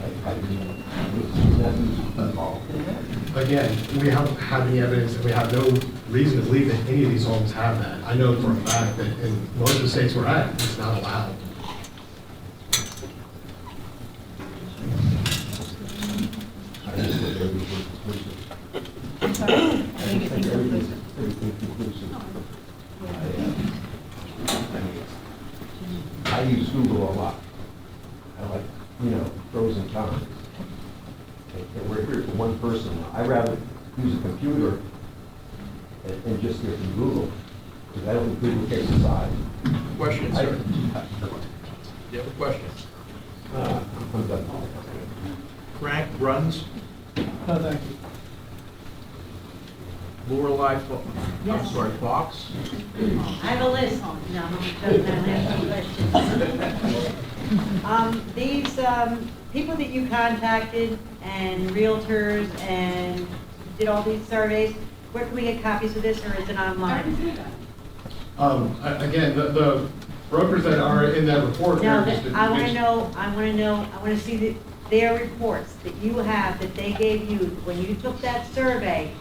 Again, we haven't had any evidence, and we have no reason to believe that any of these homes have that. I know for a fact that in most of the states we're at, it's not allowed. I use Google a lot. I like, pros and cons. And we're here for one person. I'd rather use a computer and just hear from Google, because I don't think Google takes a side. Question, sir. You have a question? I'm done. Frank Bruns? No, thank you. Lorelei, Yes. I'm sorry, Fox? I have a list. No, I'm going to ask questions. These people that you contacted and realtors and did all these surveys, where can we get copies of this, or is it online? Again, the brokers that are in that report. No, I want to see their reports that you have, that they gave you when you took that survey.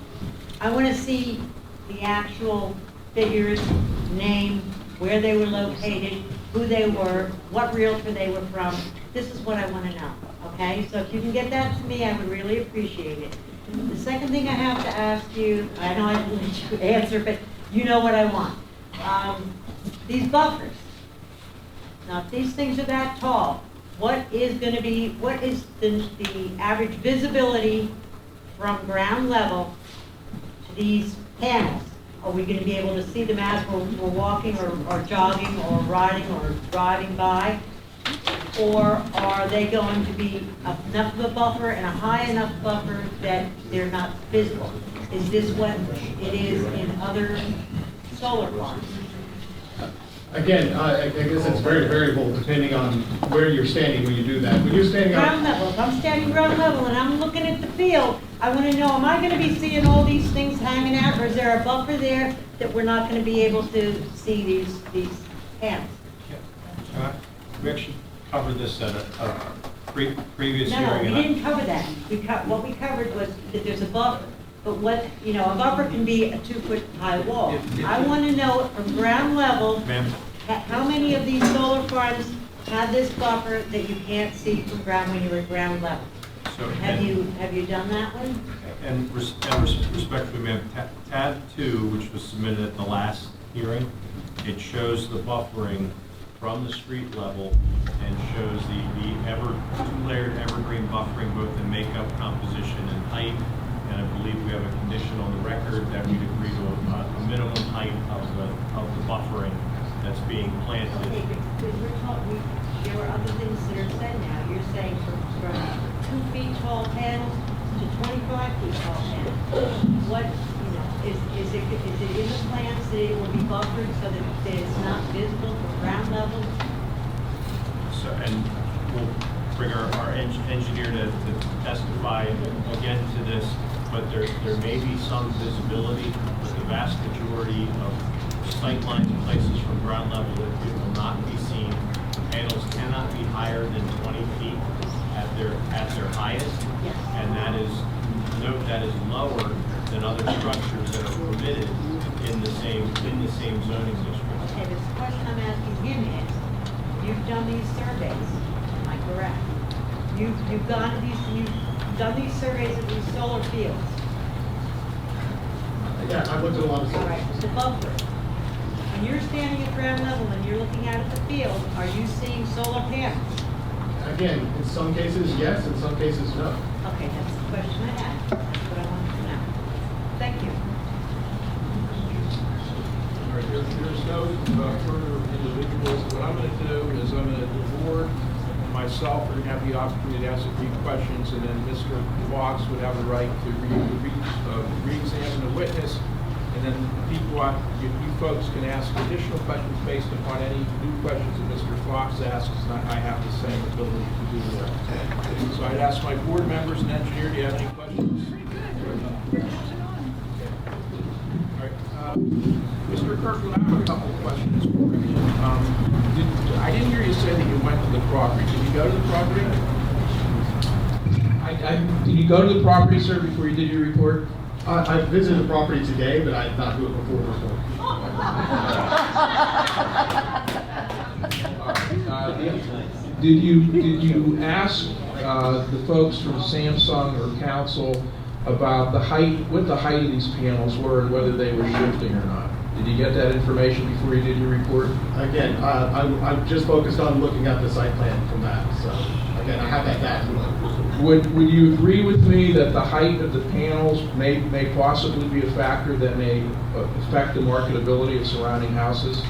I want to see the actual figures, name, where they were located, who they were, what realtor they were from. This is what I want to know, okay? So if you can get that to me, I would really appreciate it. The second thing I have to ask you, I know I didn't let you answer, but you know what I want. These buffers. Now, if these things are that tall, what is the average visibility from ground level to these panels? Are we going to be able to see them as we're walking or jogging or riding or driving by? Or are they going to be enough of a buffer and a high enough buffer that they're not visible? Is this what it is in other solar farms? Again, I guess it's very variable depending on where you're standing when you do that. When you're standing Ground level. If I'm standing ground level and I'm looking at the field, I want to know, am I going to be seeing all these things hanging out, or is there a buffer there that we're not going to be able to see these panels? We actually covered this at a previous No, hearing. we didn't cover that. What we covered was that there's a buffer. But a buffer can be a 2-foot high wall. I want to know from ground level, how many of these solar farms have this buffer that you can't see from ground when you're at ground level? So, Have you done that one? And respectfully, ma'am, tab 2, which was submitted at the last hearing, it shows the buffering from the street level and shows the two-layered evergreen buffering, both in makeup, composition, and height. And I believe we have a condition on the record that we'd agree to a minimum height of the buffering that's being planted. Okay, but there were other things that are said now. You're saying from 2 feet tall panels to 25 feet tall panels. What, is it in the plans that it will be buffered so that it's not visible from ground level? So, and we'll bring our engineer to testify again to this, but there may be some visibility, but the vast majority of sight lines and places from ground level that it will not be seen. The panels cannot be higher than 20 feet at their highest, and that is lower than other structures that are permitted in the same zoning district. Okay, this question I'm asking him is, you've done these surveys, am I correct? You've done these surveys of these solar fields. Yeah, I've looked at a lot of All right, the buffer. when you're standing at ground level and you're looking out at the field, are you seeing solar panels? Again, in some cases, yes, in some cases, no. Okay, that's the question I had. That's what I wanted to know. Thank you. All right, there's no further individuals. What I'm going to do is the board and myself are going to have the opportunity to ask a few questions, and then Mr. Fox would have the right to re-examine the witness, and then people, you folks can ask additional questions based upon any new questions that Mr. Fox asks, and I have the same ability to do that. So I'd ask my board members and engineer, do you have any questions? All right. Mr. Kirkland, I have a couple of questions for you. I didn't hear you say that you went to the property. Did you go to the property? Did you go to the property, sir, before you did your report? I visited the property today, but I did not do it before this morning. Did you ask the folks from Samsung or council about the height, what the height of these panels were and whether they were shifting or not? Did you get that information before you did your report? Again, I'm just focused on looking at the site plan from that. So again, I have that data. Would you agree with me that the height of the panels may possibly be a factor that may affect the marketability of surrounding houses?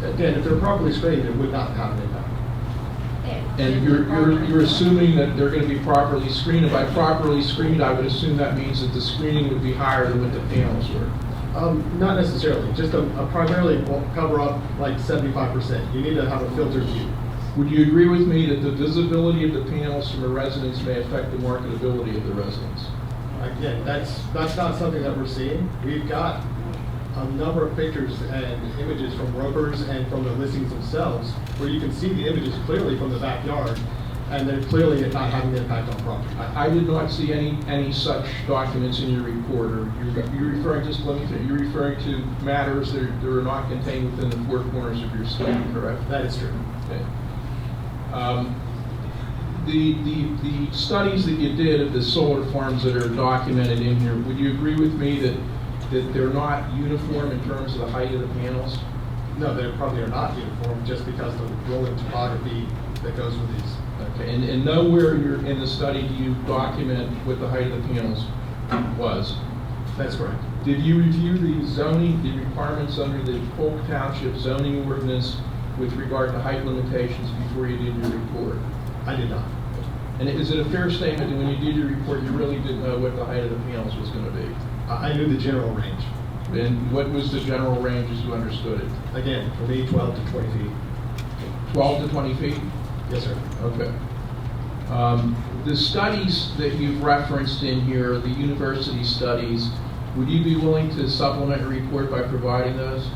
Again, if they're properly screened, it would not have an impact. And you're assuming that they're going to be properly screened, and by properly screened, I would assume that means that the screening would be higher than what the panels were. Not necessarily, just a primarily will cover up like 75%. You need to have a filtered view. Would you agree with me that the visibility of the panels from a residence may affect the marketability of the residence? Again, that's not something that we're seeing. We've got a number of pictures and images from ropers and from the listings themselves where you can see the images clearly from the backyard, and they're clearly not having an impact on property. I did not see any such documents in your report. Or you're referring, just let me think, you're referring to matters that are not contained within the four corners of your study, correct? That is true. Okay. The studies that you did of the solar farms that are documented in here, would you agree with me that they're not uniform in terms of the height of the panels? No, they probably are not uniform just because of the rolling topography that goes with these. Okay, and nowhere in the study do you document what the height of the panels was? That's correct. Did you review the requirements under the Polk Township zoning ordinance with regard to height limitations before you did your report? I did not. And is it a fair statement that when you did your report, you really didn't know what the height of the panels was going to be? I knew the general range. And what was the general range as you understood it? Again, for me, 12 to 20 feet. 12 to 20 feet? Yes, sir. Okay. The studies that you've referenced in here, the university studies, would you be willing to supplement your report by providing those?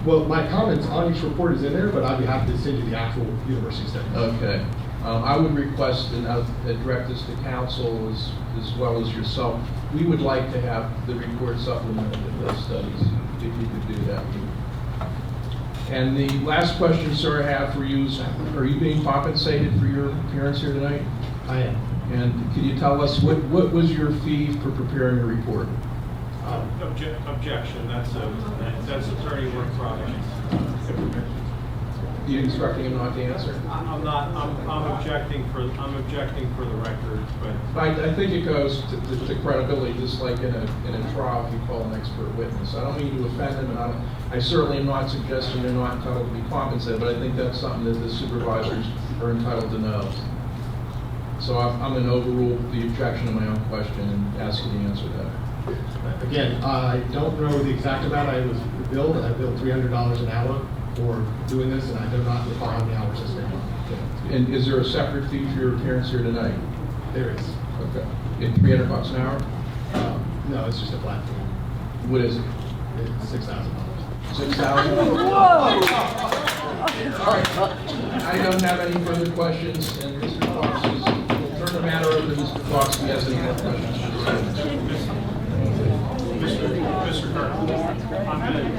Well, my comments on each report is in there, but I'd be happy to send you the actual university studies. Okay. I would request, and I'll direct this to council as well as yourself, we would like to have the report supplemented with those studies, if you could do that. And the last question, sir, I have for you is, are you being compensated for your appearance here tonight? I am. And can you tell us, what was your fee for preparing a report? Objection, that's attorney work product. You instructing him not to answer? I'm objecting for the record, but. I think it goes to credibility, just like in a trial if you call an expert witness. I don't mean to offend them, and I certainly am not suggesting they're not entitled to be compensated, but I think that's something that the supervisors are entitled to know. So I'm going to overrule the objection to my own question and ask you to answer that. Again, I don't know the exact amount I was billed. I billed $300 an hour for doing this, and I do not recall how many hours I spent. And is there a separate fee for your appearance here tonight? There is. Okay. And $300 an hour? No, it's just a flat fee. What is it? It's $6,000. $6,000? Whoa! All right. I don't have any further questions, and Mr. Fox will turn the matter over to Mr. Fox if he has any more questions. Mr. Kirk, I'm going to.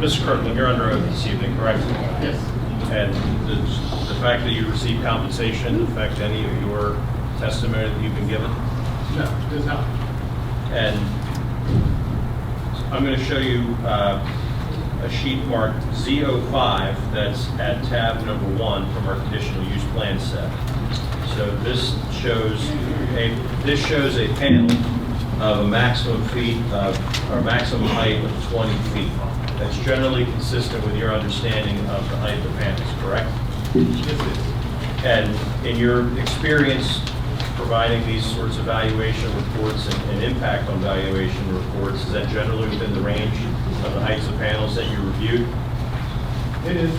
Mr. Kirkland, you're under oath this evening, correct? Yes. And the fact that you receive compensation affect any of your testimony that you've been given? No, it does not. And I'm going to show you a sheet marked Z05 that's at tab number 1 from our conditional use plan set. So this shows a panel of a maximum maximum height of 20 feet. That's generally consistent with your understanding of the height of the panels, correct? Yes, And in your experience providing these sorts of valuation reports and impact on valuation reports, is that generally within the range of the heights of panels that you reviewed? it is.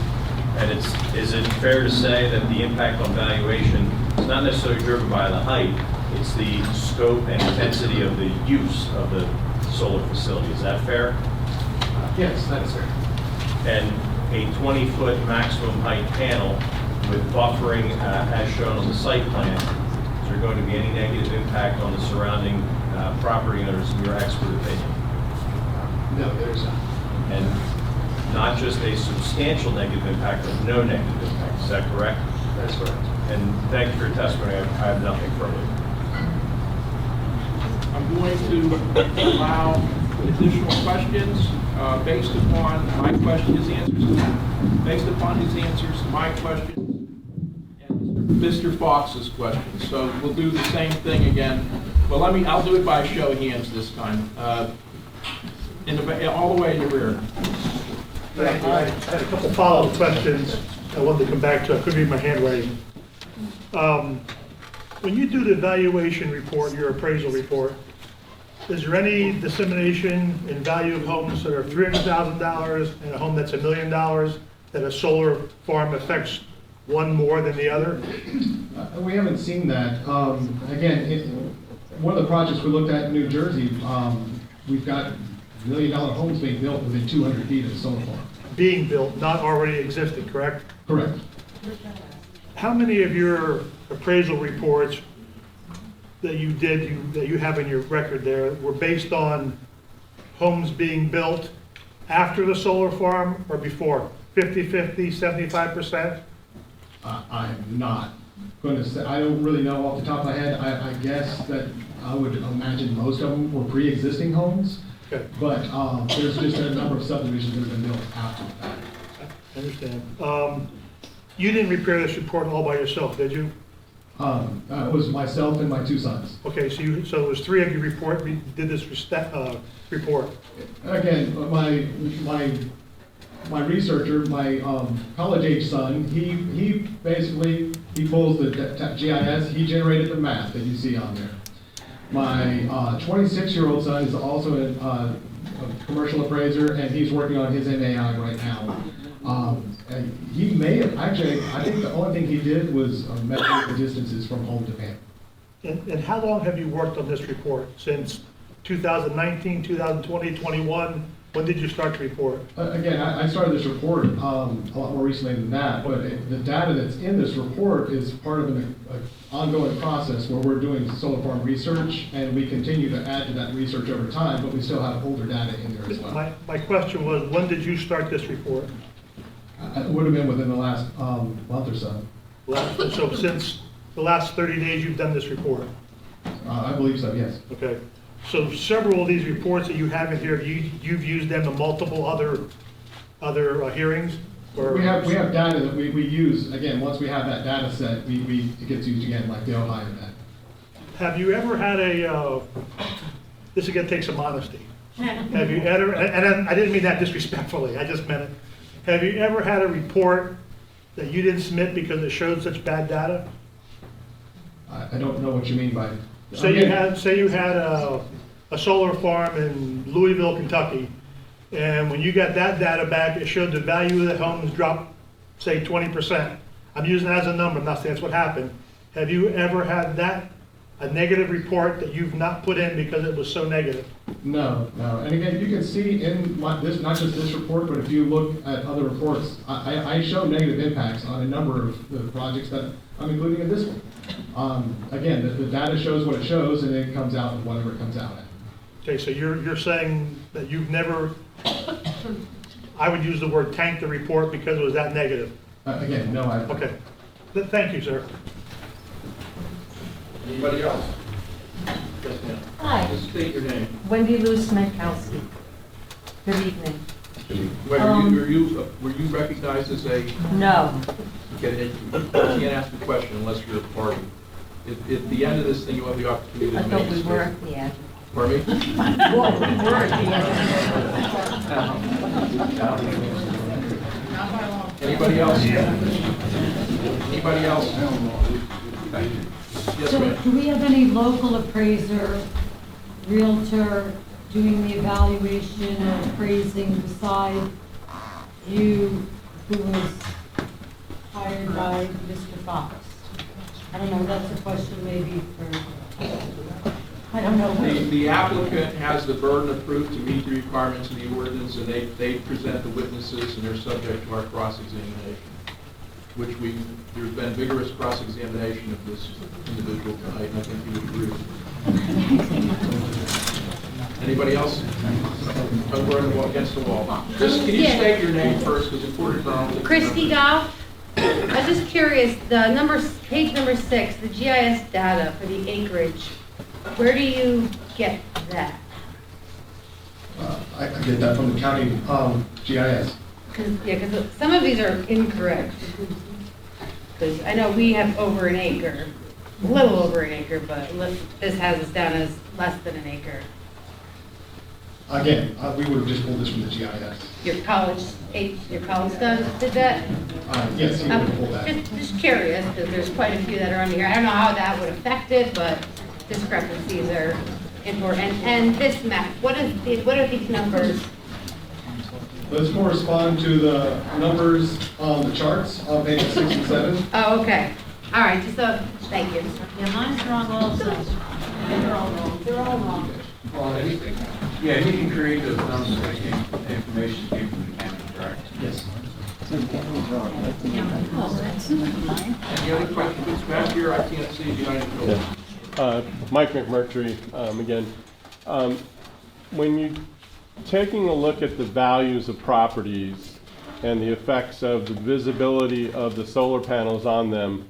And is it fair to say that the impact on valuation is not necessarily driven by the height, it's the scope and intensity of the use of the solar facility? Is that fair? Yes, that is fair. And a 20-foot maximum height panel with buffering as shown on the site plan, is there going to be any negative impact on the surrounding property owners in your expert opinion? No, there's not. And not just a substantial negative impact, but no negative impact, is that correct? That's correct. And thank you for your testimony, I have nothing further. I'm going to allow additional questions based upon my questions, his answers to that, based upon his answers to my questions, and Mr. Fox's questions. So we'll do the same thing again. Well, I'll do it by a show of hands this time. All the way in the rear. Thank you. I had a couple follow-up questions I wanted to come back to. I couldn't read my handwriting. When you do the valuation report, your appraisal report, is there any dissemination in value of homes that are $300,000 and a home that's $1 million, that a solar farm affects one more than the other? We haven't seen that. Again, one of the projects we looked at in New Jersey, we've got $1 million homes being built within 200 feet of the solar farm. Being built, not already existing, correct? Correct. How many of your appraisal reports that you did, that you have in your record there, were based on homes being built after the solar farm or before? 50-50, 75%? I'm not going to say, I don't really know off the top of my head. I guess that I would imagine most of them were pre-existing homes. Okay. But there's just a number of subdivisions that have been built after that. I understand. You didn't prepare this report all by yourself, did you? It was myself and my two sons. Okay, so it was three of you did this report. Again, my researcher, my college-age son, he basically pulls the GIS. He generated the map that you see on there. My 26-year-old son is also a commercial appraiser, and he's working on his MAI right now. And he may have, actually, I think the only thing he did was measure the distances from home to panel. And how long have you worked on this report? Since 2019, 2020, 21? When did you start the report? Again, I started this report a lot more recently than that, but the data that's in this report is part of an ongoing process where we're doing solar farm research, and we continue to add to that research over time, but we still have older data in there as well. My question was, when did you start this report? It would have been within the last month or so. So since the last 30 days, you've done this report? I believe so, yes. Okay. So several of these reports that you have in here, you've used them in multiple other hearings? Or? We have data that we use. Again, once we have that data set, it gets used again, like the Ohio data. Have you ever had this is going to take some honesty. Have you ever, and I didn't mean that disrespectfully, I just meant it. Have you ever had a report that you didn't submit because it showed such bad data? I don't know what you mean by. Say you had a solar farm in Louisville, Kentucky, and when you got that data back, it showed the value of the homes dropped, say 20%. I'm using that as a number, I'm not saying that's what happened. Have you ever had a negative report that you've not put in because it was so negative? No. And again, you can see in not just this report, but if you look at other reports, I show negative impacts on a number of the projects that I'm including in this one. Again, the data shows what it shows, and it comes out with whatever it comes out at. Okay, so you're saying that you've never, I would use the word tank the report because it was that negative? Again, no. Okay. Thank you, sir. Anybody else? Yes, ma'am. Hi. Just state your name. Wendy Lou Smekowski. Good evening. Were you recognized as a? No. Okay, you can't ask the question unless you're a party. At the end of this thing, you have the opportunity to I make thought a we statement. were at the end. Pardon me? Well, we were at the end. Anybody else? Anybody else? Yes, So ma'am. do we have any local appraiser, realtor doing the evaluation or appraising beside you who was hired by Mr. Fox? I don't know, that's a question maybe for, I don't know. The applicant has the burden of proof to meet the requirements of the ordinance, and they present the witnesses, and they're subject to our cross-examination, which there's been vigorous cross-examination of this individual tonight, and I think you would agree. Anybody else? We're against the wall. Just, can you state your name first, because it's important for our own. Christy Goff. I was just curious, page number 6, the GIS data for the acreage, where do you get that? I get that from the county GIS. Because some of these are incorrect. Because I know we have over an acre, a little over an acre, but this has us down as less than an acre. Again, we would have just pulled this from the GIS. Your college students did that? Yes, you would have pulled that. Just curious, because there's quite a few that are under here. I don't know how that would affect it, but discrepancies are important. And this map, what are these numbers? Those correspond to the numbers on the charts on pages 6 and 7. Oh, okay. All right, just thank you. Yeah, mine's wrong also. They're all wrong. They're all wrong. Yeah, he can create those numbers, the information came from the county, correct? Yes. Any other questions? Back here, I can't see behind the building. Mike McMurtry, again. When you're taking a look at the values of properties and the effects of the visibility of the solar panels on them,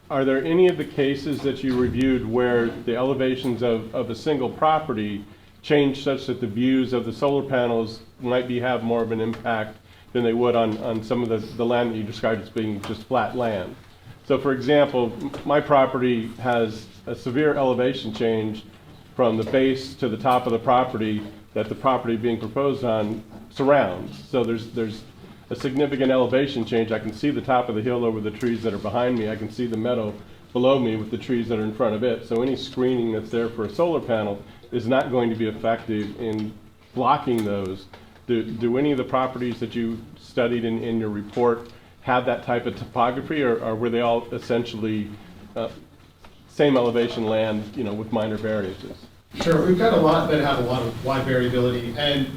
are there any of the cases that you reviewed where the elevations of a single property change such that the views of the solar panels might have more of an impact than they would on some of the land that you described as being just flat land? So for example, my property has a severe elevation change from the base to the top of the property that the property being proposed on surrounds. So there's a significant elevation change. I can see the top of the hill over the trees that are behind me. I can see the meadow below me with the trees that are in front of it. So any screening that's there for a solar panel is not going to be effective in blocking those. Do any of the properties that you studied in your report have that type of topography, or were they all essentially same elevation land, with minor variances? Sure, we've got a lot that have a lot of wide variability, and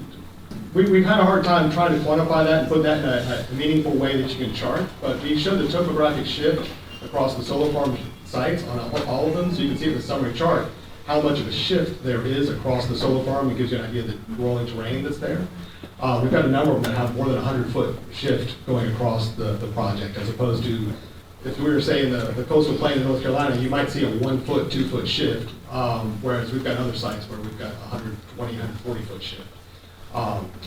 we've had a hard time trying to quantify that and put that in a meaningful way that you can chart, but we showed the topographic shift across the solar farm sites on all of them, so you can see in the summary chart how much of a shift there is across the solar farm. It gives you an idea of the rolling terrain that's there. We've got a number of them that have more than 100-foot shift going across the project, as opposed to, if we were saying the coastal plain of North Carolina, you might see a 1-foot, 2-foot shift, whereas we've got other sites where we've got 120, 140-foot shift.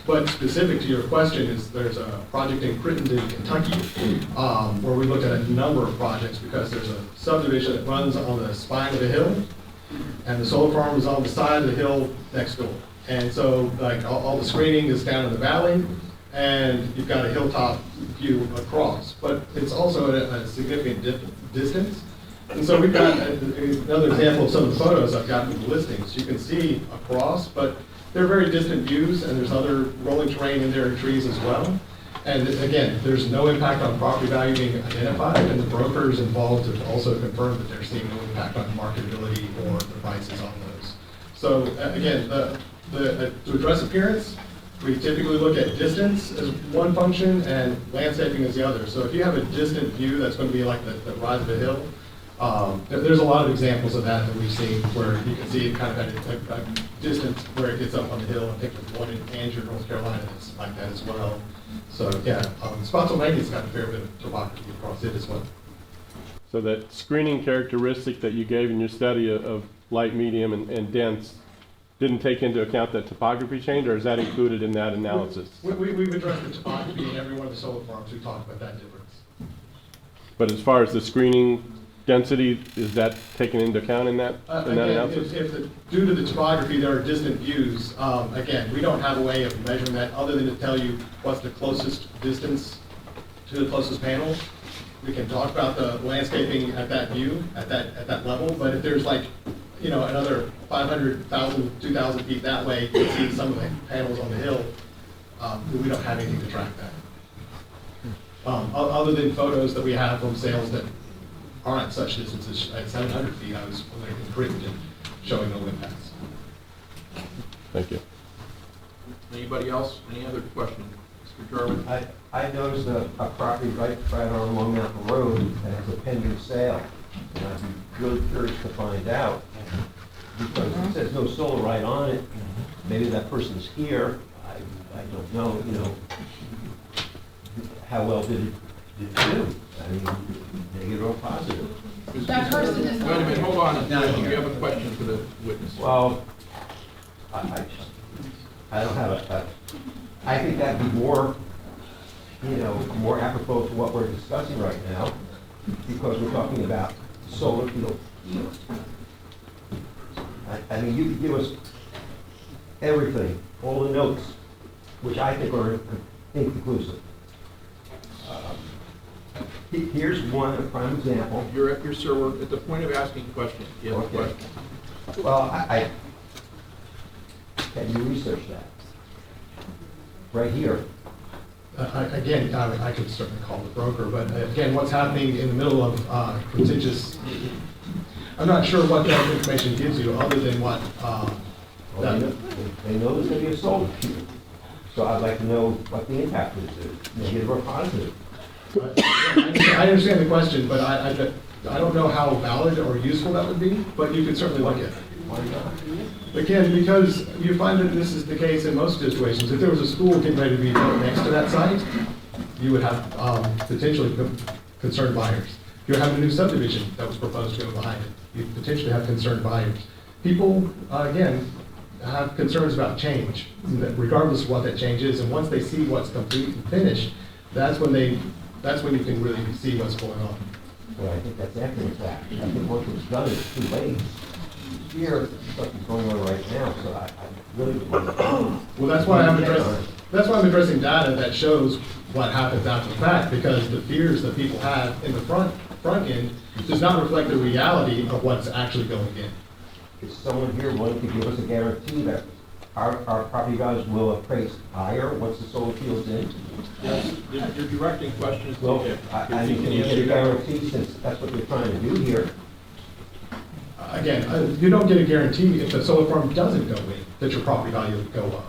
But specific to your question is there's a project in Crittenden, Kentucky, where we looked at a number of projects because there's a subdivision that runs on the spine of the hill, and the solar farm is on the side of the hill next door. And so like all the screening is down in the valley, and you've got a hilltop view across, but it's also at a significant distance. And so we've got another example of some of the photos I've got from the listings. You can see across, but they're very distant views, and there's other rolling terrain in there and trees as well. And again, there's no impact on property value being identified, and the brokers involved have also confirmed that they're seeing no impact on marketability or the prices on those. So again, to address appearance, we typically look at distance as one function and landscaping as the other. So if you have a distant view, that's going to be like the rise of a hill. There's a lot of examples of that we've seen where you can see it kind of at a distance where it gets up on the hill. I think there's one in Angier, North Carolina that's like that as well. So, yeah, Spotsylvania's got a fair bit of topography across it as well. So that screening characteristic that you gave in your study of light, medium, and dense didn't take into account that topography change, or is that included in that analysis? We've addressed the topography in every one of the solar farms. We talked about that difference. But as far as the screening density, is that taken into account in that Again, analysis? due to the topography, there are distant views. Again, we don't have a way of measuring that other than to tell you what's the closest distance to the closest panel. We can talk about the landscaping at that view, at that level, but if there's like, you know, another 500,000, 2,000 feet that way, you can see some of the panels on the hill, we don't have anything to track that. Other than photos that we have from sales that aren't such distances, at 700 feet, I was in Crittenden showing no impacts. Thank you. Anybody else? Any other questions? Mr. Jarman? I noticed a property right on Long Mountain Road that has a pending sale. And I'd be really curious to find out, because it says no solar right on it. Maybe that person's here. I don't know, you know, how well did it do? I mean, negative or positive? That person is. Wait a minute, hold on. Do you have a question for the witness? Well, I don't have I think that'd be more, you know, more apropos to what we're discussing right now, because we're talking about solar field. I mean, you could give us everything, all the notes, which I think are inconclusive. Here's one, a prime example. You're sir, we're at the point of asking questions. You have a question. Well, can you research that? Right here. Again, I could certainly call the broker, but again, what's happening in the middle of contentious, I'm not sure what that information gives you, other than what, Well, they know there's going to be a solar field. So I'd like to know what the impact is, negative or positive. I understand the question, but I don't know how valid or useful that would be, but you could certainly look at it. Why not? Again, because you find that this is the case in most situations. If there was a school getting ready to be built next to that site, you would have potentially concerned buyers. If you're having a new subdivision that was proposed to go behind it, you potentially have concerned buyers. People, again, have concerns about change, regardless of what that change is. And once they see what's complete and finished, that's when you can really see what's going on. Well, I think that's after the fact. I think once it's done, it's too late. Here, something's going on right now, so I really would want to. Well, that's why I'm addressing data that shows what happens after the fact, because the fears that people have in the front end does not reflect the reality of what's actually going in. Is someone here willing to give us a guarantee that our property values will appraise higher once the solar field's in? Yes, you're directing questions to Well, him. I think we get a guarantee, since that's what you're trying to do here. Again, you don't get a guarantee if the solar farm doesn't go in, that your property value would go up.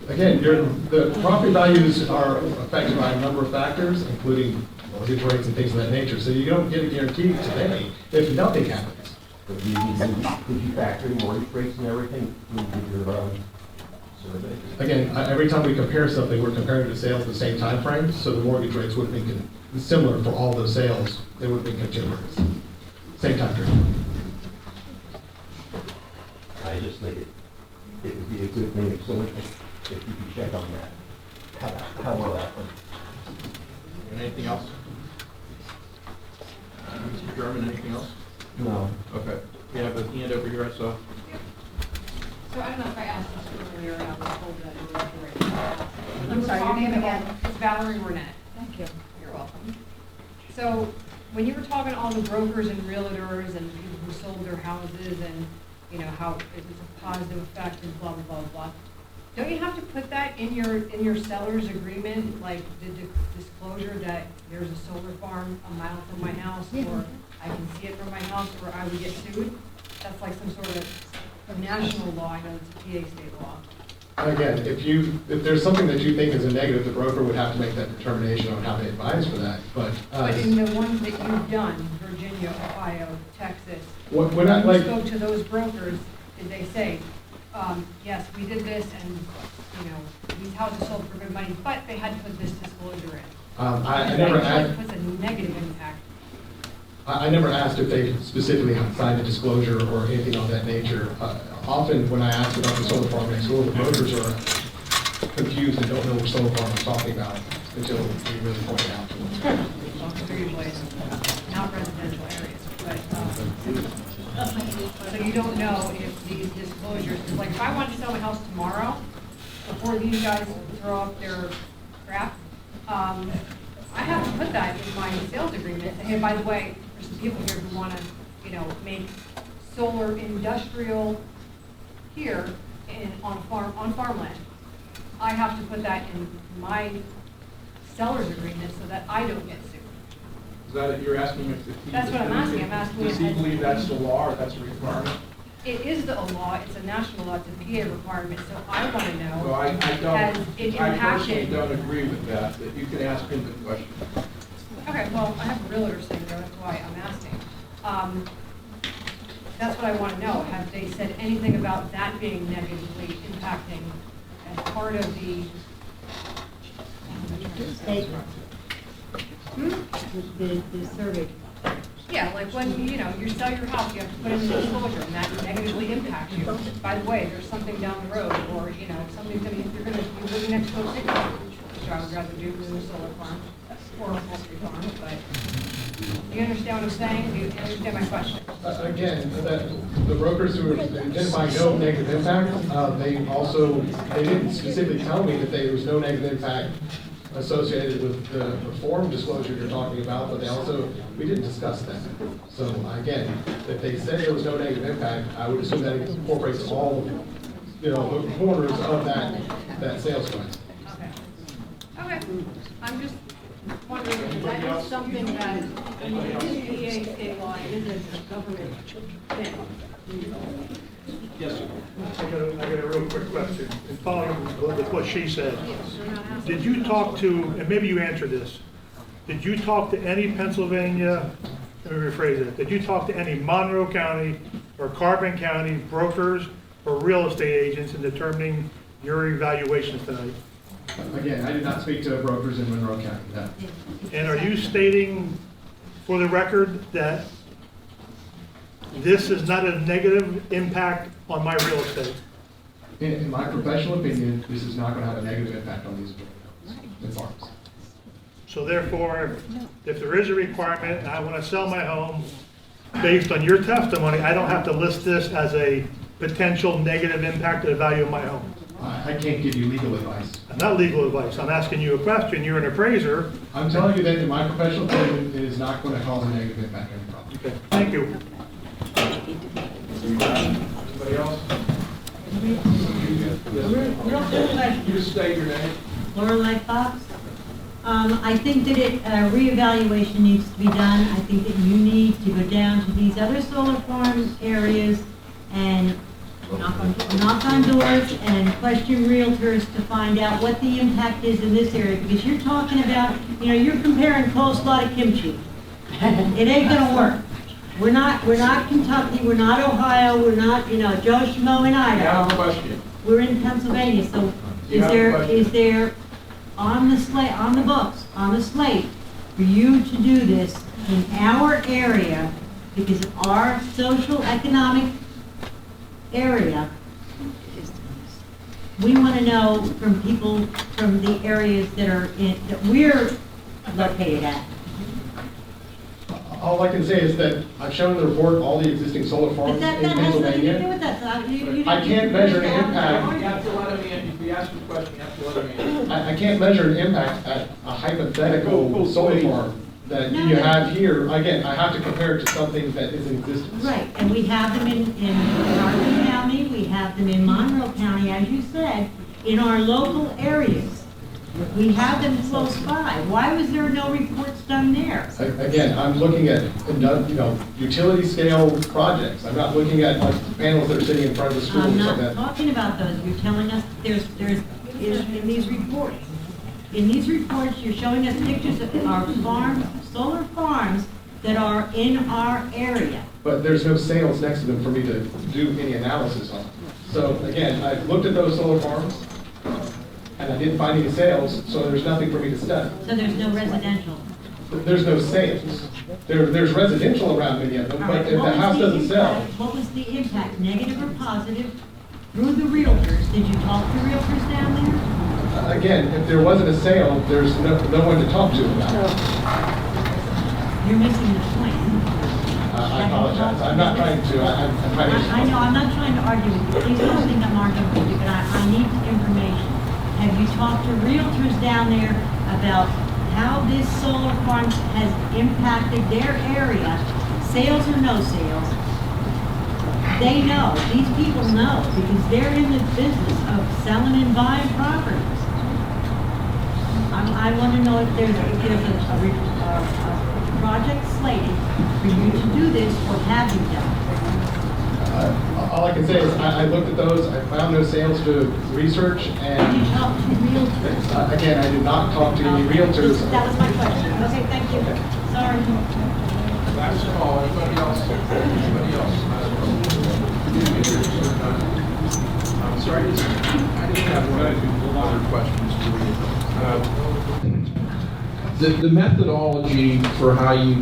Again, the property values are affected by a number of factors, including mortgage rates and things of that nature. So you don't get a guarantee today if nothing happens. Did you factor in mortgage rates and everything into your survey? Again, every time we compare something, we're comparing it to sales at the same time frame, so the mortgage rates would have been similar for all those sales. They would have been contemporaries. Same time period. I just think it would be a good thing if someone, if you could check on that, how well that went. Anything else? Mr. Jarman, anything else? No. Okay. We have a hand over here, I saw. So I don't know if I asked this earlier, and I was told that it was already. I'm sorry, your name again? It's Valerie Burnett. Thank you. You're welcome. So when you were talking to all the brokers and realtors and people who sold their houses and, you know, how it's a positive effect and blah, blah, blah, blah, don't you have to put that in your seller's agreement, like the disclosure that there's a solar farm a mile from my house, or I can see it from my house, or I would get sued? That's like some sort of national law. I know it's a PA state law. Again, if there's something that you think is a negative, the broker would have to make that determination on how they advise for that. But in the ones that you've done, Virginia, Ohio, Texas, when when you spoke to those brokers, did they say, yes, we did this, and, you know, these houses sold for good money, but they had to put this disclosure in. I never That asked. puts a negative impact. I never asked if they specifically signed a disclosure or anything of that nature. Often when I ask about the solar farm next door, the brokers are confused and don't know which solar farm I'm talking about until we really point it out to them. They're usually not residential areas, but, so you don't know if these disclosures, because like if I wanted to sell my house tomorrow, before these guys throw up their crap, I have to put that in my sales agreement. Hey, by the way, there's some people here who want to, make solar industrial here on farmland. I have to put that in my seller's agreement so that I don't get sued. Is that, you're asking if the... That's what I'm asking. I'm asking Does he believe that's the law or that's a requirement? It is the law, it's a national law, it's a PA requirement, so I want to know, Well, I has it I personally impacted? don't agree with that you can ask him the question. Okay, well, I have a realtor sitting there, that's why I'm asking. That's what I want to know, have they said anything about that being negatively impacting as part of the? The survey. Yeah, like when, you sell your house, you have to put in the disclosure, and that negatively impacts you. By the way, there's something down the road, or, something's gonna, you're living next to a big one, which I would rather do than a solar farm, or a poultry farm, but, you understand what I'm saying? Do you understand my question? Again, the brokers who identify no negative impact, they didn't specifically tell me that there was no negative impact associated with the form disclosure you're talking about, but we didn't discuss that. So again, if they said there was no negative impact, I would assume that incorporates all, the corners of that sales price. Okay, I'm just wondering, is that something that, in the PA state law, is a government thing? Yes, sir. I got a real quick question, and following with what she said. Did you talk to, and maybe you answered this, did you talk to any Pennsylvania, let me rephrase it, did you talk to any Monroe County or Carbon County brokers or real estate agents in determining your evaluations tonight? Again, I did not speak to brokers in Monroe County, no. And are you stating for the record that this is not a negative impact on my real estate? In my professional opinion, this is not going to have a negative impact on these farms. So therefore, if there is a requirement and I want to sell my home, based on your testimony, I don't have to list this as a potential negative impact to the value of my home? I can't give you legal advice. Not legal advice. I'm asking you a question. You're an appraiser. I'm telling you that in my professional opinion, it is not going to cause a negative impact on your property. Okay, thank you. Anybody else? You state your name. Lorelei Fox. I think that a reevaluation needs to be done. I think that you need to go down to these other solar farm areas and knock on doors and question realtors to find out what the impact is in this area. Because you're talking about, you're comparing coleslaw to kimchi. It ain't gonna work. We're not Kentucky, we're not Ohio, we're not, Joe Schmo in Idaho. We're in Pennsylvania, so is there on the slate, on the books, on the slate, for you to do this in our area because of our social economic area? We want to know from people from the areas that we're located at. All I can say is that I've shown in the report all the existing solar farms in That has nothing to do Pennsylvania. with that. I can't measure an You impact. have to let him in. If you ask a question, you have to let him in. I can't measure an impact at a hypothetical solar farm that you have here. Again, I have to compare it to something that is in existence. Right, and we have them in Garden County, we have them in Monroe County, as you said, in our local areas. We have them close by. Why was there no reports done there? Again, I'm looking at, utility scale projects. I'm not looking at like panels that are sitting in front of the school or I'm something. not talking about those. You're telling us there's in these reports. In these reports, you're showing us pictures of our farms, solar farms that are in our area. But there's no sales next to them for me to do any analysis on. So again, I've looked at those solar farms, and I didn't find any sales, so there's nothing for me to study. So there's no residential? There's no sales. There's residential around many of them, All but right, if what the was house the doesn't sell, impact- What was the impact, negative or positive, through the realtors? Did you talk to realtors down there? again, if there wasn't a sale, there's no one to talk to about it. You're missing the point. I apologize. I'm not trying to, I'm trying to. I know, I'm not trying to argue with you. Please don't think I'm arguing with you, but I need information. Have you talked to realtors down there about how this solar farm has impacted their area, sales or no sales? They know, these people know, because they're in the business of selling and buying properties. I want to know if there's a project slated for you to do this, or have you done it? All I can say is I looked at those, I found no sales to research, Did you and talk to realtors? again, I did not talk to any realtors. That was my question. Okay, thank you. Sorry. That's all. Anybody else? Anybody else? I'm sorry, I didn't have other questions for you. The methodology for how you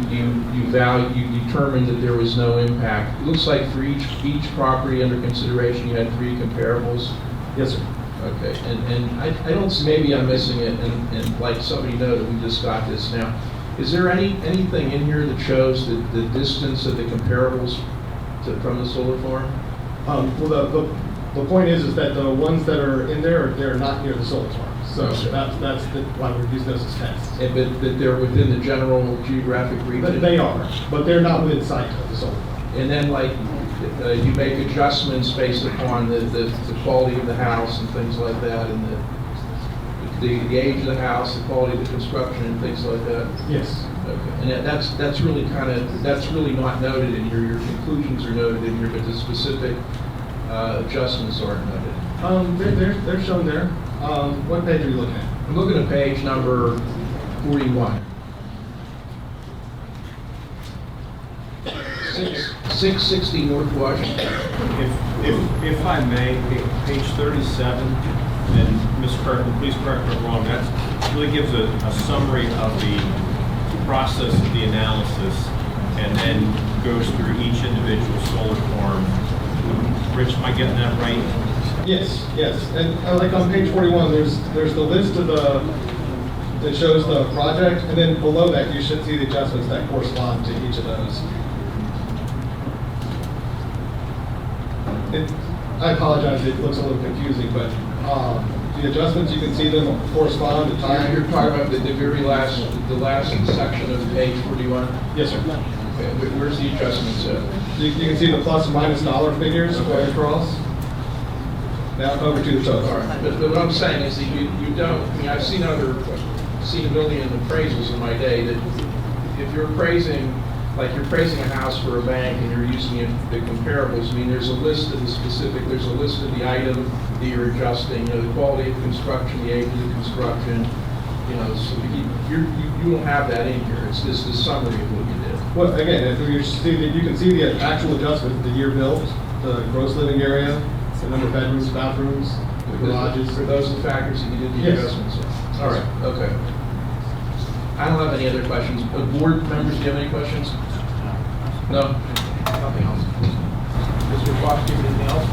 determined that there was no impact, it looks like for each property under consideration, you had 3 comparables? Yes, sir. Okay, and I don't, maybe I'm missing it, and like somebody know that we just got this now. Is there anything in here that shows the distance of the comparables from the solar farm? Well, the point is that the ones that are in there, they're not near the solar farm. So that's why we're using those as tests. But they're within the general geographic region? But they are, but they're not within sight of the solar farm. And then like, you make adjustments based upon the quality of the house and things like that, and the age of the house, the quality of the construction and things like that? Yes. Okay, and that's really that's really not noted in here. Your conclusions are noted in here, but the specific adjustments aren't noted. They're shown there. What page are you looking at? I'm looking at page number 41. 660 North Washington. If I may, page 37, and Ms. Kirkland, please correct me if I'm wrong, that really gives a summary of the process of the analysis, and then goes through each individual solar farm. Rich, am I getting that right? Yes, yes. And like on page 41, there's the list of that shows the project, and then below that you should see the adjustments that correspond to each of those. I apologize, it looks a little confusing, but the adjustments, you can see them correspond to time. You're talking about the very last section of page 41? Yes, sir. Okay, where's the adjustments at? You can see the plus and minus dollar figures going across. Now over to the total. All right, but what I'm saying is that you don't, I mean, I've seen a million appraisals in my day that if you're appraising, like you're appraising a house for a bank and you're using the comparables, I mean, there's a list of the specific, there's a list of the item that you're adjusting, the quality of construction, the age of the construction, so you don't have that in here. It's just the summary of what you did. Well, again, if you can see the actual adjustment, the year built, the gross living area, the number of bedrooms, bathrooms, the garages. Are those the factors that you did the Yes. adjustments on? All right, okay. I don't have any other questions. Board members, do you have any questions? No? Nothing else. Mr. Fox, do you have anything else?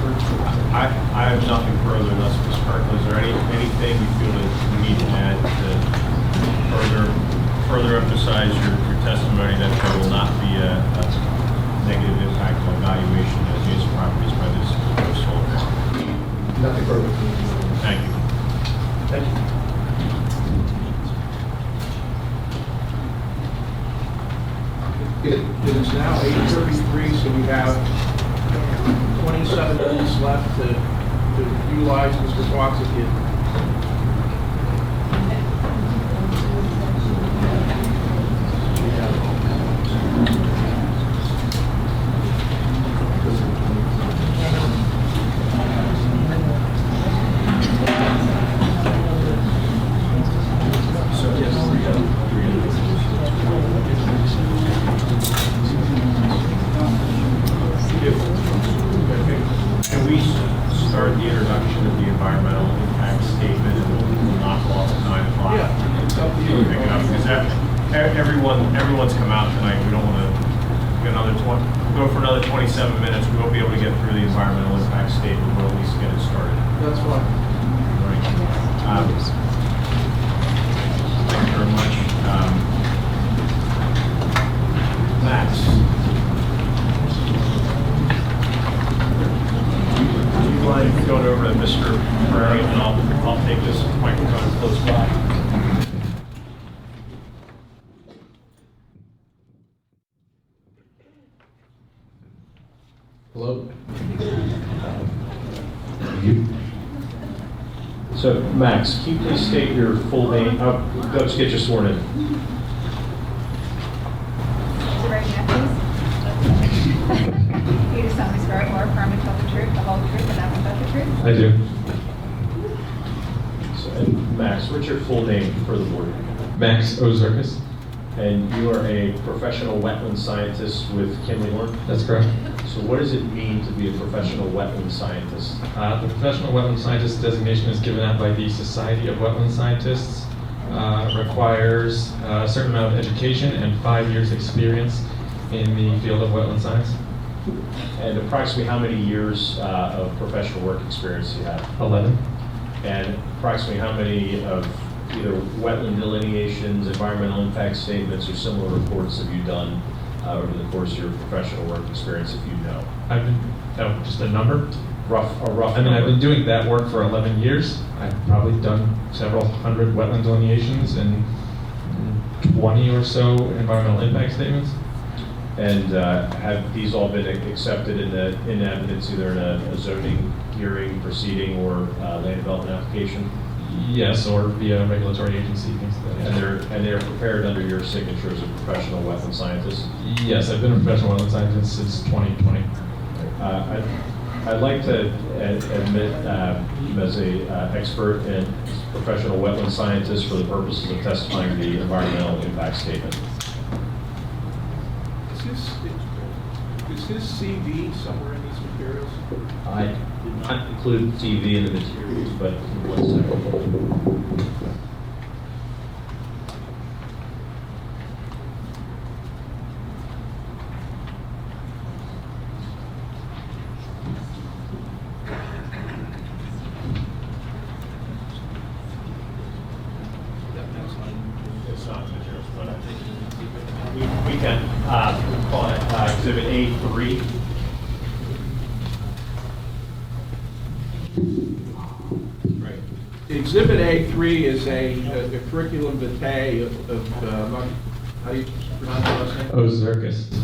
I have nothing further unless Ms. Kirkland, is there anything you feel that we need to add to further emphasize your testimony that there will not be a negative impact on valuation of adjacent properties by this solar farm? Nothing further. Thank you. Thank you. It is now 8:33, so we have 27 minutes left to utilize Mr. Fox again. Can we start the introduction of the environmental impacts pick it up, because everyone's come out tonight. We don't want to go for another 27 minutes. We won't be able to get through the environmental impact statement, but at least get it started. That's fine. Right. Thank you very much. Max. Do you mind going over to Mr. Prairie, and I'll take this microphone close by. Hello. You. So, Max, can you please state your full name? Let's get you sworn in. Is it right now, please? You just solemnly swear or affirm to tell the truth, the whole truth, and nothing but the truth? I do. So, Max, what's your full name for the board? Max Ozarkis. And you are a professional wetland scientist with Kinley Horn? That's correct. So what does it mean to be a professional wetland scientist? The professional wetland scientist designation is given out by the Society of Wetland Scientists. Requires a certain amount of education and 5 years experience in the field of wetland science. And approximately how many years of professional work experience do you have? 11. And approximately how many of either wetland delineations, environmental impact statements, or similar reports have you done over the course of your professional work experience, if you know? I've been, just a number? A rough I mean, number. I've been doing that work for 11 years. I've probably done several hundred wetland delineations and 20 or so environmental impact statements. And have these all been accepted in evidence, either in a zoning hearing, proceeding, or land development application? Yes, or via regulatory agency, things like that. And they're prepared under your signature as a professional wetland scientist? Yes, I've been a professional wetland scientist since 2020. I'd like to admit as a expert and professional wetland scientist for the purposes of testifying to the environmental impact statement. Is his CV somewhere in these materials? I did not include TV in the materials, but 1 second. It's not materials, but I think we can call it Exhibit A3. Right. Exhibit A3 is a curriculum vitae of how do you pronounce the last name?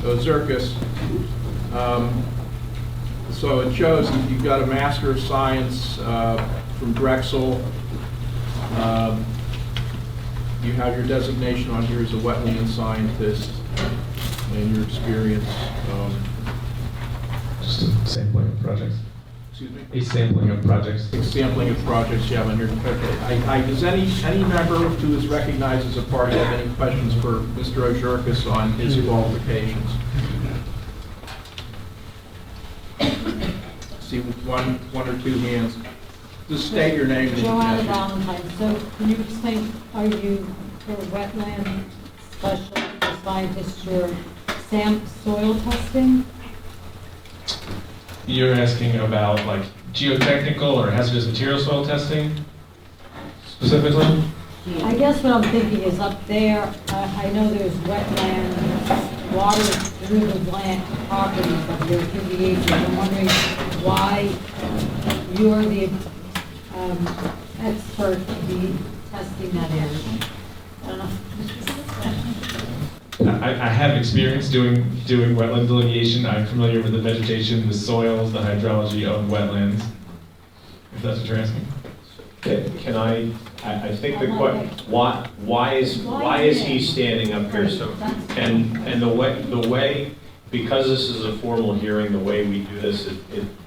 Ozarkis. So it shows that you've got a Master of Science from Drexel. You have your designation on here as a wetland scientist and your experience. Just a sampling of projects. Excuse me? A sampling of projects. A sampling of projects you have on here. Okay. Does any member who is recognized as a party have any questions for Mr. Ozarkis on his qualifications? See one or two hands. Just state your name. Joanna Valentine. So can you explain, are you a wetland specialist or scientist for soil testing? You're asking about like geotechnical or hazardous material soil testing specifically? I guess what I'm thinking is up there, I know there's wetland, water through the land properties up there through the acres. I'm wondering why you're the expert to be testing that area. I don't know. I have experience doing wetland delineation. I'm familiar with the vegetation, the soils, the hydrology of wetlands, if that's what you're asking. Can I think the question, why is he standing up here? So, and the way, because this is a formal hearing, the way we do this,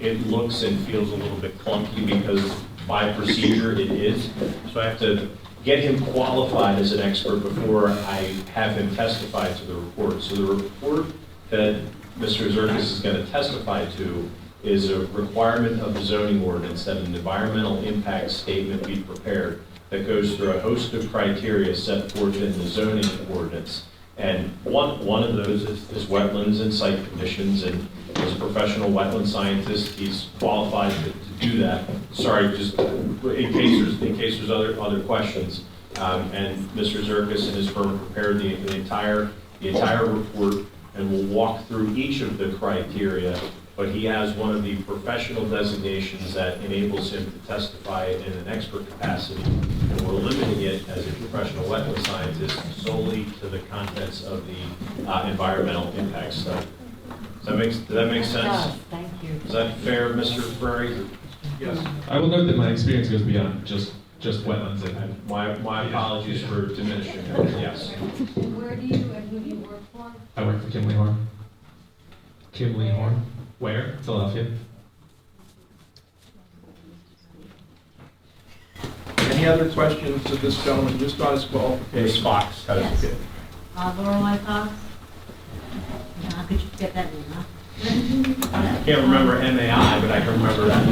it looks and feels a little bit clunky because by procedure it is. So I have to get him qualified as an expert before I have him testify to the report. So the report that Mr. Ozarkis is going to testify to is a requirement of the zoning ordinance that an environmental impact statement be prepared that goes through a host of criteria set forth in the zoning ordinance. And one of those is wetlands and site conditions, and as a professional wetland scientist, he's qualified to do that. Sorry, just in case there's other questions. And Mr. Zerkis and his firm prepared the entire report, and will walk through each of the criteria, but he has one of the professional designations that enables him to testify in an expert capacity, and we're limiting it as a professional wetland scientist solely to the contents of the environmental impact study. Does that make sense? Thank you. Is that fair, Mr. Furry? Yes. I will note that my experience goes beyond just wetlands. And my apologies for diminishing it, yes. And where do you and who do you work for? I work for Kimley Horn. Kimley Horn. Where? Philadelphia. Any other questions of this gentleman, just on his qualifications? Ms. Fox has Yes. it. Lorelei Fox? How could you get that name, huh? I can't remember MAI, but I can remember that.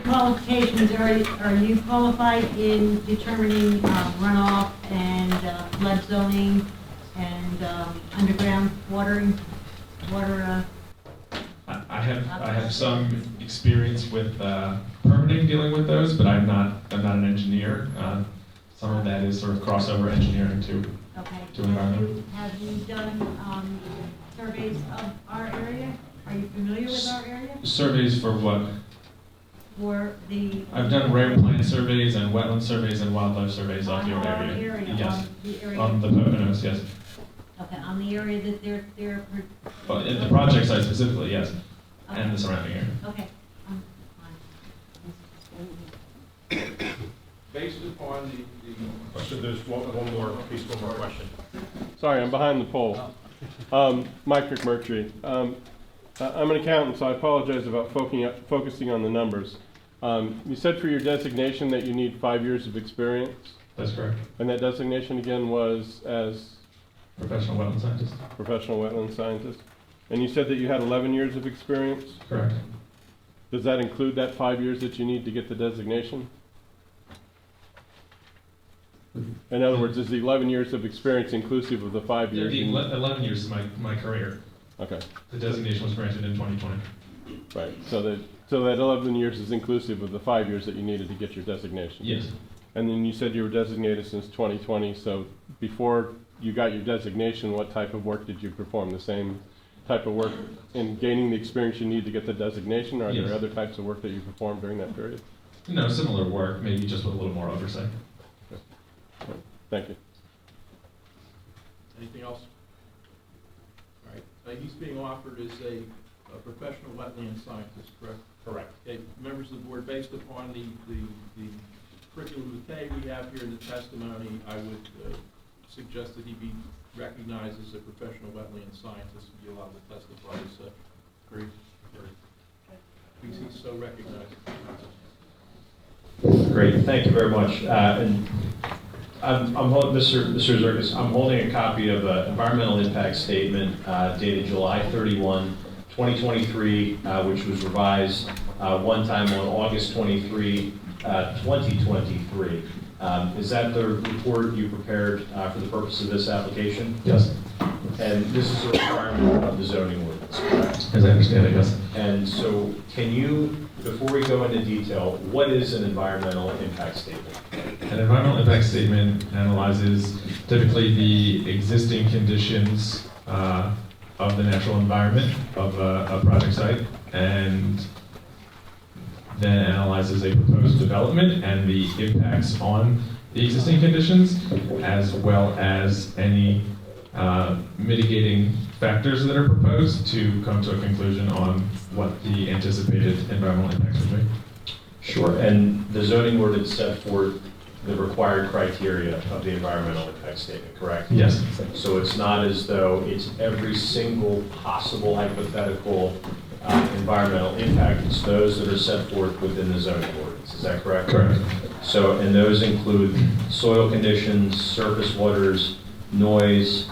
Qualifications, are you qualified in determining runoff and flood zoning and underground water? I have some experience with permitting, dealing with those, but I'm not an engineer. Some of that is sort of crossover engineering to environment. Have you done surveys of our area? Are you familiar with our area? Surveys for what? For the... I've done rare plant surveys and wetland surveys and wildlife surveys of your area. Yes. On the Poconos, yes. Okay, on the area that they're... Well, in the project site specifically, yes, and the surrounding area. Okay. Based upon the Question, there's one more question. Sorry, I'm behind the pole. Mike McMurtry. I'm an accountant, so I apologize about focusing on the numbers. You said for your designation that you need 5 years of experience? That's correct. And that designation again was as? Professional wetland scientist. Professional wetland scientist. And you said that you had 11 years of experience? Correct. Does that include that 5 years that you need to get the designation? In other words, is the 11 years of experience inclusive of the 5 years? The 11 years is my career. Okay. The designation was granted in 2020. Right, so that 11 years is inclusive of the 5 years that you needed to get your designation? Yes. And then you said you were designated since 2020, so before you got your designation, what type of work did you perform? The same type of work in gaining the experience you need to get the designation, or are there other types of work that you performed during that period? No, similar work, maybe just with a little more oversight. Okay. Thank you. Anything else? All right. He's being offered as a professional wetland scientist, correct? Correct. Okay, members of the board, based upon the curriculum vitae we have here in the testimony, I would suggest that he be recognized as a professional wetland scientist and be allowed to testify. Agree? He's so recognized. Great, thank you very much. And I'm holding, Mr. Zerkis, I'm holding a copy of an environmental impact statement dated July 31, 2023, which was revised one time on August 23, 2023. Is that the report you prepared for the purpose of this application? Yes. And this is a requirement of the zoning ordinance, correct? As I understand it, yes. And so can you, before we go into detail, what is an environmental impact statement? An environmental impact statement analyzes typically the existing conditions of the natural environment of a project site, and then analyzes a proposed development and the impacts on the existing conditions, as well as any mitigating factors that are proposed to come to a conclusion on what the anticipated environmental impacts would be. Sure, and the zoning ordinance set forth the required criteria of the environmental impact statement, correct? Yes. So it's not as though it's every single possible hypothetical environmental impact. It's those that are set forth within the zoning ordinance. Is that correct? Correct. So, and those include soil conditions, surface waters, noise,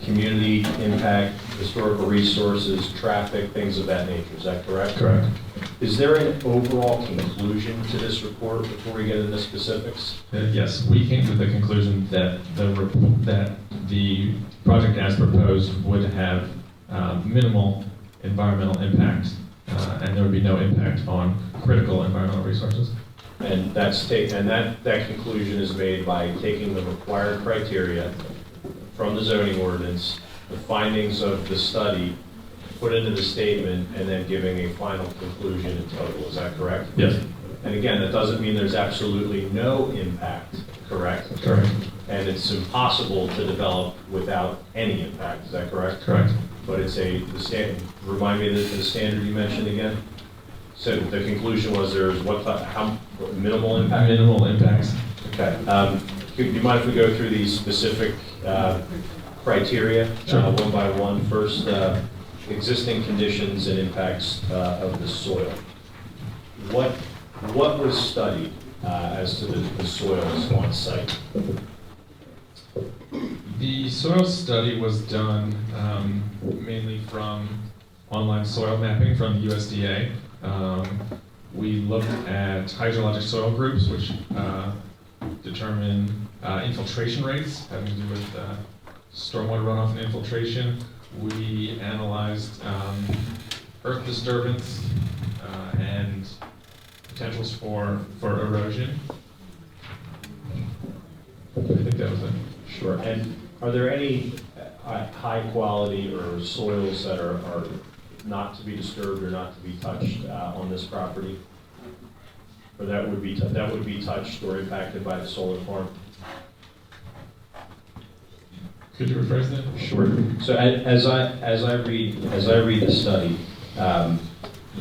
community impact, historical resources, traffic, things of that nature. Is that correct? Correct. Is there an overall conclusion to this report before we get into specifics? Yes, we came to the conclusion that the project as proposed would have minimal environmental impact, and there would be no impact on critical environmental resources. And that conclusion is made by taking the required criteria from the zoning ordinance, the findings of the study, put into the statement, and then giving a final conclusion in total. Is that correct? Yes. And again, that doesn't mean there's absolutely no impact, correct? Correct. And it's impossible to develop without any impact. Is that correct? Correct. But it's remind me of the standard you mentioned again? So the conclusion was there's how minimal impact? Minimal impacts. Okay. Do you mind if we go through these specific criteria one by one? First, existing conditions and impacts of the soil. What was studied as to the soils on site? The soil study was done mainly from online soil mapping from the USDA. We looked at hydrologic soil groups, which determine infiltration rates having to do with stormwater runoff and infiltration. We analyzed earth disturbance and potentials for erosion. I think that was it. Sure. And are there any high quality or soils that are not to be disturbed or not to be touched on this property? Or that would be touched or impacted by the solar farm? Could you rephrase that? Sure. So as I read the study,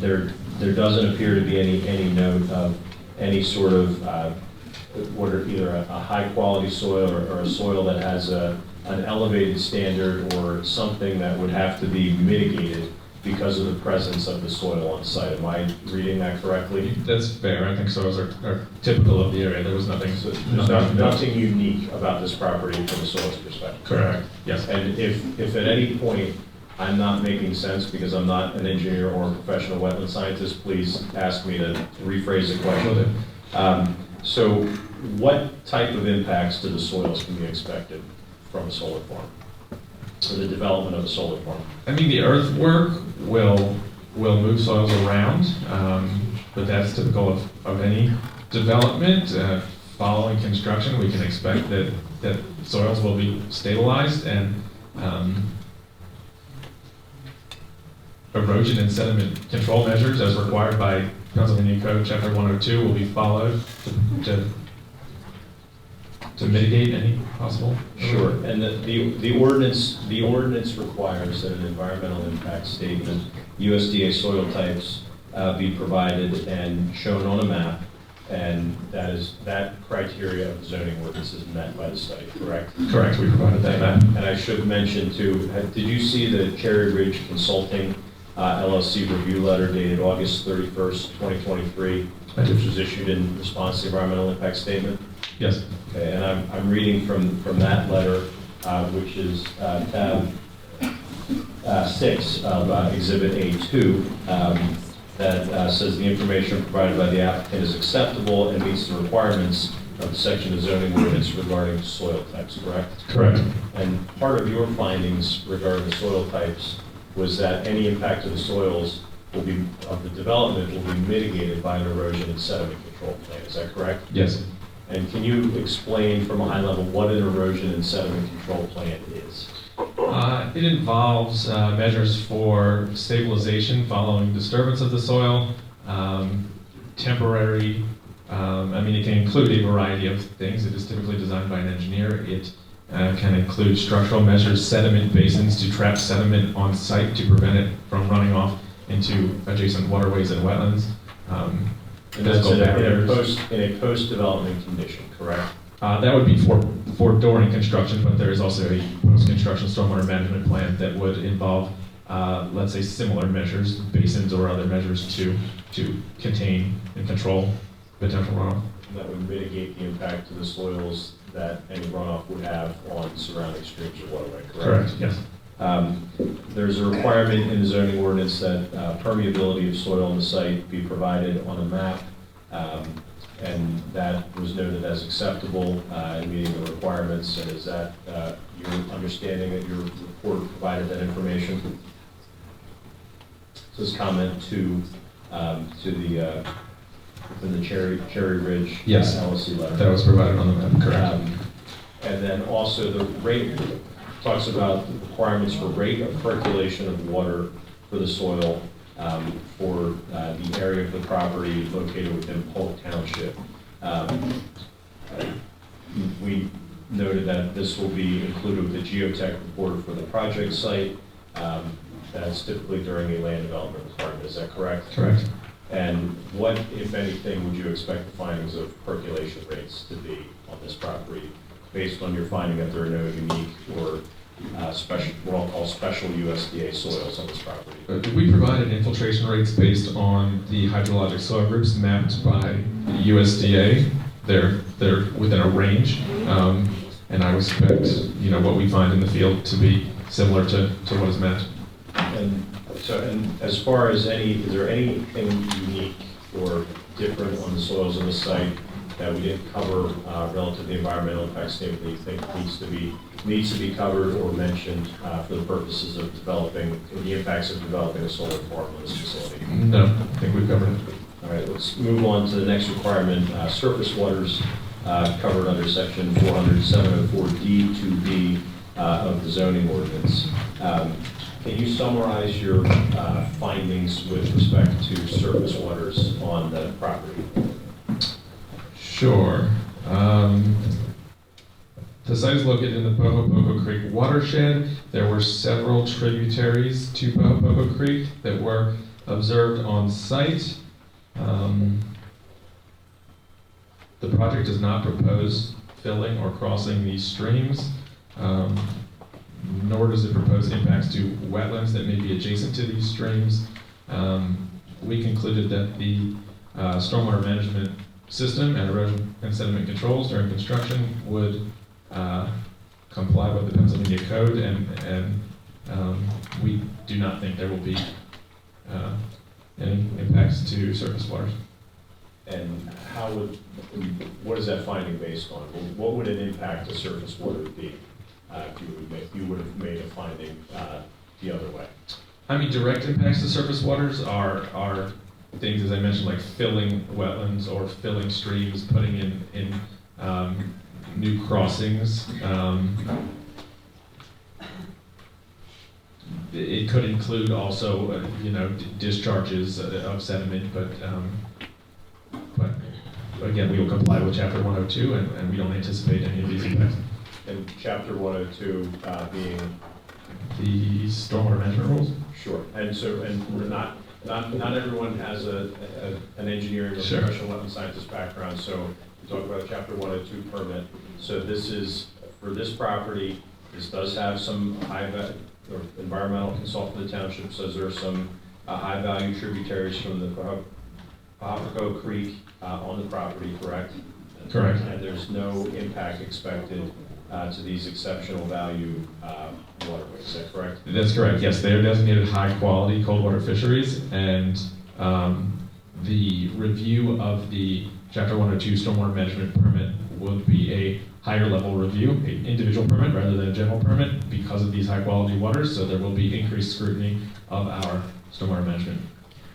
there doesn't appear to be any note of any sort of either a high quality soil or a soil that has an elevated standard or something that would have to be mitigated because of the presence of the soil on site. Am I reading that correctly? That's fair. I think soils are typical of the area. There was nothing. So there's nothing unique about this property from the soil's perspective. Correct. Yes. And if at any point I'm not making sense because I'm not an engineer or a professional wetland scientist, please ask me to rephrase the question. So what type of impacts to the soils can be expected from a solar farm? For the development of a solar farm? I mean, the earthwork will move soils around, but that's typical of any development. Following construction, we can expect that soils will be stabilized and erosion and sediment control measures as required by Pennsylvania Code Chapter 102 will be followed to mitigate any possible. Sure, and the ordinance requires that an environmental impact statement, USDA soil types, be provided and shown on a map, and that criteria of the zoning ordinance is met by the study, correct? Correct, we provided that map. And I should mention too, did you see the Cherry Ridge Consulting LLC review letter dated August 31st, 2023, which was issued in response to the environmental impact statement? Yes. Okay, and I'm reading from that letter, which is tab 6 of Exhibit A2, that says the information provided by the applicant is acceptable and meets the requirements of the section of zoning ordinance regarding soil types, correct? Correct. And part of your findings regarding the soil types was that any impact to the soils of the development will be mitigated by an erosion and sediment control plan. Is that correct? Yes. And can you explain from a high level what an erosion and sediment control plan is? It involves measures for stabilization following disturbance of the soil, temporary, it can include a variety of things. It is typically designed by an engineer. It can include structural measures, sediment basins to trap sediment on site to prevent it from running off into adjacent waterways and wetlands. And that's in a post-development condition, correct? That would be for during construction, but there is also a post-construction stormwater management plan that would involve, let's say, similar measures, basins or other measures to contain and control potential runoff. And that would mitigate the impact to the soils that any runoff would have on surrounding streams or waterway, correct? Correct, yes. There's a requirement in the zoning ordinance that permeability of soil on the site be provided on a map, and that was noted as acceptable in meeting the requirements. And is that your understanding that your report provided that information? This is comment to the within the Cherry Ridge Yes, LLC letter. that was provided on the map, correct. And then also the rate talks about the requirements for rate of percolation of water for the soil for the area of the property located within Polk Township. We noted that this will be included with the geotech report for the project site. That's typically during a land development requirement, is that correct? Correct. And what, if anything, would you expect the findings of percolation rates to be on this property, based on your finding that there are no unique or special, what I'll call special USDA soils on this property? We provided infiltration rates based on the hydrologic soil groups mapped by the USDA. They're within a range, and I would expect, you know, what we find in the field to be similar to what is mapped. And so, and as far as is there anything unique or different on the soils of the site that we didn't cover relative to the environmental impact statement that you think needs to be covered or mentioned for the purposes of developing, or the impacts of developing a solar farm on this facility? No, I think we've covered it. All right, let's move on to the next requirement, surface waters covered under section 400-704D to B of the zoning ordinance. Can you summarize your findings with respect to surface waters on the property? Sure. The site is located in the Poho Poco Creek watershed. There were several tributaries to Poho Poco Creek that were observed on site. The project does not propose filling or crossing these streams, nor does it propose impacts to wetlands that may be adjacent to these streams. We concluded that the stormwater management system and erosion and sediment controls during construction would comply with the Pennsylvania Code, and we do not think there will be any impacts to surface waters. And what is that finding based on? What would an impact to surface water be if you would have made a finding the other way? I mean, direct impacts to surface waters are things, as I mentioned, like filling wetlands or filling streams, putting in new crossings. It could include also, discharges of sediment, but again, we will comply with Chapter 102, and we don't anticipate any of these impacts. And Chapter 102 being the stormwater management rules. Sure. And so, and not everyone has an engineering or Sure. professional wetland scientist background. So we talk about a Chapter 102 permit. So this is for this property. This does have some high value, or environmental consultant of the township says there are some high value tributaries from the Poco Creek on the property, correct? Correct. And there's no impact expected to these exceptional value waterways, is that correct? That's correct, yes. They are designated high-quality cold water fisheries, and the review of the Chapter 102 stormwater management permit would be a higher level review, an individual permit rather than a general permit, because of these high-quality waters, so there will be increased scrutiny of our stormwater management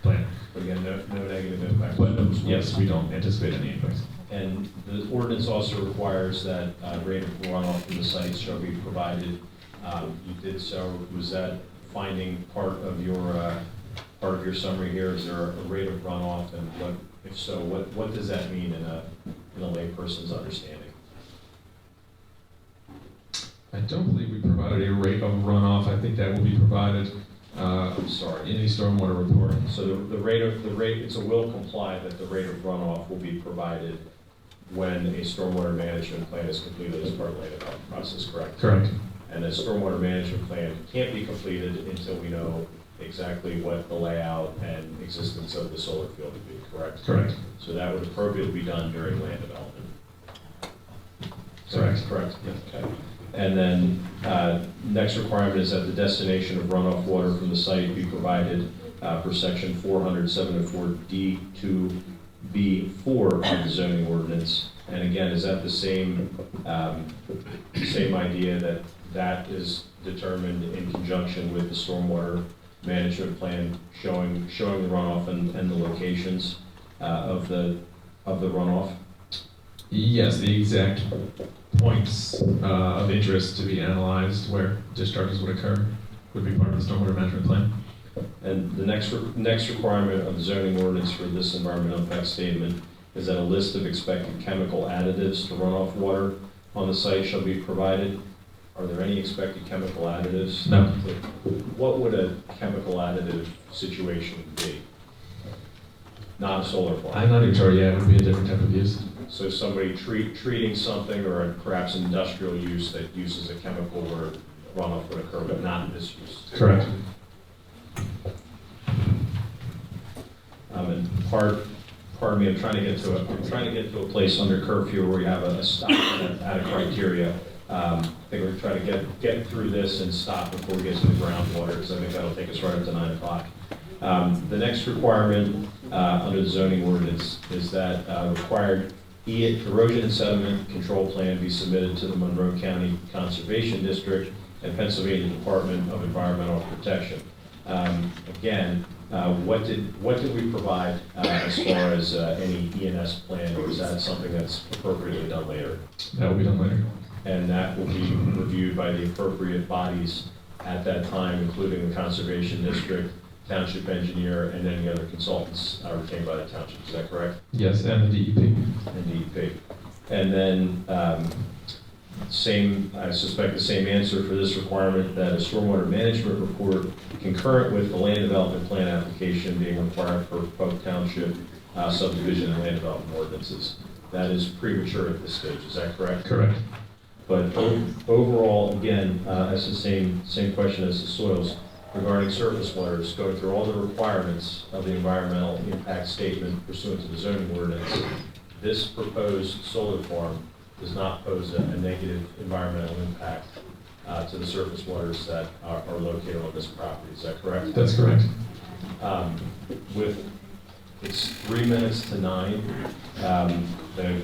plan. But again, no negative impact. But yes, we don't anticipate any impacts. And the ordinance also requires that rate of runoff from the site shall be provided. You did so. Was that finding part of your summary here? Is there a rate of runoff, and what, if so, what does that mean in a layperson's understanding? I don't believe we provided a rate of runoff. I think that will be provided I'm sorry. in the stormwater report. So the rate, it's a will comply that the rate of runoff will be provided when a stormwater management plan is completed as part of the land development process, correct? Correct. And a stormwater management plan can't be completed until we know exactly what the layout and existence of the solar field would be, correct? Correct. So that would appropriately be done during land development. Correct. Correct. Yes. Okay. And then next requirement is that the destination of runoff water from the site be provided per section 407-D2B4 of the zoning ordinance. And again, is that the same idea that that is determined in conjunction with the stormwater management plan showing the runoff and the locations of the runoff? Yes, the exact points of interest to be analyzed where discharges would occur would be part of the stormwater management plan. And the next requirement of the zoning ordinance for this environmental impact statement is that a list of expected chemical additives to runoff water on the site shall be provided. Are there any expected chemical additives? No. What would a chemical additive situation be? Not a solar farm. I'm not even sure yet. It would be a different type of use. So somebody treating something, or perhaps an industrial use that uses a chemical where runoff would occur, but not this use. Correct. And pardon me, I'm trying to get to a place under curfew where we have a stop at a criteria. I think we're trying to get through this and stop before we get to the groundwater, because I think that'll take us right up to 9 o'clock. The next requirement under the zoning ordinance is that required erosion and sediment control plan be submitted to the Monroe County Conservation District and Pennsylvania Department of Environmental Protection. Again, what did we provide as far as any ENS plan, or is that something that's appropriately done later? That will be done later. And that will be reviewed by the appropriate bodies at that time, including the Conservation District, Township Engineer, and any other consultants retained by the township. Is that correct? Yes, and the DEP. And DEP. And then I suspect the same answer for this requirement, that a stormwater management report concurrent with the land development plan application being required for Polk Township subdivision and land development ordinances. That is premature at this stage. Is that correct? Correct. But overall, again, that's the same question as the soils. Regarding surface waters, going through all the requirements of the environmental impact statement pursuant to the zoning ordinance, this proposed solar farm does not pose a negative environmental impact to the surface waters that are located on this property. Is that correct? That's correct. It's 3 minutes to 9. The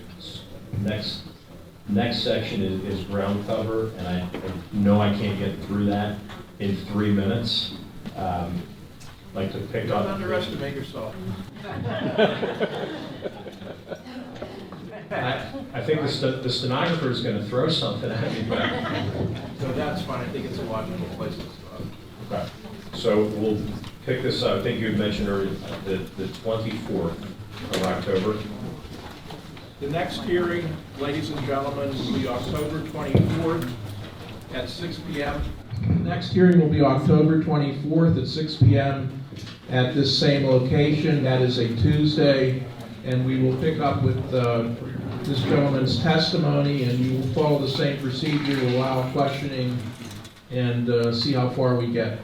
next section is ground cover, and I know I can't get through that in 3 minutes. Like to pick up. Don't underestimate yourself. I think the stenographer is going to throw something at me. So that's fine. I think it's a logical place to start. Okay. So we'll pick this up. I think you had mentioned earlier the 24th of October. The next hearing, ladies and gentlemen, will be October 24th at 6 p.m. The next hearing will be October 24th at 6 p.m. at this same location. That is a Tuesday, and we will pick up with this gentleman's testimony, and we will follow the same procedure, we'll allow questioning, and see how far we get.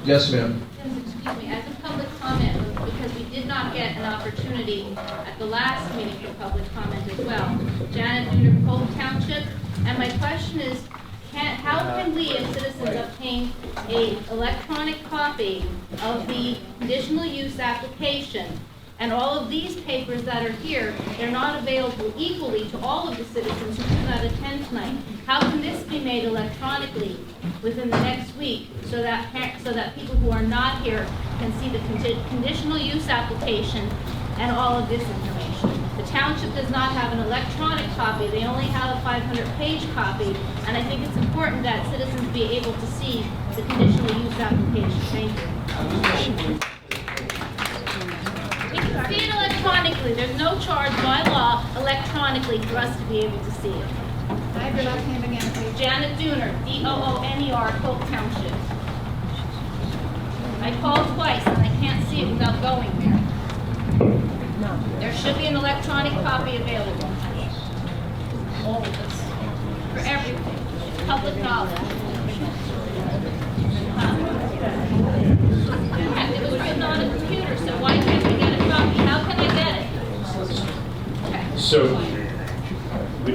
Yes, ma'am. Excuse me, as a public comment, because we did not get an opportunity at the last meeting for public comment as well. Janet Duner, Polk Township, and my question is, how can we as citizens obtain an electronic copy of the conditional use application? And all of these papers that are here, they're not available equally to all of the citizens who could not attend tonight. How can this be made electronically within the next week so that people who are not here can see the conditional use application and all of this information? The township does not have an electronic copy. They only have a 500-page copy, and I think it's important that citizens be able to see the conditional use application. Thank you. We can see it electronically. There's no charge by law electronically for us to be able to see it. Can I have your last name again, please? Janet Dooner, D-O-O-N-E-R, Polk Township. I called twice and I can't see it without going there. There should be an electronic copy available. All of this. For everything. Public knowledge. It was written on a computer, so why can't we get a copy? How can I get it? Okay. So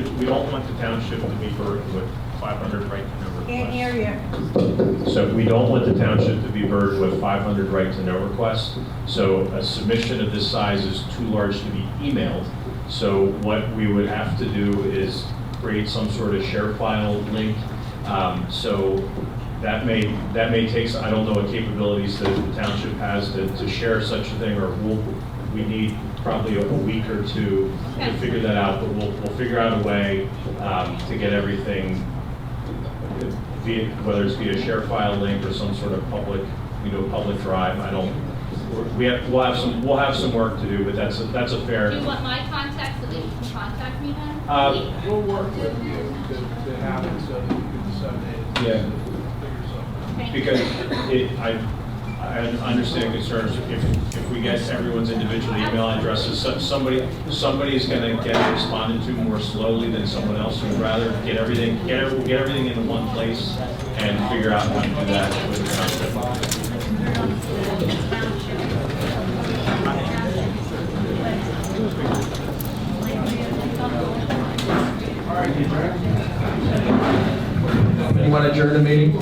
we don't want the township to be burdened with 500 right to know Can't requests. hear you. So we don't want the township to be burdened with 500 right to know requests. So a submission of this size is too large to be emailed. So what we would have to do is create some sort of share file link. So that may take, I don't know what capabilities the township has to share such a thing, or we need probably a week or two to figure that out, but we'll figure out a way to get everything, via, whether it's via share file link or some sort of public, public drive. We'll have some work to do, but that's a fair. Do you want my contact so that you can contact me then? We'll work with you to have it so that you can disseminate it. Yeah. Because I understand concerns if we get everyone's individual email addresses, somebody's going to get responded to more slowly than someone else. We'd rather get everything into one place and figure out how to do that with the township. You want to adjourn the meeting?